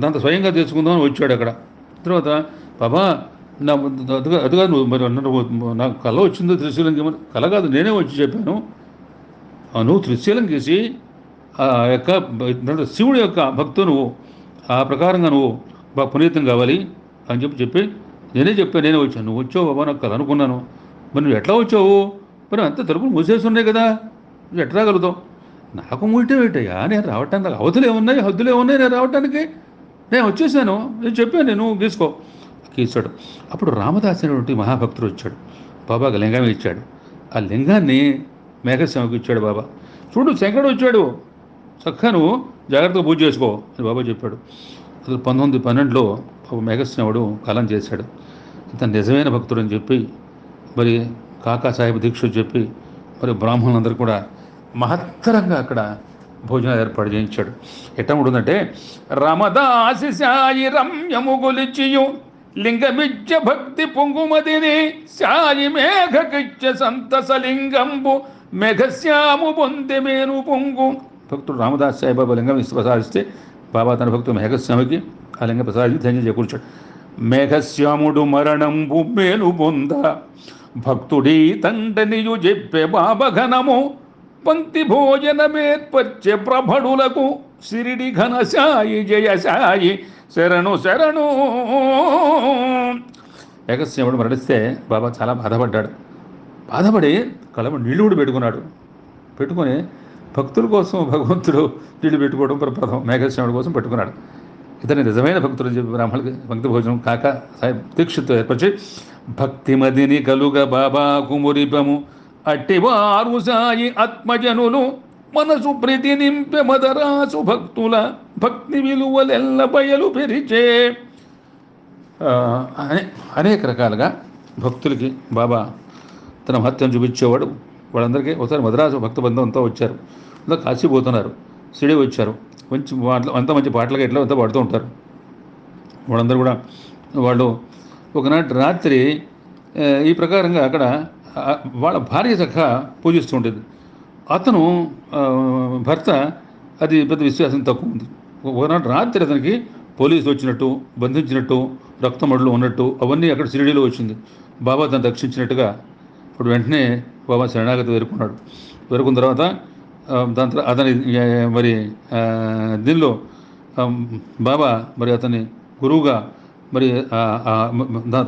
Speaker 1: దాంతో స్వయంగా తెలుసుకుందామని వచ్చాడు అక్కడ. తర్వాత బాబా నా అది కాదు నువ్వు మరి నాకు కళ వచ్చిందో త్రిశూలం గీయమని. కళ కాదు, నేనే వచ్చి చెప్పాను. నువ్వు త్రిశూలం గీసి ఆ యొక్క శివుడి యొక్క భక్తు నువ్వు ఆ ప్రకారంగా నువ్వు బాగా పునీతం కావాలి అని చెప్పి నేనే చెప్పాను, నేనే వచ్చాను. నువ్వు వచ్చావు బాబా, నాకు కళ అనుకున్నాను. మరి నువ్వు ఎట్లా వచ్చావు, మరి అంత తలుపులు మూసేసి ఉన్నాయి కదా, నువ్వు ఎట్లా రాగలుగుతావు? నాకు మూయటం ఏంటయ్యా, నేను రావటానికి నాకు అవతులు ఏమున్నాయి హద్దులు ఏమున్నాయి, నేను రావటానికి నేను వచ్చేసాను, నేను చెప్పాను, నేను గీసుకో గీసాడు. అప్పుడు రామదాస్ అనేటువంటి మహాభక్తుడు వచ్చాడు, బాబాకి లింగం ఇచ్చాడు. ఆ లింగాన్ని మేఘస్వామికి ఇచ్చాడు బాబా. చూడు శంకరుడు వచ్చాడు, చక్కగా నువ్వు జాగ్రత్తగా పూజ చేసుకో అని బాబా చెప్పాడు. అసలు 1912లో మేఘస్వాముడు కాలం చేశాడు. ఇతను నిజమైన భక్తుడు అని చెప్పి మరి కాకా సాహెబ్ దీక్ష చెప్పి మరి బ్రాహ్మణులందరూ కూడా మహత్తరంగా అక్కడ భోజనాలు ఏర్పాటు చేయించాడు. ఎట్లా ఉంటుందంటే, రమదాసి సాయి రమ్యము గొలిచియు లింగమిచ్చ భక్తి పొంగుమదిని సాయి మేఘకిచ్చ సంతసలింగంబు మేఘశ్యాము పొంది మేను పొంగు. భక్తుడు రామదాస్ సాయిబాబా లింగం ప్రసాదిస్తే బాబా తన భక్తుడు మేఘశ్యాముకి ఆ లింగం ప్రసాదించి ధన్యం చేకూర్చాడు. మేఘశ్యాముడు మరణంబు మేలు పొంద భక్తుడీ తండ్రినియు చెప్పే బాబఘనము పంక్తి భోజనమేర్పర్చె ప్రభడులకు సిరిడి ఘన సాయి జయ సాయి శరణు శరణు. మేఘశ్యాముడు మరణిస్తే బాబా చాలా బాధపడ్డాడు. బాధపడి కళ్ళ నీళ్ళు కూడా పెట్టుకొని భక్తుల కోసం భగవంతుడు నీళ్ళు పెట్టుకోవడం ప్రప్రథం మేఘశ్యాముడి కోసం పెట్టుకున్నాడు. ఇతని నిజమైన భక్తులు చెప్పి బ్రాహ్మణులకి భక్తి భోజనం కాక సాయి దీక్షతో ఏర్పరిచి భక్తిమదిని కలుగ బాబా కుమురిపము అట్టివారు సాయి ఆత్మజనులు మనసు ప్రీతి నింపె మదరాసు భక్తుల భక్తి విలువలెల్ల బయలు పెరిచే. అనేక రకాలుగా భక్తులకి బాబా తన మహత్యం చూపించేవాడు. వాళ్ళందరికీ ఒకసారి మద్రాసు భక్త బంధంతో వచ్చారు, అంతా కాశీ పోతున్నారు, సిడి వచ్చారు, మంచి అంత మంచి పాటలుగా ఎట్లా అంతా పాడుతూ ఉంటారు. వాళ్ళందరూ కూడా వాళ్ళు ఒకనాటి రాత్రి ఈ ప్రకారంగా అక్కడ వాళ్ళ భార్య చక్కగా పూజిస్తూ ఉండేది. అతను భర్త అది పెద్ద విశ్వాసం తక్కువ ఉంది. ఒకనాటి రాత్రి అతనికి పోలీసులు వచ్చినట్టు, బంధించినట్టు, రక్తమడులు ఉన్నట్టు అవన్నీ అక్కడ సిరిడీలో వచ్చింది. బాబా తను రక్షించినట్టుగా ఇప్పుడు వెంటనే బాబా శరణాగతి వేరుకున్న తర్వాత దాని తర్వాత అతని మరి దీనిలో బాబా మరి అతని గురువుగా మరి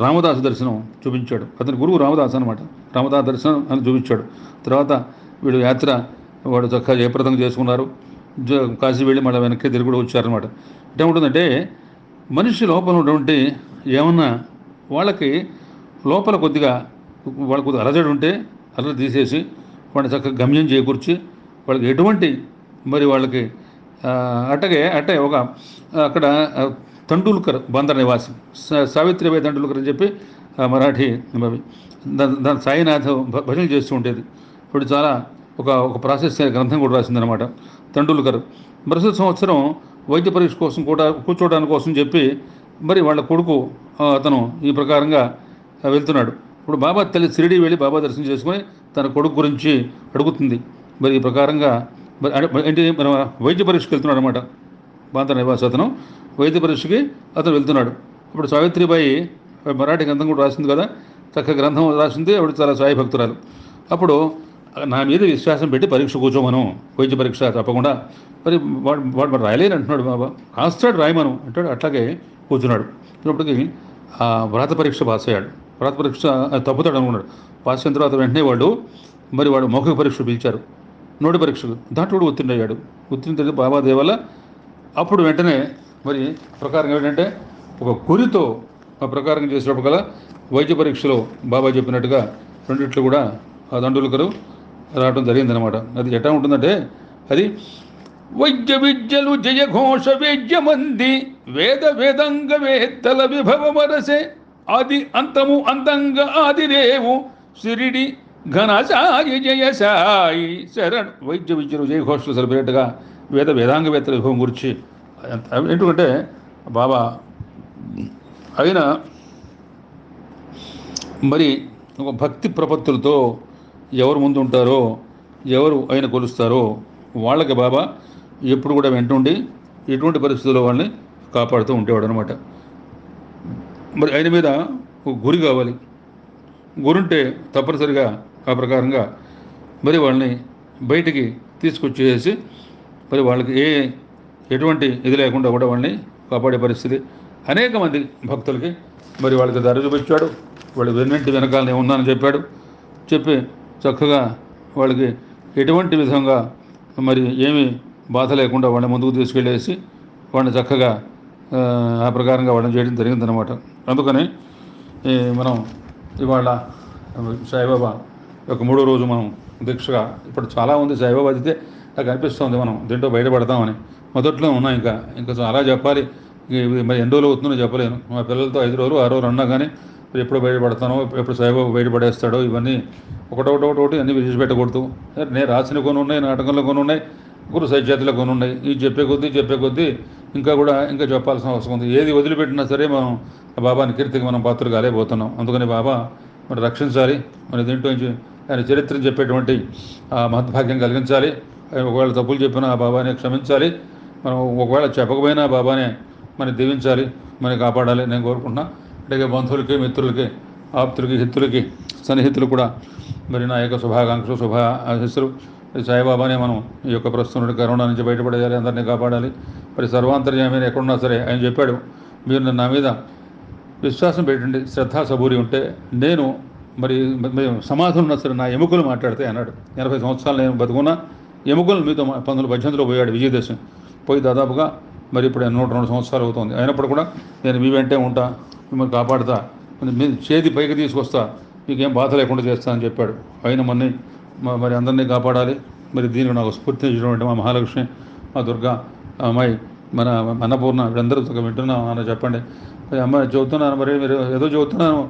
Speaker 1: రామదాసు దర్శనం చూపించాడు. అతని గురువు రామదాస్ అనమాట. రామదాస్ దర్శనం అని చూపించాడు. తర్వాత వీడు యాత్ర వాడు చక్కగా జయప్రదంగా చేసుకున్నారు. కాశీ వెళ్ళి మళ్ళీ వెనక్కి తిరిగి కూడా వచ్చారనమాట. అంటే ఉంటుందంటే మనిషి లోపల ఉన్నటువంటి ఏమన్నా వాళ్ళకి లోపల కొద్దిగా అలజడి ఉంటే అలజడి తీసేసి వాడిని చక్కగా గమ్యం చేకూర్చి వాళ్ళకి ఎటువంటి మరి వాళ్ళకి అట్టే ఒక అక్కడ తండూల్కర్ బందర్ నివాసి సావిత్రిబాయి తండూల్కర్ అని చెప్పి మరాఠీ దాని సాయినాథ్ భజన చేస్తూ ఉండేది. ఇప్పుడు చాలా ఒక ప్రాసెస్ గ్రంథం కూడా రాసిందనమాట తండూల్కర్. ప్రస్తుత సంవత్సరం వైద్య పరీక్ష కోసం కూడా కూర్చోవడానికి కోసం చెప్పి మరి వాళ్ళ కొడుకు అతను ఈ ప్రకారంగా వెళ్తున్నాడు. ఇప్పుడు బాబా తల్లి షిరిడీ వెళ్ళి బాబా దర్శనం చేసుకొని తన కొడుకు గురించి అడుగుతుంది. మరి ఈ ప్రకారంగా ఏంటి మన వైద్య పరీక్షకు వెళ్తున్నాడు అనమాట. బాంతా నివాస్ అతను వైద్య పరీక్షకి అతను వెళ్తున్నాడు. ఇప్పుడు సావిత్రిబాయి మరాఠీ గ్రంథం కూడా రాసింది కదా, చక్కగా గ్రంథం రాసింది. ఆవిడ చాలా సాయి భక్తురాలు. అప్పుడు నా మీద విశ్వాసం పెట్టి పరీక్ష కూర్చోమను, వైద్య పరీక్ష తప్పకుండా. మరి వాడు మరి రాయలేని అంటున్నాడు. బాబా రాస్తాడు, రాయమను అంటాడు. అట్లాగే కూర్చున్నాడు. ఇప్పటికి ఆ వ్రాత పరీక్ష పాస్ అయ్యాడు. వ్రాత పరీక్ష తప్పుతాడు అనుకున్నాడు. పాస్ అయిన తర్వాత వెంటనే వాడు మౌఖిక పరీక్ష పిలిచారు, నోటి పరీక్షకు. దాంట్లో కూడా ఉత్తీర్ణయ్యాడు. ఉత్తీర్ణ తర్వాత బాబా దేవల్ల అప్పుడు వెంటనే మరి ప్రకారం ఏంటంటే ఒక గురితో ఆ ప్రకారం చేసేటప్పుడు కల వైద్య పరీక్షలో బాబా చెప్పినట్టుగా రెండిట్లు కూడా ఆ దండులకరు రావడం జరిగిందనమాట. అది ఎట్లా ఉంటుందంటే, అది వైద్య విద్యలు జయఘోష వేద్యమంది వేద వేదంగ వేత్తల విభవమరసే ఆది అంతము అందంగా ఆదిరేవు సిరిడి ఘనసాయి జయసాయి శరణ్. వైద్య విద్యలు జయఘోషలు సరిపోయేట్టుగా వేదాంగ వేత్తల విభవం గురించి ఎందుకంటే బాబా ఆయన మరి ఒక భక్తి ప్రపత్తులతో ఎవరు ముందు ఉంటారో, ఎవరు ఆయన కొలుస్తారో వాళ్ళకి బాబా ఎప్పుడు కూడా వెంటుండి ఎటువంటి పరిస్థితుల్లో వాళ్ళని కాపాడుతూ ఉండేవాడు అనమాట. మరి ఆయన మీద ఒక గురి కావాలి. గురుంటే తప్పనిసరిగా ఆ ప్రకారంగా మరి వాళ్ళని బయటికి తీసుకొచ్చేసి మరి వాళ్ళకి ఎటువంటి ఇది లేకుండా కూడా వాళ్ళని కాపాడే పరిస్థితి. అనేక మంది భక్తులకి మరి వాళ్ళకి దారి చూపించాడు. వాళ్ళు వెన్నంటి వెనకాలనే ఉన్నానని చెప్పాడు. చెప్పి చక్కగా వాళ్ళకి ఎటువంటి విధంగా మరి ఏమీ బాధ లేకుండా వాళ్ళని ముందుకు తీసుకెళ్ళేసి వాళ్ళని చక్కగా ఆ ప్రకారంగా వాళ్ళని చేయడం జరిగిందనమాట. అందుకని మనం ఇవాళ సాయిబాబా ఒక 3వ రోజు మనం దీక్షగా, ఇప్పుడు చాలా ఉంది సాయిబాబా అయితే నాకు అనిపిస్తుంది మనం దీంట్లో బయటపడతామని. మొదట్లో ఉన్నా ఇంకా చాలా చెప్పాలి. మరి ఎన్ని రోజులు అవుతుందో చెప్పలేను. మా పిల్లలతో 5 రోజులు 6 రోజులు అన్నా కానీ ఎప్పుడు బయటపడతానో, ఎప్పుడు సాయిబాబా బయటపడేస్తాడో, ఇవన్నీ ఒకటి అన్నీ విడిచిపెట్టకూడదు. నేను రాసిన కొన్ని ఉన్నాయి, నాటకంలో కొన్ని ఉన్నాయి, గురు సైత్యాతలో కొన్ని ఉన్నాయి. ఈ చెప్పే కొద్దీ ఇంకా చెప్పాల్సిన అవసరం ఉంది. ఏది వదిలిపెట్టినా సరే మనం బాబాని కీర్తికి మనం పాత్రలు కాలేకపోతున్నాం. అందుకని బాబా మరి రక్షించాలి. మన దీంట్లో నుంచి ఆయన చరిత్రను చెప్పేటువంటి ఆ మహద్భాగ్యం కలిగించాలి. ఒకవేళ తప్పులు చెప్పినా ఆ బాబానే క్షమించాలి. మనం ఒకవేళ చెప్పకపోయినా బాబానే మనం దీవించాలి, మనని కాపాడాలి నేను కోరుకుంటున్నా. అలాగే బంధువులకి, మిత్రులకి, ఆప్తులకి, హితులకి, సన్నిహితులు కూడా మరి నా యొక్క శుభాకాంక్షలు, ఆశీస్సులు. సాయిబాబానే మనం ఈ యొక్క ప్రస్తుతం కరోనా నుంచి బయటపడేయాలి, అందరినీ కాపాడాలి. మరి సర్వాంతర్యామైన ఎక్కడున్నా సరే ఆయన చెప్పాడు, మీరు నా మీద విశ్వాసం పెట్టండి, శ్రద్ధా సబూరి ఉంటే నేను మరి సమాధులు ఉన్నా సరే నా ఎముకలు మాట్లాడితే అన్నాడు. 80 సంవత్సరాలు నేను బతుకున్నా ఎముకలు మీతో 1918లో పోయాడు విజయదశమి. పోయి దాదాపుగా మరి ఇప్పుడు 102 సంవత్సరాలు అవుతుంది. అయినప్పుడు కూడా నేను మీ వెంటే ఉంటా, మిమ్మల్ని కాపాడుతా, మీ చేతి పైకి తీసుకొస్తా, మీకేం బాధ లేకుండా చేస్తా అని చెప్పాడు. ఆయన మరి అందరినీ కాపాడాలి. మరి దీనికి నాకు స్ఫూర్తించినటువంటి మా మహాలక్ష్మి, మా దుర్గా, అమ్మాయి, మన అన్నపూర్ణ, వీళ్ళందరూ వింటున్నాం అని చెప్పండి. అమ్మాయి చెబుతున్నాను, మరి మీరు ఏదో చెబుతున్నాను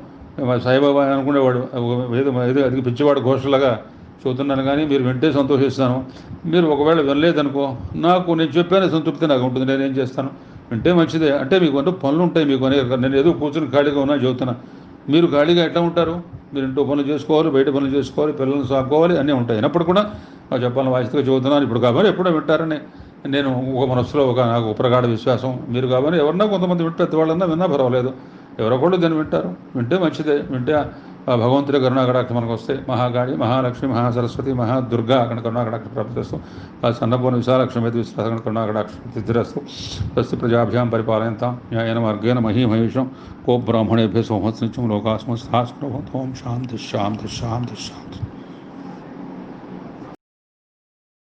Speaker 1: సాయిబాబా అనుకునేవాడు, ఏదో అది పిచ్చివాడు ఘోషలాగా చెబుతున్నాను, కానీ మీరు వింటే సంతోషిస్తాను. మీరు ఒకవేళ వినలేదనుకో, నేను చెప్పానే సంతృప్తి నాకు ఉంటుంది. నేనేం చేస్తాను, వింటే మంచిదే. అంటే మీకు అంటే పనులు ఉంటాయి మీకు అనేక. నేను ఏదో కూర్చొని ఖాళీగా ఉన్నా చెబుతున్నా. మీరు ఖాళీగా ఎట్లా ఉంటారు? మీరు ఇంట్లో పనులు చేసుకోవాలి, బయట పనులు చేసుకోవాలి, పిల్లల్ని సాక్కోవాలి, అన్నీ ఉంటాయి. అయినప్పుడు కూడా చెప్పాలని వాయిస్గా చెబుతున్నాను. ఇప్పుడు కాబట్టి ఎప్పుడో వింటారని నేను ఒక మనసులో నాకు ప్రగాఢ విశ్వాసం. మీరు కాబట్టి ఎవరన్నా కొంతమంది పెద్దవాళ్ళన్నా విన్నా పర్వాలేదు, ఎవరొకళ్ళు దీన్ని వింటే మంచిదే. వింటే ఆ భగవంతుడి కరుణాకటాక్ష మనకు వస్తే మహాగాళి, మహాలక్ష్మి, మహాసరస్వతి, మహాదుర్గా అక్కడ కరుణాకటాక్ష ప్రాప్తిస్తూ ఆ సన్నపూర్ణ విశాలక్ష్మి మీద విశ్వాసం కరుణాకటాక్ష సిద్ధిరస్తు. స్వస్తి ప్రజాభ్యాం పరిపాలయంతాం న్యాయేన మార్గేణ మహీమహేషం కో బ్రాహ్మణేభ్య సోమత్సంచం లోకాస్మస్తాస్మృతం. శాంతి శాంతి శాంతి శాంతి.